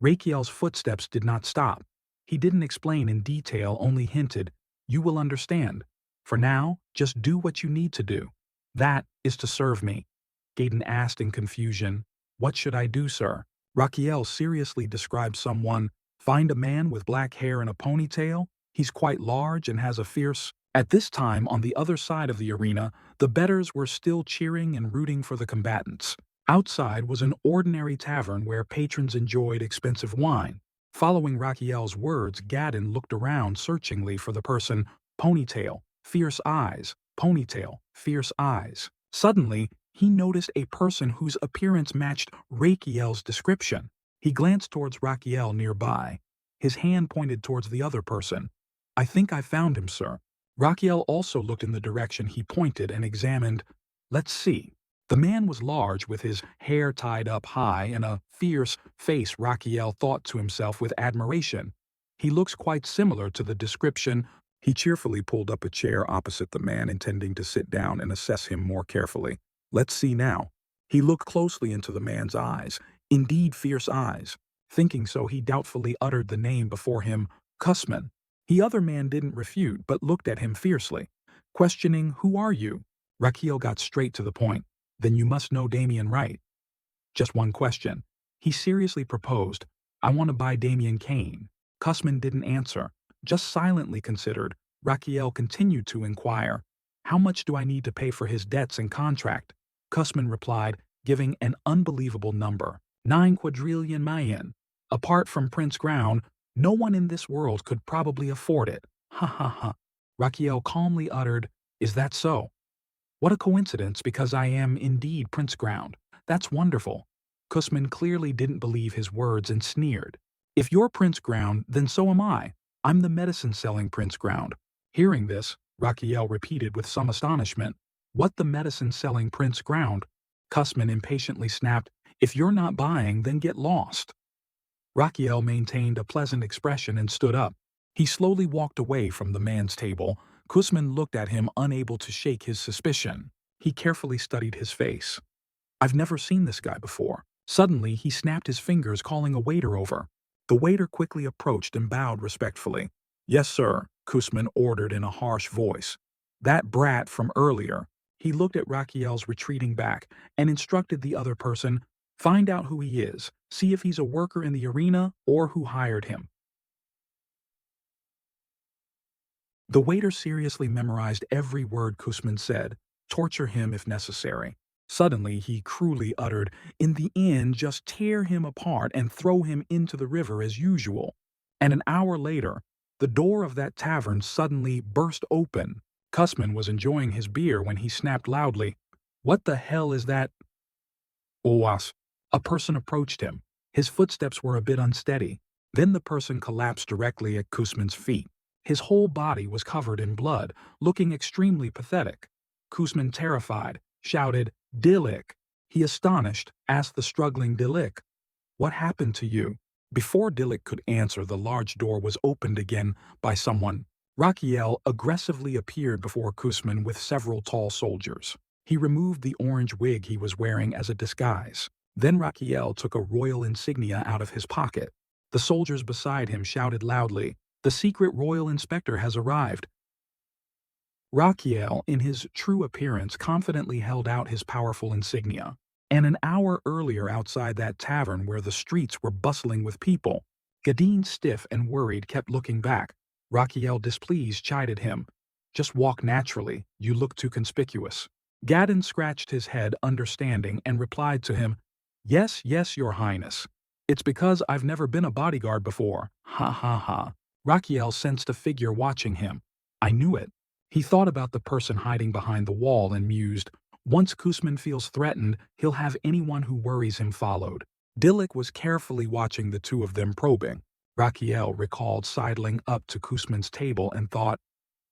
Rakiel's footsteps did not stop. He didn't explain in detail, only hinted, "You will understand. For now, just do what you need to do. That is to serve me." Gadin asked in confusion, "What should I do, sir?" Rakiel seriously described someone. "Find a man with black hair and a ponytail. He's quite large and has a fierce—" At this time, on the other side of the arena, the bettors were still cheering and rooting for the combatants. Outside was an ordinary tavern where patrons enjoyed expensive wine. Following Raquiel's words, Gadin looked around searchingly for the person, ponytail, fierce eyes, ponytail, fierce eyes. Suddenly, he noticed a person whose appearance matched Raquiel's description. He glanced towards Raquiel nearby. His hand pointed towards the other person. "I think I found him, sir." Raquiel also looked in the direction he pointed and examined. "Let's see." The man was large, with his hair tied up high and a fierce face. Raquiel thought to himself with admiration. He looks quite similar to the description. He cheerfully pulled up a chair opposite the man, intending to sit down and assess him more carefully. "Let's see now." He looked closely into the man's eyes. Indeed, fierce eyes. Thinking so, he doubtfully uttered the name before him, Kussman. The other man didn't refute, but looked at him fiercely, questioning, "Who are you?" Raquiel got straight to the point. "Then you must know Damien, right?" "Just one question." He seriously proposed, "I want to buy Damien Kane." Kussman didn't answer, just silently considered. Raquiel continued to inquire, "How much do I need to pay for his debts and contract?" Kussman replied, giving an unbelievable number, 9 quadrillion mayan. Apart from Prince Ground, no one in this world could probably afford it. Ha ha ha. Raquiel calmly uttered, "Is that so?" "What a coincidence, because I am indeed Prince Ground. That's wonderful." Kussman clearly didn't believe his words and sneered. "If you're Prince Ground, then so am I. I'm the medicine-selling Prince Ground." Hearing this, Raquiel repeated with some astonishment, "What, the medicine-selling Prince Ground?" Kussman impatiently snapped, "If you're not buying, then get lost." Raquiel maintained a pleasant expression and stood up. He slowly walked away from the man's table. Kussman looked at him, unable to shake his suspicion. He carefully studied his face. "I've never seen this guy before." Suddenly, he snapped his fingers, calling a waiter over. The waiter quickly approached and bowed respectfully. "Yes, sir," Kussman ordered in a harsh voice. "That brat from earlier." He looked at Raquiel's retreating back and instructed the other person, "Find out who he is, see if he's a worker in the arena or who hired him." The waiter seriously memorized every word Kussman said. "Torture him if necessary." Suddenly, he cruelly uttered, "In the end, just tear him apart and throw him into the river as usual." And an hour later, the door of that tavern suddenly burst open. Kussman was enjoying his beer when he snapped loudly, "What the hell is that?" "Oas." A person approached him. His footsteps were a bit unsteady. Then the person collapsed directly at Kussman's feet. His whole body was covered in blood, looking extremely pathetic. Kussman, terrified, shouted, "Dilik!" He, astonished, asked the struggling Dilik, "What happened to you?" Before Dilik could answer, the large door was opened again by someone. Raquiel aggressively appeared before Kussman with several tall soldiers. He removed the orange wig he was wearing as a disguise. Then Raquiel took a royal insignia out of his pocket. The soldiers beside him shouted loudly, "The secret royal inspector has arrived." Raquiel, in his true appearance, confidently held out his powerful insignia. And an hour earlier, outside that tavern where the streets were bustling with people, Gadin, stiff and worried, kept looking back. Raquiel, displeased, chided him, "Just walk naturally, you look too conspicuous." Gadin scratched his head, understanding, and replied to him, "Yes, yes, your highness. It's because I've never been a bodyguard before. Ha ha ha." Raquiel sensed a figure watching him. "I knew it." He thought about the person hiding behind the wall and mused, "Once Kussman feels threatened, he'll have anyone who worries him followed." Dilik was carefully watching the two of them, probing. Raquiel recalled sidling up to Kussman's table and thought,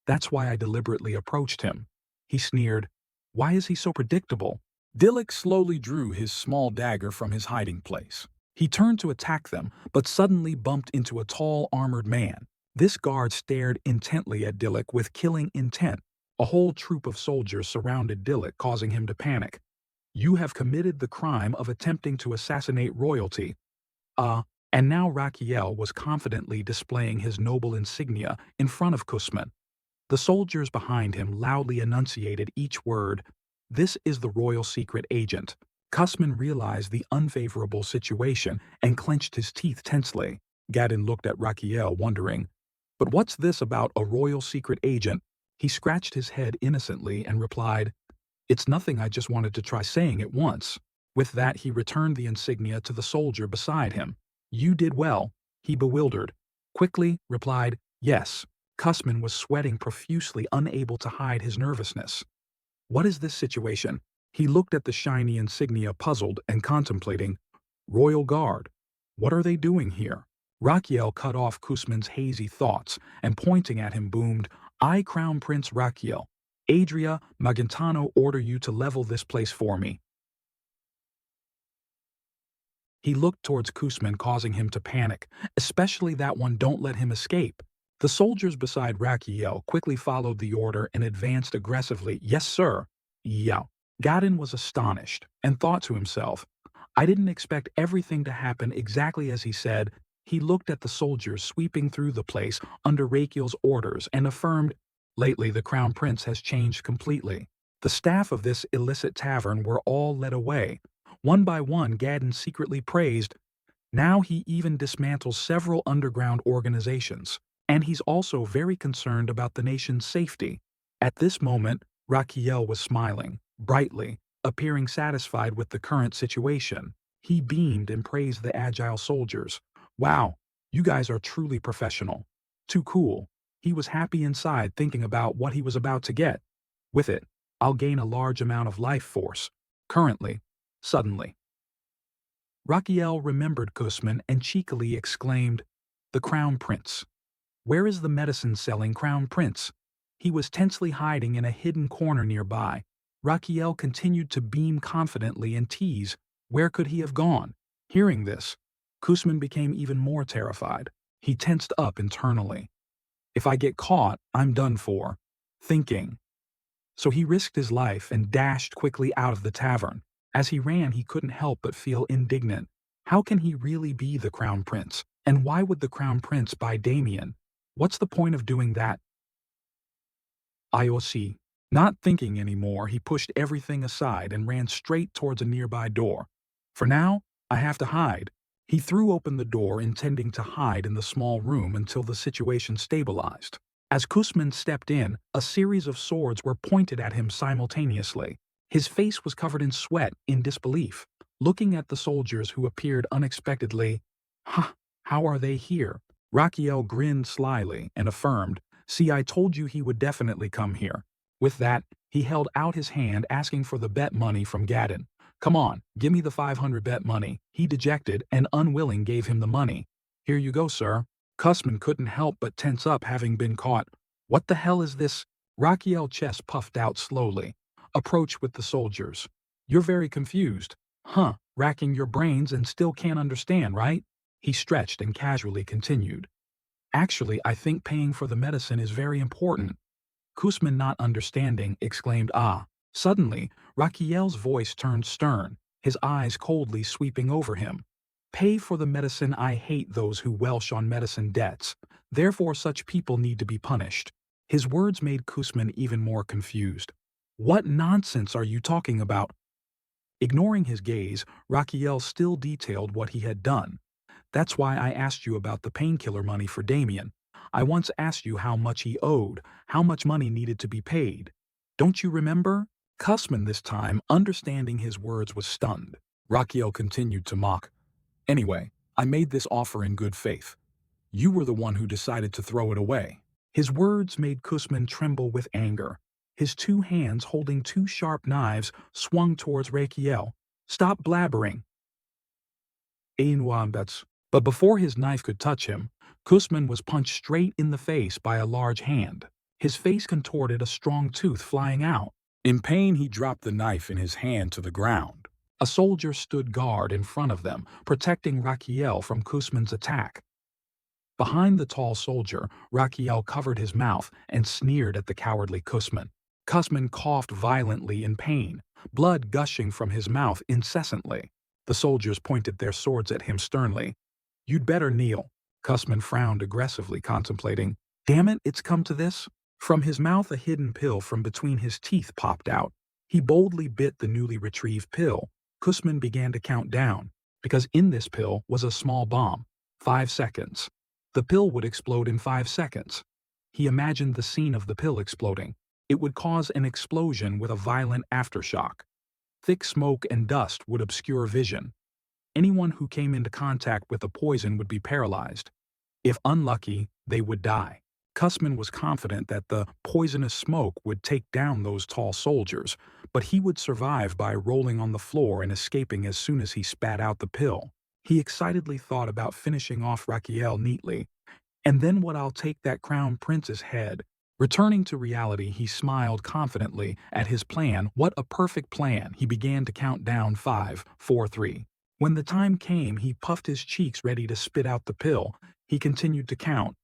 "That's why I deliberately approached him." He sneered, "Why is he so predictable?" Dilik slowly drew his small dagger from his hiding place. He turned to attack them, but suddenly bumped into a tall, armored man. This guard stared intently at Dilik with killing intent. A whole troop of soldiers surrounded Dilik, causing him to panic. "You have committed the crime of attempting to assassinate royalty." And now Raquiel was confidently displaying his noble insignia in front of Kussman. The soldiers behind him loudly enunciated each word, "This is the royal secret agent." Kussman realized the unfavorable situation and clenched his teeth tensely. Gadin looked at Raquiel, wondering, "But what's this about a royal secret agent?" He scratched his head innocently and replied, "It's nothing, I just wanted to try saying it once." With that, he returned the insignia to the soldier beside him. "You did well. He bewildered, quickly replied, yes. Kussman was sweating profusely, unable to hide his nervousness. What is this situation? He looked at the shiny insignia, puzzled and contemplating. Royal Guard. What are they doing here? Rakiel cut off Kussman's hazy thoughts and pointing at him boomed, I, Crown Prince Rakiel, Adria Magentano, order you to level this place for me. He looked towards Kussman, causing him to panic, especially that one. Don't let him escape. The soldiers beside Rakiel quickly followed the order and advanced aggressively. Yes, sir. Yeah. Gadin was astonished and thought to himself, I didn't expect everything to happen exactly as he said. He looked at the soldiers sweeping through the place under Rakiel's orders and affirmed, lately the Crown Prince has changed completely. The staff of this illicit tavern were all led away. One by one, Gadin secretly praised. Now he even dismantles several underground organizations. And he's also very concerned about the nation's safety. At this moment, Rakiel was smiling, brightly, appearing satisfied with the current situation. He beamed and praised the agile soldiers. Wow, you guys are truly professional. Too cool. He was happy inside, thinking about what he was about to get. With it, I'll gain a large amount of life force. Currently, suddenly. Rakiel remembered Kussman and cheekily exclaimed, the Crown Prince. Where is the medicine-selling Crown Prince? He was tensely hiding in a hidden corner nearby. Rakiel continued to beam confidently and tease. Where could he have gone? Hearing this, Kussman became even more terrified. He tensed up internally. If I get caught, I'm done for. Thinking. So he risked his life and dashed quickly out of the tavern. As he ran, he couldn't help but feel indignant. How can he really be the Crown Prince? And why would the Crown Prince buy Damien? What's the point of doing that? IOC. Not thinking anymore, he pushed everything aside and ran straight towards a nearby door. For now, I have to hide. He threw open the door, intending to hide in the small room until the situation stabilized. As Kussman stepped in, a series of swords were pointed at him simultaneously. His face was covered in sweat, in disbelief, looking at the soldiers who appeared unexpectedly. How are they here? Rakiel grinned slyly and affirmed, see, I told you he would definitely come here. With that, he held out his hand, asking for the bet money from Gadin. Come on, give me the 500 bet money. He, dejected and unwilling, gave him the money. Here you go, sir. Kussman couldn't help but tense up, having been caught. What the hell is this? Rakiel's chest puffed out slowly. Approached with the soldiers. You're very confused. Racking your brains and still can't understand, right? He stretched and casually continued. Actually, I think paying for the medicine is very important. Kussman, not understanding, exclaimed, ah. Suddenly, Rakiel's voice turned stern, his eyes coldly sweeping over him. Pay for the medicine? I hate those who welsh on medicine debts. Therefore, such people need to be punished. His words made Kussman even more confused. What nonsense are you talking about? Ignoring his gaze, Rakiel still detailed what he had done. That's why I asked you about the painkiller money for Damien. I once asked you how much he owed, how much money needed to be paid. Don't you remember? Kussman, this time, understanding his words, was stunned. Rakiel continued to mock. Anyway, I made this offer in good faith. You were the one who decided to throw it away. His words made Kussman tremble with anger. His two hands, holding two sharp knives, swung towards Rakiel. Stop blabbering. But before his knife could touch him, Kussman was punched straight in the face by a large hand. His face contorted, a strong tooth flying out. In pain, he dropped the knife in his hand to the ground. A soldier stood guard in front of them, protecting Rakiel from Kussman's attack. Behind the tall soldier, Rakiel covered his mouth and sneered at the cowardly Kussman. Kussman coughed violently in pain, blood gushing from his mouth incessantly. The soldiers pointed their swords at him sternly. You'd better kneel. Kussman frowned aggressively, contemplating. Damn it, it's come to this? From his mouth, a hidden pill from between his teeth popped out. He boldly bit the newly retrieved pill. Kussman began to count down, because in this pill was a small bomb. 5 seconds. The pill would explode in 5 seconds. He imagined the scene of the pill exploding. It would cause an explosion with a violent aftershock. Thick smoke and dust would obscure vision. Anyone who came into contact with the poison would be paralyzed. If unlucky, they would die. Kussman was confident that the poisonous smoke would take down those tall soldiers, but he would survive by rolling on the floor and escaping as soon as he spat out the pill. He excitedly thought about finishing off Raquiel neatly. And then what, I'll take that crown prince's head. Returning to reality, he smiled confidently at his plan. What a perfect plan. He began to count down 5, 4, 3. When the time came, he puffed his cheeks ready to spit out the pill. He continued to count.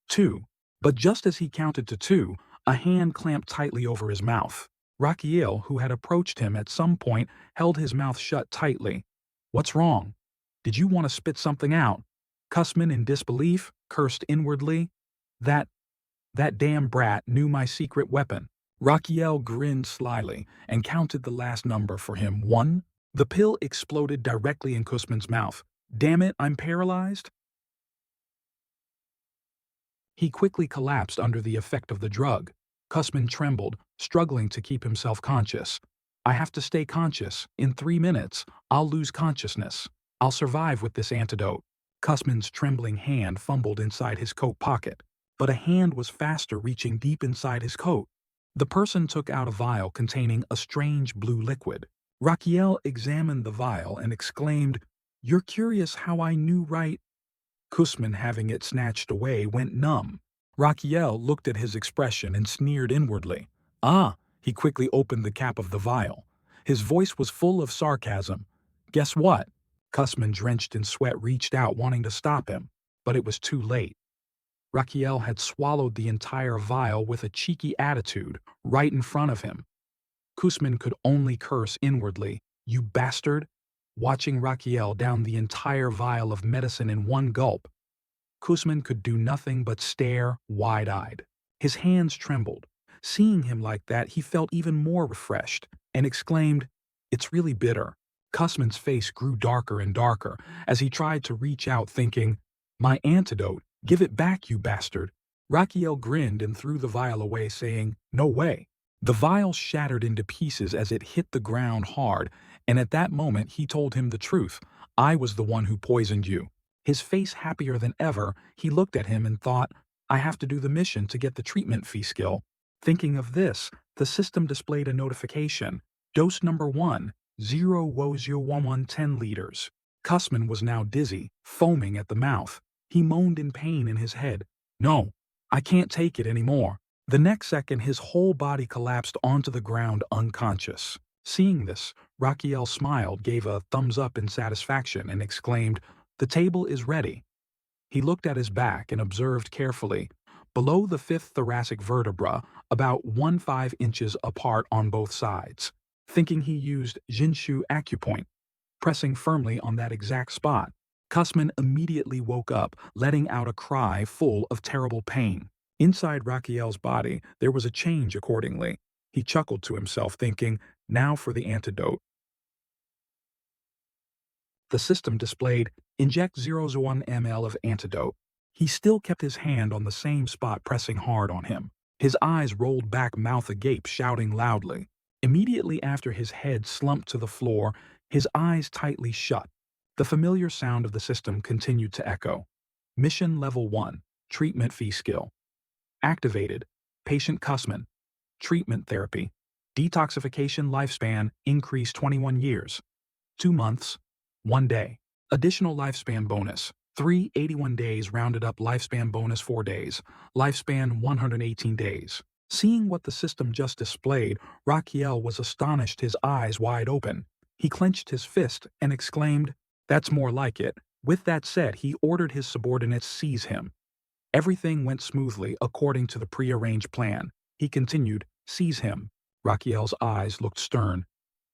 2. But just as he counted to 2, a hand clamped tightly over his mouth. Raquiel, who had approached him at some point, held his mouth shut tightly. What's wrong? Did you want to spit something out? Kussman, in disbelief, cursed inwardly. That damn brat knew my secret weapon. Raquiel grinned slyly and counted the last number for him. 1. The pill exploded directly in Kussman's mouth. Damn it, I'm paralyzed? He quickly collapsed under the effect of the drug. Kussman trembled, struggling to keep himself conscious. I have to stay conscious. In 3 minutes, I'll lose consciousness. I'll survive with this antidote. Kussman's trembling hand fumbled inside his coat pocket, but a hand was faster, reaching deep inside his coat. The person took out a vial containing a strange blue liquid. Raquiel examined the vial and exclaimed, You're curious how I knew, right? Kussman, having it snatched away, went numb. Raquiel looked at his expression and sneered inwardly. Ah! He quickly opened the cap of the vial. His voice was full of sarcasm. Guess what? Kussman, drenched in sweat, reached out, wanting to stop him, but it was too late. Raquiel had swallowed the entire vial with a cheeky attitude right in front of him. Kussman could only curse inwardly. You bastard! Watching Raquiel down the entire vial of medicine in one gulp, Kussman could do nothing but stare wide-eyed. His hands trembled. Seeing him like that, he felt even more refreshed and exclaimed, It's really bitter. Kussman's face grew darker and darker as he tried to reach out, thinking, My antidote, give it back, you bastard. Raquiel grinned and threw the vial away, saying, No way. The vial shattered into pieces as it hit the ground hard, and at that moment he told him the truth. I was the one who poisoned you. His face happier than ever, he looked at him and thought, I have to do the mission to get the treatment fee skill. Thinking of this, the system displayed a notification. Dose number 1, 0.01110 liters. Kussman was now dizzy, foaming at the mouth. He moaned in pain in his head. No, I can't take it anymore. The next second, his whole body collapsed onto the ground unconscious. Seeing this, Raquiel smiled, gave a thumbs up in satisfaction, and exclaimed, The table is ready. He looked at his back and observed carefully. Below the 5th thoracic vertebra, about 1.5 inches apart on both sides. Thinking he used Jinshu acupoint, pressing firmly on that exact spot, Kussman immediately woke up, letting out a cry full of terrible pain. Inside Raquiel's body, there was a change accordingly. He chuckled to himself, thinking, Now for the antidote. The system displayed, Inject 0.01 ml of antidote. He still kept his hand on the same spot, pressing hard on him. His eyes rolled back, mouth agape, shouting loudly. Immediately after, his head slumped to the floor, his eyes tightly shut. The familiar sound of the system continued to echo. Mission Level 1, Treatment Fee Skill. Activated. Patient Kussman. Treatment therapy. Detoxification lifespan increased 21 years. 2 months. 1 day. Additional lifespan bonus. 381 days rounded up, lifespan bonus 4 days. Lifespan 118 days. Seeing what the system just displayed, Raquiel was astonished, his eyes wide open. He clenched his fist and exclaimed, That's more like it. With that said, he ordered his subordinates seize him. Everything went smoothly according to the prearranged plan. He continued, Seize him. Raquiel's eyes looked stern.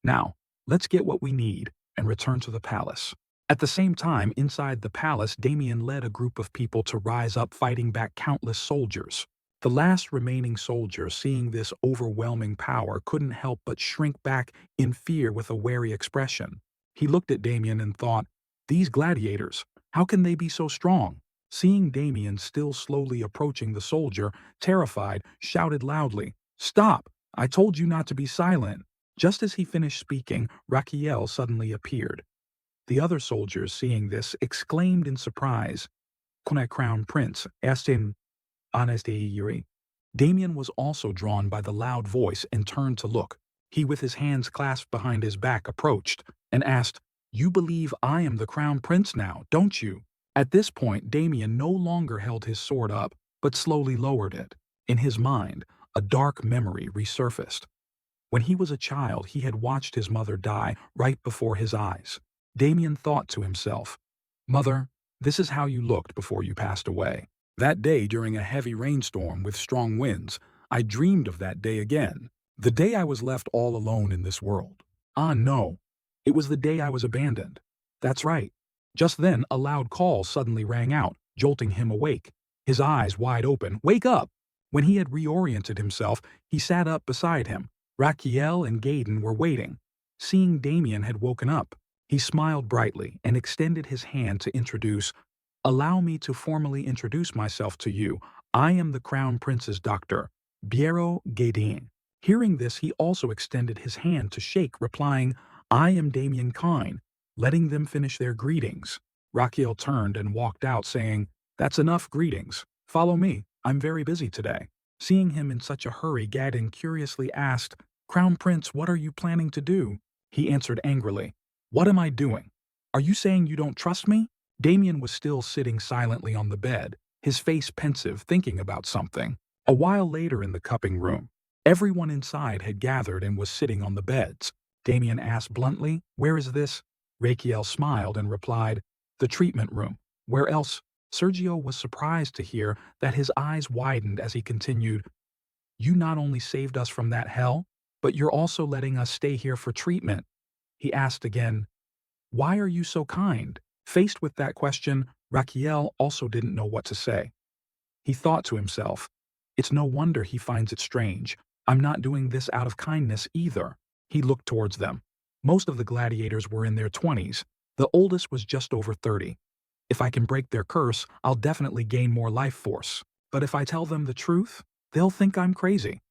Now, let's get what we need and return to the palace. At the same time, inside the palace, Damien led a group of people to rise up, fighting back countless soldiers. The last remaining soldier, seeing this overwhelming power, couldn't help but shrink back in fear with a wary expression. He looked at Damien and thought, These gladiators, how can they be so strong? Seeing Damien still slowly approaching, the soldier, terrified, shouted loudly, Stop! I told you not to be silent. Just as he finished speaking, Raquiel suddenly appeared. The other soldiers, seeing this, exclaimed in surprise, Kone Crown Prince, Estin Honeste Yuri. Damien was also drawn by the loud voice and turned to look. He, with his hands clasped behind his back, approached and asked, "You believe I am the crown prince now, don't you?" At this point, Damien no longer held his sword up, but slowly lowered it. In his mind, a dark memory resurfaced. When he was a child, he had watched his mother die right before his eyes. Damien thought to himself, "Mother, this is how you looked before you passed away." That day, during a heavy rainstorm with strong winds, I dreamed of that day again. The day I was left all alone in this world. Ah, no. It was the day I was abandoned. That's right. Just then, a loud call suddenly rang out, jolting him awake. His eyes wide open. "Wake up!" When he had reoriented himself, he sat up beside him. Raquiel and Gaydon were waiting. Seeing Damien had woken up, he smiled brightly and extended his hand to introduce, "Allow me to formally introduce myself to you. I am the Crown Prince's doctor, Biero Gaydin." Hearing this, he also extended his hand to shake, replying, "I am Damien Kine," letting them finish their greetings. Raquiel turned and walked out, saying, "That's enough greetings. Follow me. I'm very busy today." Seeing him in such a hurry, Gaydin curiously asked, "Crown Prince, what are you planning to do?" He answered angrily, "What am I doing? Are you saying you don't trust me?" Damien was still sitting silently on the bed, his face pensive, thinking about something. A while later in the cupping room, everyone inside had gathered and was sitting on the beds. Damien asked bluntly, "Where is this?" Raquiel smiled and replied, "The treatment room. Where else?" Sergio was surprised to hear that his eyes widened as he continued, "You not only saved us from that hell, but you're also letting us stay here for treatment." He asked again, "Why are you so kind?" Faced with that question, Raquiel also didn't know what to say. He thought to himself, "It's no wonder he finds it strange. I'm not doing this out of kindness either." He looked towards them. Most of the gladiators were in their 20s. The oldest was just over 30. "If I can break their curse, I'll definitely gain more life force. But if I tell them the truth, they'll think I'm crazy."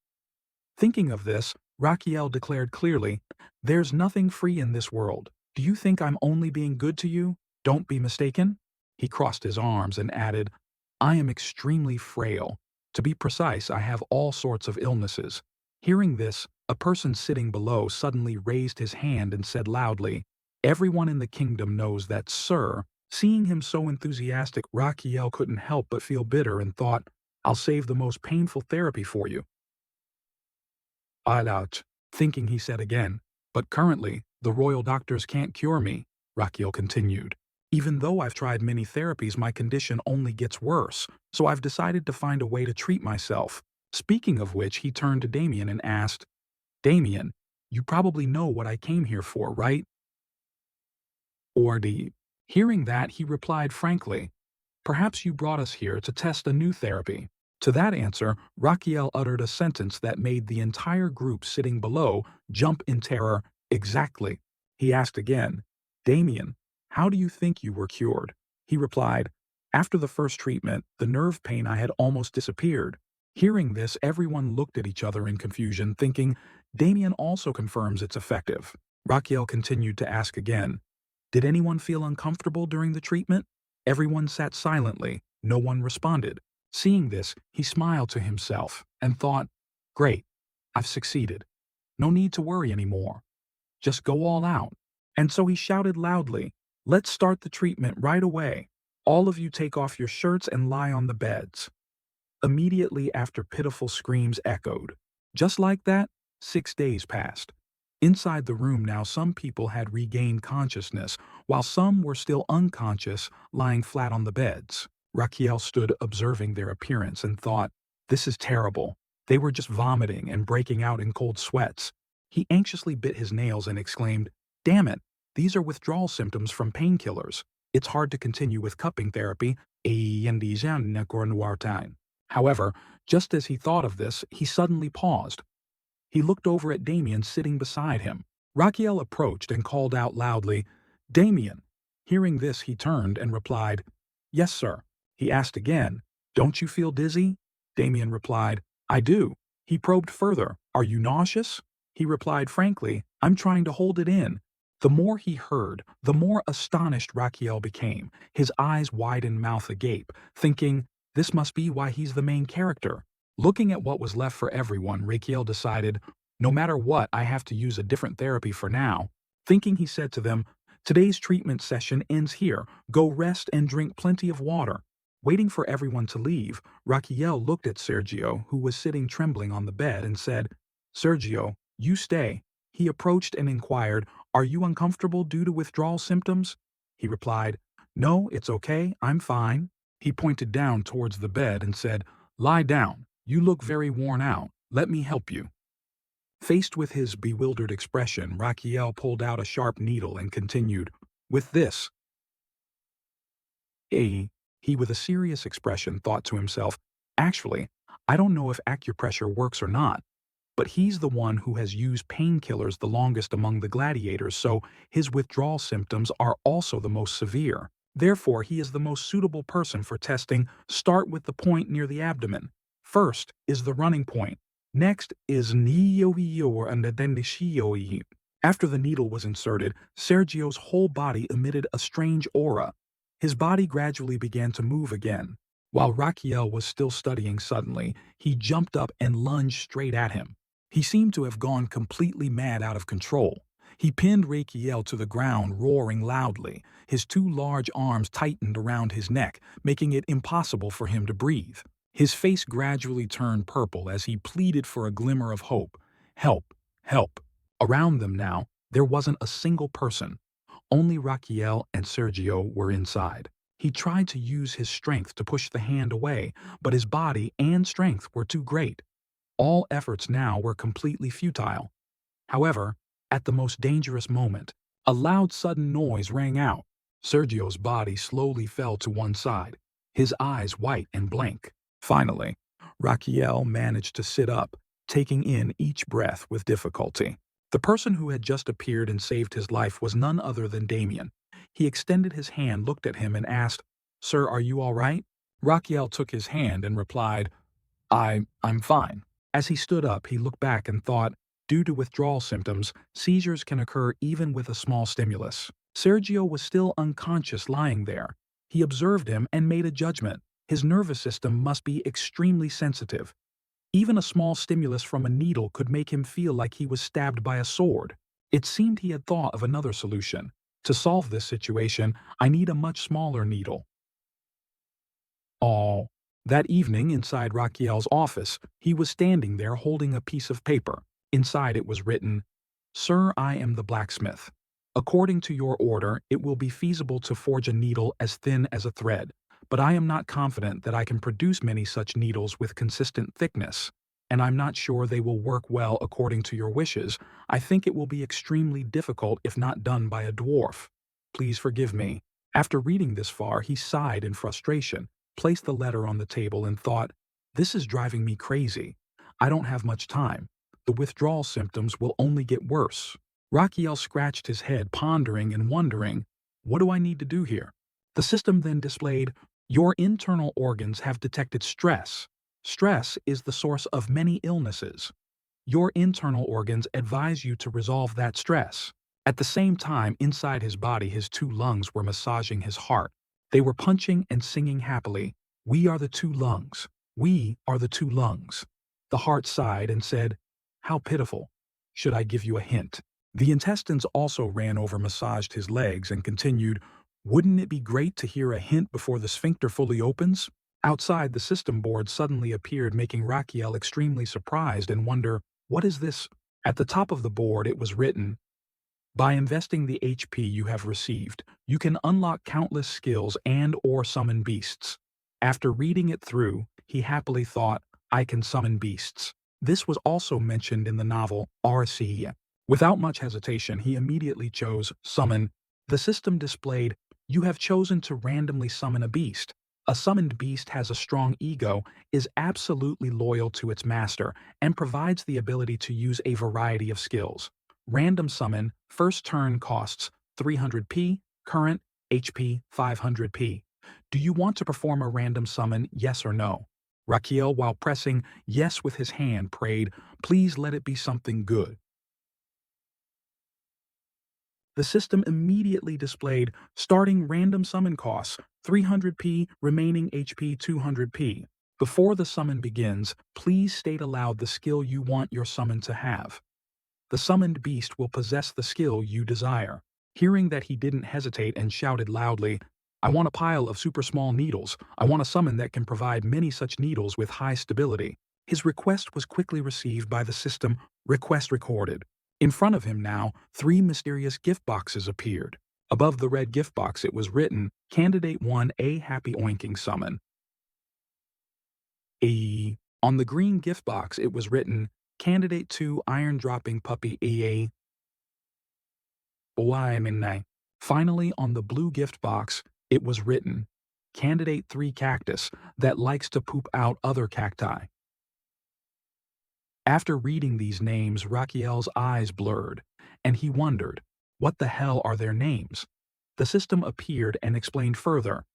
Thinking of this, Raquiel declared clearly, "There's nothing free in this world. Do you think I'm only being good to you? Don't be mistaken." He crossed his arms and added, "I am extremely frail. To be precise, I have all sorts of illnesses." Hearing this, a person sitting below suddenly raised his hand and said loudly, "Everyone in the kingdom knows that, sir." Seeing him so enthusiastic, Raquiel couldn't help but feel bitter and thought, "I'll save the most painful therapy for you." Ouch, thinking he said again, "But currently, the royal doctors can't cure me," Raquiel continued. "Even though I've tried many therapies, my condition only gets worse, so I've decided to find a way to treat myself." Speaking of which, he turned to Damien and asked, "Damien, you probably know what I came here for, right?" Or the Hearing that, he replied frankly, "Perhaps you brought us here to test a new therapy." To that answer, Raquiel uttered a sentence that made the entire group sitting below jump in terror. "Exactly." He asked again, "Damien, how do you think you were cured?" He replied, "After the first treatment, the nerve pain I had almost disappeared." Hearing this, everyone looked at each other in confusion, thinking, Damien also confirms it's effective. Raquiel continued to ask again, "Did anyone feel uncomfortable during the treatment?" Everyone sat silently. No one responded. Seeing this, he smiled to himself and thought, "Great, I've succeeded. No need to worry anymore. Just go all out." And so he shouted loudly, "Let's start the treatment right away. All of you take off your shirts and lie on the beds." Immediately after, pitiful screams echoed. Just like that, 6 days passed. Inside the room now, some people had regained consciousness, while some were still unconscious, lying flat on the beds. Raquiel stood observing their appearance and thought, "This is terrible." They were just vomiting and breaking out in cold sweats. He anxiously bit his nails and exclaimed, "Damn it, these are withdrawal symptoms from painkillers. It's hard to continue with cupping therapy. However, just as he thought of this, he suddenly paused. He looked over at Damien sitting beside him. Raquiel approached and called out loudly, "Damien." Hearing this, he turned and replied, "Yes, sir." He asked again, "Don't you feel dizzy?" Damien replied, "I do." He probed further, "Are you nauseous?" He replied frankly, "I'm trying to hold it in." The more he heard, the more astonished Raquiel became, his eyes wide and mouth agape, thinking, this must be why he's the main character. Looking at what was left for everyone, Raquiel decided, no matter what, I have to use a different therapy for now. Thinking, he said to them, today's treatment session ends here. Go rest and drink plenty of water. Waiting for everyone to leave, Raquiel looked at Sergio, who was sitting trembling on the bed, and said, Sergio, you stay. He approached and inquired, are you uncomfortable due to withdrawal symptoms? He replied, no, it's okay, I'm fine. He pointed down towards the bed and said, lie down. You look very worn out. Let me help you. Faced with his bewildered expression, Raquiel pulled out a sharp needle and continued, with this. He, with a serious expression, thought to himself, actually, I don't know if acupressure works or not, but he's the one who has used painkillers the longest among the gladiators, so his withdrawal symptoms are also the most severe. Therefore, he is the most suitable person for testing. Start with the point near the abdomen. First is the running point. Next is Niyoiyor and Dendishioyi. After the needle was inserted, Sergio's whole body emitted a strange aura. His body gradually began to move again. While Raquiel was still studying, suddenly, he jumped up and lunged straight at him. He seemed to have gone completely mad, out of control. He pinned Raquiel to the ground, roaring loudly. His two large arms tightened around his neck, making it impossible for him to breathe. His face gradually turned purple as he pleaded for a glimmer of hope. Help! Help! Around them now, there wasn't a single person. Only Raquiel and Sergio were inside. He tried to use his strength to push the hand away, but his body and strength were too great. All efforts now were completely futile. However, at the most dangerous moment, a loud sudden noise rang out. Sergio's body slowly fell to one side, his eyes white and blank. Finally, Raquiel managed to sit up, taking in each breath with difficulty. The person who had just appeared and saved his life was none other than Damien. He extended his hand, looked at him, and asked, Sir, are you all right? Raquiel took his hand and replied, I'm fine. As he stood up, he looked back and thought, due to withdrawal symptoms, seizures can occur even with a small stimulus. Sergio was still unconscious, lying there. He observed him and made a judgment. His nervous system must be extremely sensitive. Even a small stimulus from a needle could make him feel like he was stabbed by a sword. It seemed he had thought of another solution. To solve this situation, I need a much smaller needle. Oh. That evening, inside Raquiel's office, he was standing there holding a piece of paper. Inside it was written, Sir, I am the blacksmith. According to your order, it will be feasible to forge a needle as thin as a thread, but I am not confident that I can produce many such needles with consistent thickness, and I'm not sure they will work well according to your wishes. I think it will be extremely difficult if not done by a dwarf. Please forgive me. After reading this far, he sighed in frustration, placed the letter on the table, and thought, this is driving me crazy. I don't have much time. The withdrawal symptoms will only get worse. Raquiel scratched his head, pondering and wondering, what do I need to do here? The system then displayed, your internal organs have detected stress. Stress is the source of many illnesses. Your internal organs advise you to resolve that stress. At the same time, inside his body, his two lungs were massaging his heart. They were punching and singing happily, we are the two lungs. We are the two lungs. The heart sighed and said, how pitiful. Should I give you a hint? The intestines also ran over, massaged his legs, and continued, wouldn't it be great to hear a hint before the sphincter fully opens? Outside, the system board suddenly appeared, making Raquiel extremely surprised and wonder, what is this? At the top of the board it was written, by investing the HP you have received, you can unlock countless skills and/or summon beasts. After reading it through, he happily thought, I can summon beasts. This was also mentioned in the novel RC. Without much hesitation, he immediately chose summon. The system displayed, you have chosen to randomly summon a beast. A summoned beast has a strong ego, is absolutely loyal to its master, and provides the ability to use a variety of skills. Random summon, first turn costs 300p, current HP 500p. Do you want to perform a random summon, yes or no? Raquiel, while pressing yes with his hand, prayed, please let it be something good. The system immediately displayed starting random summon costs 300p, remaining HP 200p. Before the summon begins, please state aloud the skill you want your summon to have. The summoned beast will possess the skill you desire. Hearing that, he didn't hesitate and shouted loudly, I want a pile of super small needles. I want a summon that can provide many such needles with high stability. His request was quickly received by the system. Request recorded. In front of him now, 3 mysterious gift boxes appeared. Above the red gift box it was written, Candidate 1 A Happy Oinking Summon. On the green gift box it was written, Candidate 2 Iron Dropping Puppy EA. Finally, on the blue gift box, it was written, Candidate 3 Cactus that likes to poop out other cacti. After reading these names, Raquiel's eyes blurred, and he wondered, what the hell are their names? The system appeared and explained further.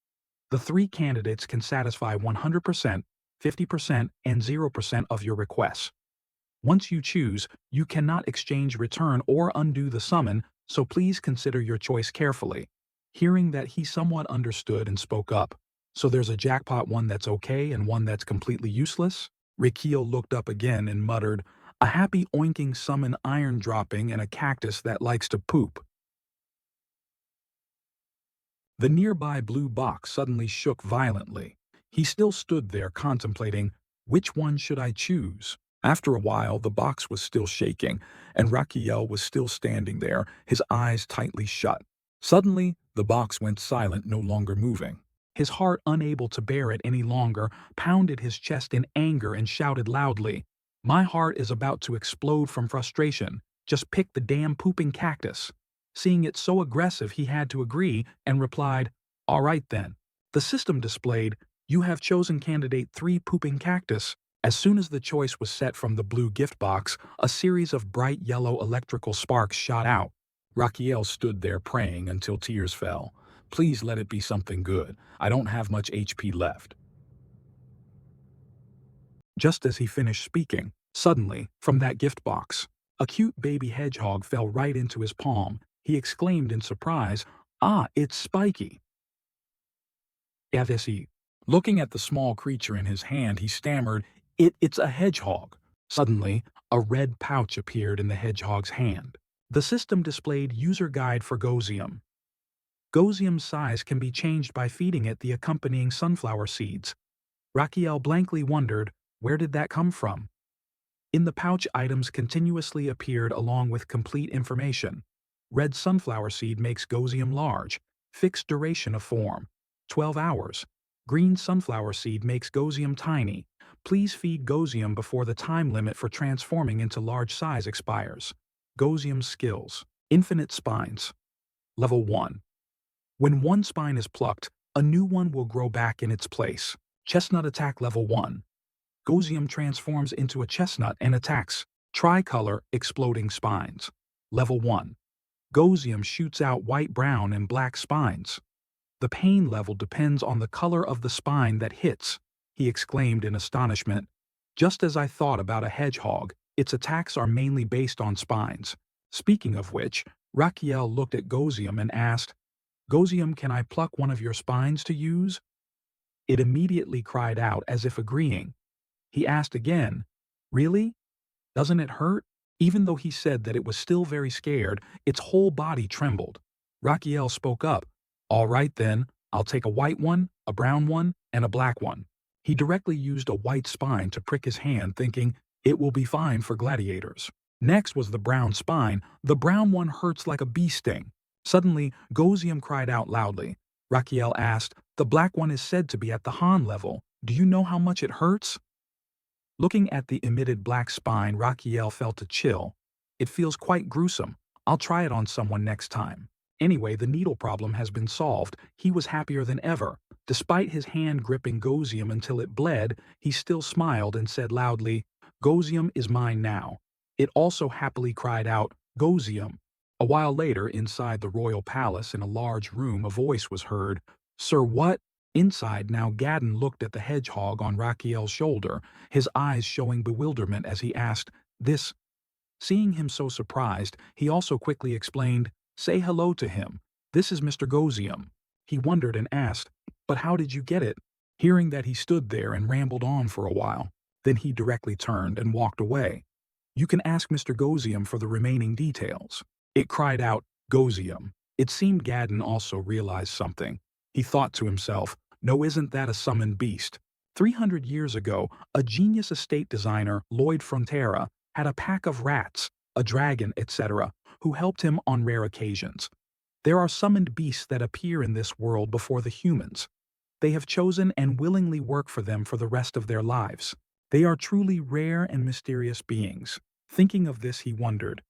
The 3 candidates can satisfy 100%, 50%, and 0% of your requests. Once you choose, you cannot exchange, return, or undo the summon, so please consider your choice carefully. Hearing that, he somewhat understood and spoke up. So there's a jackpot, one that's okay and one that's completely useless? Raquiel looked up again and muttered, a happy oinking summon, iron dropping, and a cactus that likes to poop. The nearby blue box suddenly shook violently. He still stood there contemplating, which one should I choose? After a while, the box was still shaking, and Raquiel was still standing there, his eyes tightly shut. Suddenly, the box went silent, no longer moving. His heart, unable to bear it any longer, pounded his chest in anger and shouted loudly, my heart is about to explode from frustration. Just pick the damn pooping cactus. Seeing it so aggressive, he had to agree and replied, all right then. The system displayed, you have chosen candidate 3 pooping cactus. As soon as the choice was set from the blue gift box, a series of bright yellow electrical sparks shot out. Raquiel stood there praying until tears fell. Please let it be something good. I don't have much HP left. Just as he finished speaking, suddenly, from that gift box, a cute baby hedgehog fell right into his palm. He exclaimed in surprise, ah, it's Spiky. Looking at the small creature in his hand, he stammered, It's a hedgehog. Suddenly, a red pouch appeared in the hedgehog's hand. The system displayed user guide for Gosium. Gosium's size can be changed by feeding it the accompanying sunflower seeds. Raquiel blankly wondered, where did that come from? In the pouch, items continuously appeared along with complete information. Red sunflower seed makes Gosium large. Fixed duration of form, 12 hours. Green sunflower seed makes Gosium tiny. Please feed Gosium before the time limit for transforming into large size expires. Gosium skills. Infinite spines. Level 1. When one spine is plucked, a new one will grow back in its place. Chestnut attack level 1. Gosium transforms into a chestnut and attacks. Tricolor exploding spines. Level 1. Gosium shoots out white, brown, and black spines. The pain level depends on the color of the spine that hits, he exclaimed in astonishment. Just as I thought about a hedgehog, its attacks are mainly based on spines. Speaking of which, Raquiel looked at Gosium and asked, Gosium, can I pluck one of your spines to use? It immediately cried out as if agreeing. He asked again, really? Doesn't it hurt? Even though he said that it was still very scared, its whole body trembled. Raquiel spoke up. All right then, I'll take a white one, a brown one, and a black one. He directly used a white spine to prick his hand, thinking, it will be fine for gladiators. Next was the brown spine. The brown one hurts like a bee sting. Suddenly, Gosium cried out loudly. Raquiel asked, the black one is said to be at the Han level. Do you know how much it hurts? Looking at the emitted black spine, Raquiel felt a chill. It feels quite gruesome. I'll try it on someone next time. Anyway, the needle problem has been solved. He was happier than ever. Despite his hand gripping Gosium until it bled, he still smiled and said loudly, Gosium is mine now. It also happily cried out, Gosium. A while later, inside the royal palace in a large room, a voice was heard. Sir, what? Inside now, Gadden looked at the hedgehog on Raquiel's shoulder, his eyes showing bewilderment as he asked, this? Seeing him so surprised, he also quickly explained, Say hello to him. This is Mr. Gozium. He wondered and asked, but how did you get it? Hearing that, he stood there and rambled on for a while. Then he directly turned and walked away. You can ask Mr. Gozium for the remaining details. It cried out, Gozium. It seemed Gadden also realized something. He thought to himself, no, isn't that a summoned beast? 300 years ago, a genius estate designer, Lloyd Frontera, had a pack of rats, a dragon, etc., who helped him on rare occasions. There are summoned beasts that appear in this world before the humans. They have chosen and willingly work for them for the rest of their lives. They are truly rare and mysterious beings. Thinking of this, he wondered,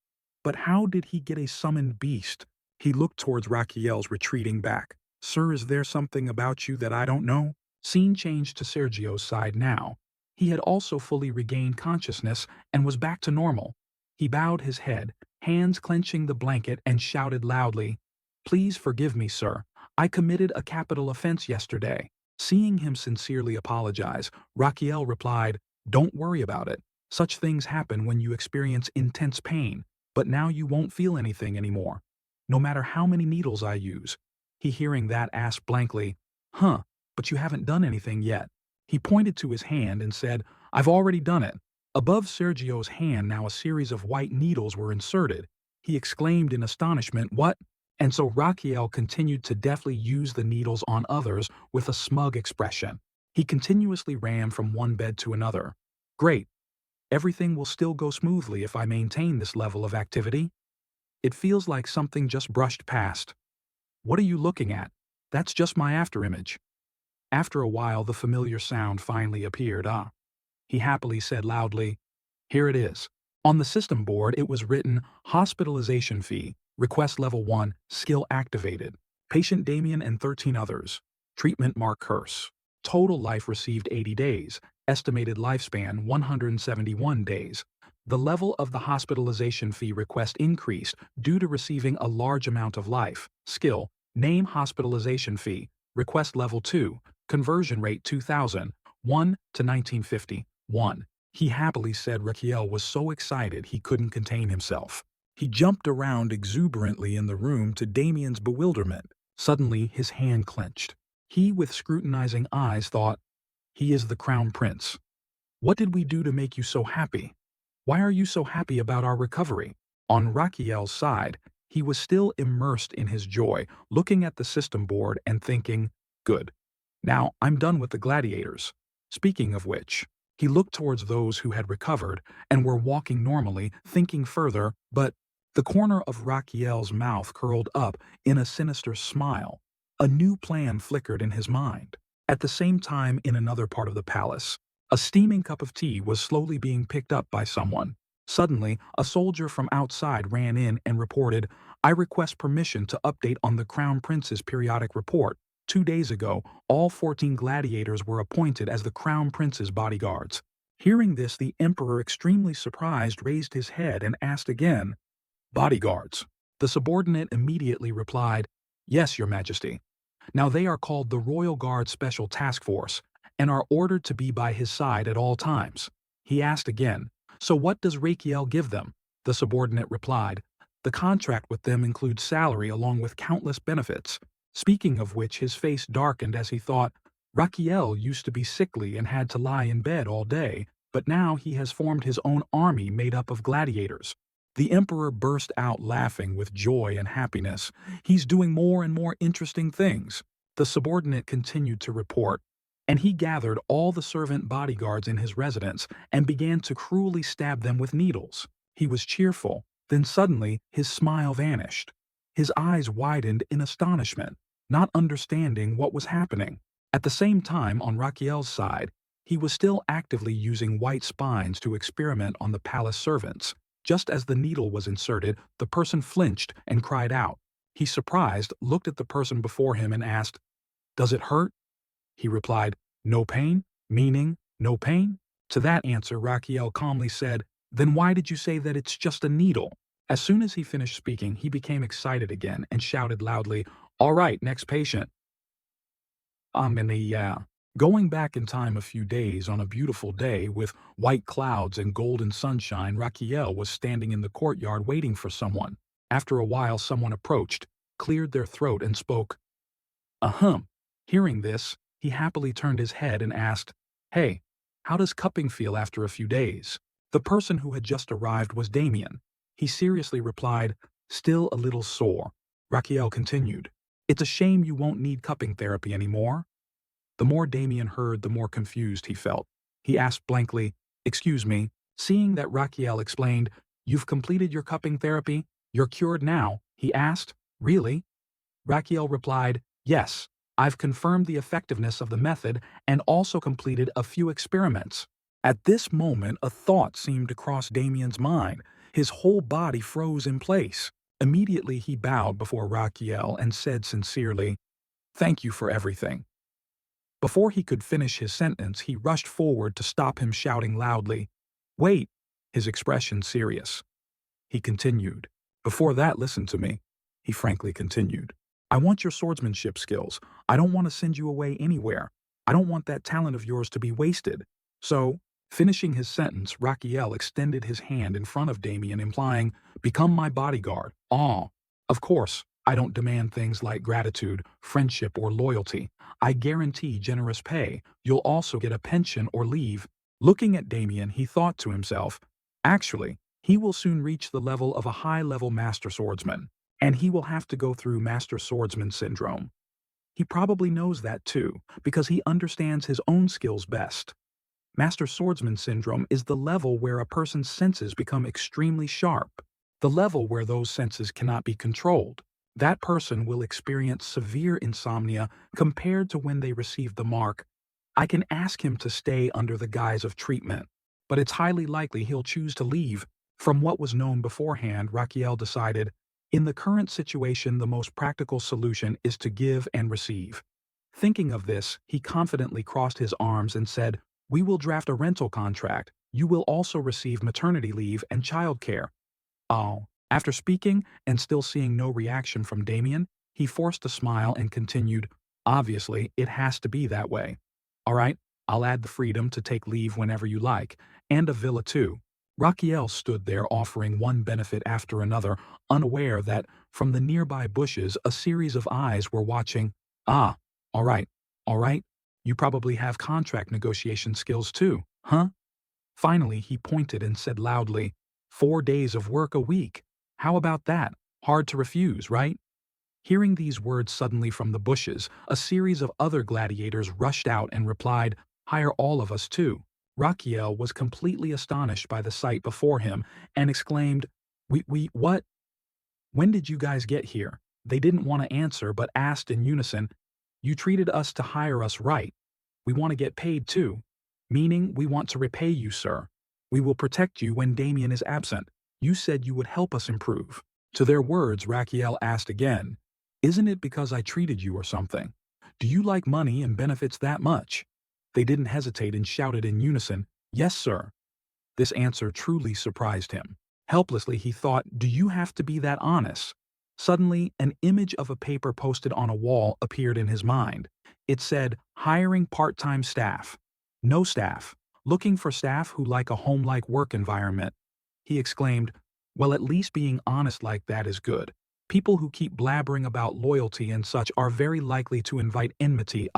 but how did he get a summoned beast? He looked towards Raquiel's retreating back. Sir, is there something about you that I don't know? Scene changed to Sergio's side now. He had also fully regained consciousness and was back to normal. He bowed his head, hands clenching the blanket, and shouted loudly, Please forgive me, sir. I committed a capital offense yesterday. Seeing him sincerely apologize, Raquiel replied, Don't worry about it. Such things happen when you experience intense pain, but now you won't feel anything anymore. No matter how many needles I use. He, hearing that, asked blankly, but you haven't done anything yet. He pointed to his hand and said, I've already done it. Above Sergio's hand now a series of white needles were inserted. He exclaimed in astonishment, What? And so Raquiel continued to deftly use the needles on others with a smug expression. He continuously ran from one bed to another. Great. Everything will still go smoothly if I maintain this level of activity. It feels like something just brushed past. What are you looking at? That's just my afterimage. After a while, the familiar sound finally appeared. He happily said loudly, Here it is. On the system board, it was written, Hospitalization fee, request level 1, skill activated. Patient Damien and 13 others. Treatment mark curse. Total life received 80 days. Estimated lifespan 171 days. The level of the hospitalization fee request increased due to receiving a large amount of life. Skill, name hospitalization fee, request level 2, conversion rate 2000, 1 to 1950, 1. He happily said Raquiel was so excited he couldn't contain himself. He jumped around exuberantly in the room to Damien's bewilderment. Suddenly his hand clenched. He, with scrutinizing eyes, thought, He is the Crown Prince. What did we do to make you so happy? Why are you so happy about our recovery? On Raquiel's side, he was still immersed in his joy, looking at the system board and thinking, Good. Now I'm done with the gladiators. Speaking of which, he looked towards those who had recovered and were walking normally, thinking further, but the corner of Raquiel's mouth curled up in a sinister smile. A new plan flickered in his mind. At the same time, in another part of the palace, a steaming cup of tea was slowly being picked up by someone. Suddenly, a soldier from outside ran in and reported, I request permission to update on the Crown Prince's periodic report. 2 days ago, all 14 gladiators were appointed as the Crown Prince's bodyguards. Hearing this, the Emperor, extremely surprised, raised his head and asked again, Bodyguards. The subordinate immediately replied, Yes, Your Majesty. Now they are called the Royal Guard Special Task Force and are ordered to be by his side at all times. He asked again, So what does Raquiel give them? The subordinate replied, The contract with them includes salary along with countless benefits. Speaking of which, his face darkened as he thought, Raquiel used to be sickly and had to lie in bed all day, but now he has formed his own army made up of gladiators. The Emperor burst out laughing with joy and happiness. He's doing more and more interesting things. The subordinate continued to report, and he gathered all the servant bodyguards in his residence and began to cruelly stab them with needles. He was cheerful, then suddenly his smile vanished. His eyes widened in astonishment, not understanding what was happening. At the same time, on Raquiel's side, he was still actively using white spines to experiment on the palace servants. Just as the needle was inserted, the person flinched and cried out. He, surprised, looked at the person before him and asked, Does it hurt? He replied, No pain, meaning no pain? To that answer, Raquiel calmly said, Then why did you say that it's just a needle? As soon as he finished speaking, he became excited again and shouted loudly, All right, next patient. Going back in time a few days on a beautiful day with white clouds and golden sunshine, Raquiel was standing in the courtyard waiting for someone. After a while someone approached, cleared their throat and spoke. Ahem. Hearing this, he happily turned his head and asked, "Hey, how does cupping feel after a few days?" The person who had just arrived was Damien. He seriously replied, "Still a little sore." Raquel continued, "It's a shame you won't need cupping therapy anymore." The more Damien heard, the more confused he felt. He asked blankly, "Excuse me," seeing that Raquel explained, "You've completed your cupping therapy? You're cured now?" He asked, "Really?" Raquel replied, "Yes, I've confirmed the effectiveness of the method and also completed a few experiments." At this moment, a thought seemed to cross Damien's mind. His whole body froze in place. Immediately he bowed before Raquel and said sincerely, "Thank you for everything." Before he could finish his sentence, he rushed forward to stop him, shouting loudly, "Wait!" his expression serious. He continued, "Before that, listen to me." He frankly continued, "I want your swordsmanship skills. I don't want to send you away anywhere. I don't want that talent of yours to be wasted." So, finishing his sentence, Raquel extended his hand in front of Damien, implying, "Become my bodyguard." Of course, I don't demand things like gratitude, friendship, or loyalty. I guarantee generous pay. You'll also get a pension or leave. Looking at Damien, he thought to himself, actually, he will soon reach the level of a high-level master swordsman, and he will have to go through master swordsman syndrome. He probably knows that too, because he understands his own skills best. Master swordsman syndrome is the level where a person's senses become extremely sharp, the level where those senses cannot be controlled. That person will experience severe insomnia compared to when they receive the mark. I can ask him to stay under the guise of treatment, but it's highly likely he'll choose to leave. From what was known beforehand, Raquel decided, in the current situation, the most practical solution is to give and receive. Thinking of this, he confidently crossed his arms and said, "We will draft a rental contract. You will also receive maternity leave and childcare." Oh. After speaking and still seeing no reaction from Damien, he forced a smile and continued, "Obviously, it has to be that way. All right, I'll add the freedom to take leave whenever you like, and a villa too." Raquel stood there offering one benefit after another, unaware that, from the nearby bushes, a series of eyes were watching. "Ah, all right, all right. You probably have contract negotiation skills too, huh?" Finally, he pointed and said loudly, 4 days of work a week. How about that? Hard to refuse, right?" Hearing these words suddenly from the bushes, a series of other gladiators rushed out and replied, "Hire all of us too." Raquel was completely astonished by the sight before him and exclaimed, What? When did you guys get here?" They didn't want to answer but asked in unison, "You treated us to hire us, right? We want to get paid too. Meaning we want to repay you, sir. We will protect you when Damien is absent. You said you would help us improve." To their words, Raquel asked again, "Isn't it because I treated you or something? Do you like money and benefits that much?" They didn't hesitate and shouted in unison, "Yes, sir." This answer truly surprised him. Helplessly, he thought, do you have to be that honest? Suddenly, an image of a paper posted on a wall appeared in his mind. It said, "Hiring part-time staff. No staff. Looking for staff who like a home-like work environment." He exclaimed, "Well, at least being honest like that is good. People who keep blabbering about loyalty and such are very likely to invite enmity.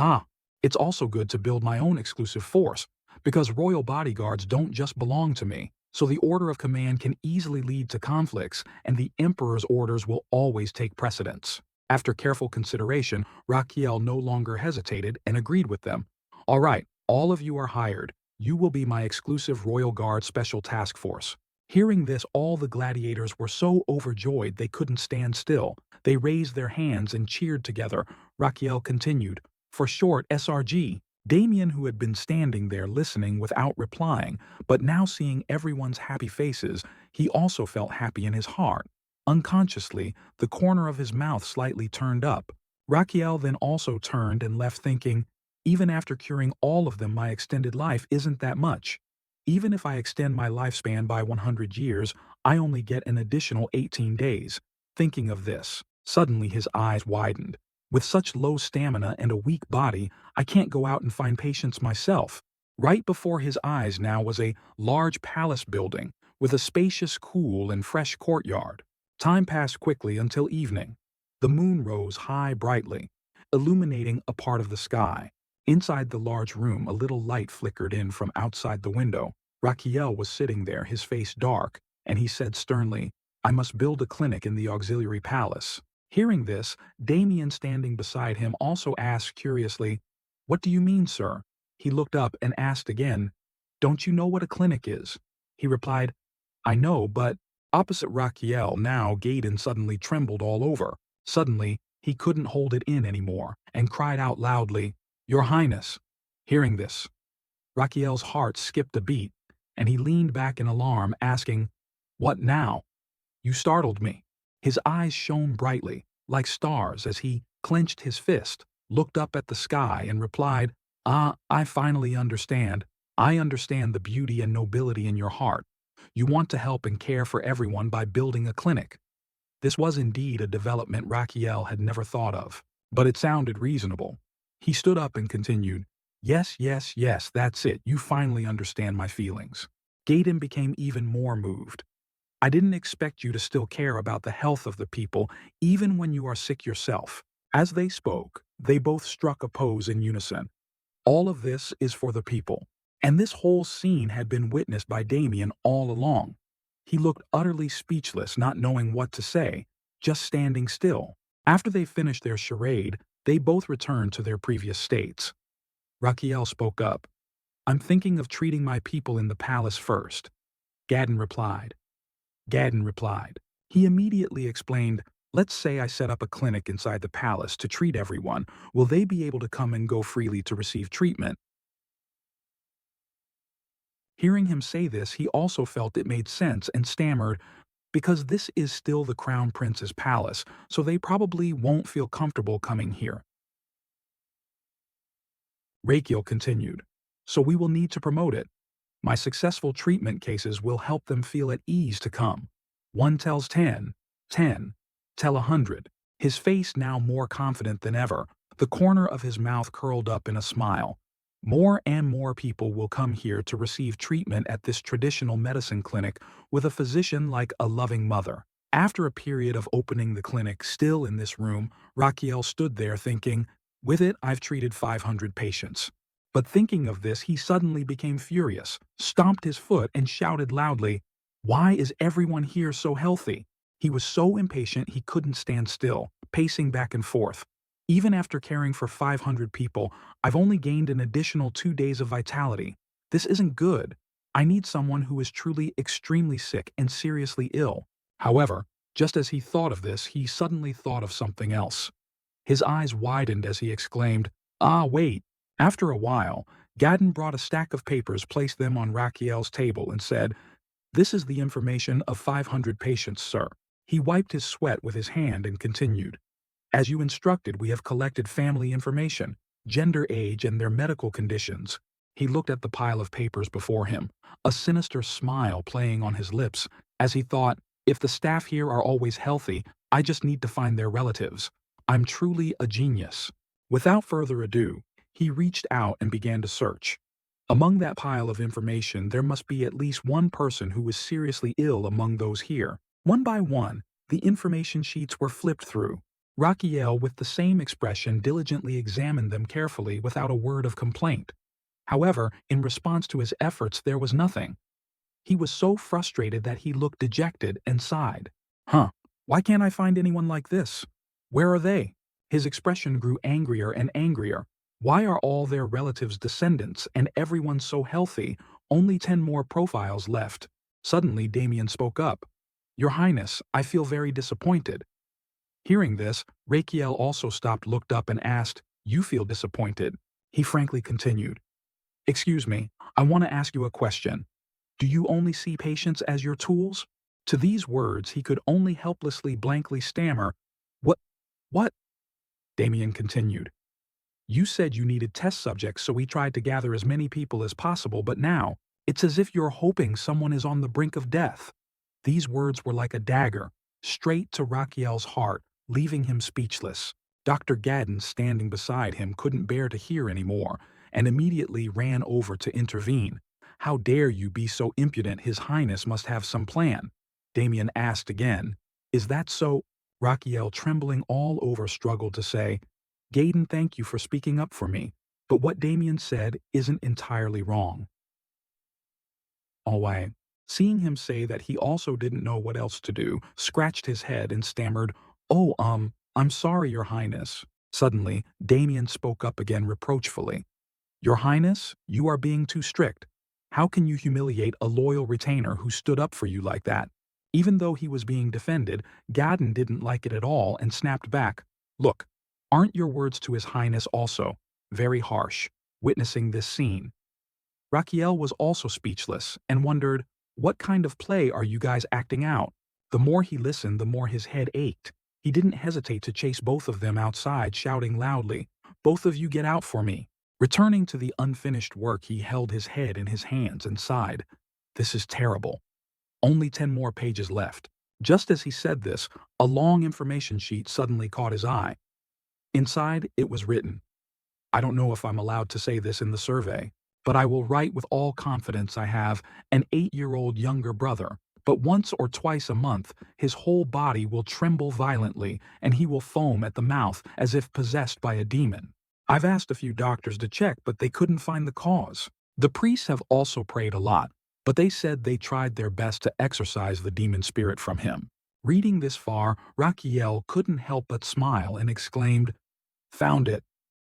It's also good to build my own exclusive force, because royal bodyguards don't just belong to me, so the order of command can easily lead to conflicts, and the emperor's orders will always take precedence." After careful consideration, Raquel no longer hesitated and agreed with them. "All right, all of you are hired. You will be my exclusive Royal Guard Special Task Force." Hearing this, all the gladiators were so overjoyed they couldn't stand still. They raised their hands and cheered together. Raquel continued, "For short, SRG." Damien, who had been standing there listening without replying, but now seeing everyone's happy faces, he also felt happy in his heart. Unconsciously, the corner of his mouth slightly turned up. Raquel then also turned and left thinking, even after curing all of them, my extended life isn't that much. Even if I extend my lifespan by 100 years, I only get an additional 18 days. Thinking of this, suddenly his eyes widened. With such low stamina and a weak body, I can't go out and find patients myself. Right before his eyes now was a large palace building with a spacious, cool, and fresh courtyard. Time passed quickly until evening. The moon rose high brightly, illuminating a part of the sky. Inside the large room, a little light flickered in from outside the window. Raquiel was sitting there, his face dark, and he said sternly, "I must build a clinic in the auxiliary palace." Hearing this, Damien standing beside him also asked curiously, "What do you mean, sir?" He looked up and asked again, "Don't you know what a clinic is?" He replied, "I know, but—" Opposite Raquiel now, Gaydon suddenly trembled all over. Suddenly, he couldn't hold it in anymore and cried out loudly, "Your Highness!" Hearing this, Raquiel's heart skipped a beat, and he leaned back in alarm, asking, "What now? You startled me." His eyes shone brightly, like stars, as he clenched his fist, looked up at the sky, and replied, "Ah, I finally understand. I understand the beauty and nobility in your heart. You want to help and care for everyone by building a clinic." This was indeed a development Raquiel had never thought of, but it sounded reasonable. He stood up and continued, "Yes, yes, yes, that's it. You finally understand my feelings." Gaydon became even more moved. "I didn't expect you to still care about the health of the people, even when you are sick yourself." As they spoke, they both struck a pose in unison. All of this is for the people. And this whole scene had been witnessed by Damien all along. He looked utterly speechless, not knowing what to say, just standing still. After they finished their charade, they both returned to their previous states. Raquiel spoke up, "I'm thinking of treating my people in the palace first." Gaydon replied. He immediately explained, "Let's say I set up a clinic inside the palace to treat everyone. Will they be able to come and go freely to receive treatment?" Hearing him say this, he also felt it made sense and stammered, "Because this is still the Crown Prince's palace, so they probably won't feel comfortable coming here." Raquiel continued, "So we will need to promote it. My successful treatment cases will help them feel at ease to come. One tells 10, 10, tell 100. His face now more confident than ever, the corner of his mouth curled up in a smile. More and more people will come here to receive treatment at this traditional medicine clinic with a physician like a loving mother. After a period of opening the clinic still in this room, Raquiel stood there thinking, "With it, I've treated 500 patients." But thinking of this, he suddenly became furious, stomped his foot, and shouted loudly, "Why is everyone here so healthy?" He was so impatient he couldn't stand still, pacing back and forth. "Even after caring for 500 people, I've only gained an additional 2 days of vitality. This isn't good. I need someone who is truly extremely sick and seriously ill." However, just as he thought of this, he suddenly thought of something else. His eyes widened as he exclaimed, "Ah, wait." After a while, Gaydon brought a stack of papers, placed them on Raquiel's table, and said, "This is the information of 500 patients, sir." He wiped his sweat with his hand and continued, "As you instructed, we have collected family information, gender, age, and their medical conditions." He looked at the pile of papers before him, a sinister smile playing on his lips, as he thought, "If the staff here are always healthy, I just need to find their relatives. I'm truly a genius." Without further ado, he reached out and began to search. Among that pile of information, there must be at least one person who is seriously ill among those here. One by one, the information sheets were flipped through. Raquiel, with the same expression, diligently examined them carefully without a word of complaint. However, in response to his efforts, there was nothing. He was so frustrated that he looked dejected and sighed. Why can't I find anyone like this? Where are they?" His expression grew angrier and angrier. Why are all their relatives descendants and everyone so healthy? Only 10 more profiles left. Suddenly, Damien spoke up. "Your Highness, I feel very disappointed." Hearing this, Raquiel also stopped, looked up, and asked, "You feel disappointed?" He frankly continued, "Excuse me, I want to ask you a question. Do you only see patients as your tools?" To these words, he could only helplessly blankly stammer, "What? What?" Damien continued, "You said you needed test subjects, so we tried to gather as many people as possible, but now, it's as if you're hoping someone is on the brink of death." These words were like a dagger, straight to Raquiel's heart, leaving him speechless. Dr. Gaydon, standing beside him, couldn't bear to hear any more, and immediately ran over to intervene. "How dare you be so impudent? His Highness must have some plan." Damien asked again, Is that so? Raquiel, trembling all over, struggled to say, Gaiden, thank you for speaking up for me, but what Damien said isn't entirely wrong. Alway, seeing him say that he also didn't know what else to do, scratched his head and stammered, Oh, I'm sorry, Your Highness. Suddenly, Damien spoke up again reproachfully. Your Highness, you are being too strict. How can you humiliate a loyal retainer who stood up for you like that? Even though he was being defended, Gaddon didn't like it at all and snapped back. Look, aren't your words to His Highness also very harsh, witnessing this scene? Raquiel was also speechless and wondered, what kind of play are you guys acting out? The more he listened, the more his head ached. He didn't hesitate to chase both of them outside, shouting loudly, Both of you get out for me. Returning to the unfinished work, he held his head in his hands and sighed. This is terrible. Only 10 more pages left. Just as he said this, a long information sheet suddenly caught his eye. Inside, it was written, I don't know if I'm allowed to say this in the survey, but I will write with all confidence I have an 8-year-old younger brother, but once or twice a month his whole body will tremble violently and he will foam at the mouth as if possessed by a demon. I've asked a few doctors to check, but they couldn't find the cause. The priests have also prayed a lot, but they said they tried their best to exorcise the demon spirit from him. Reading this far, Raquiel couldn't help but smile and exclaimed, Found it.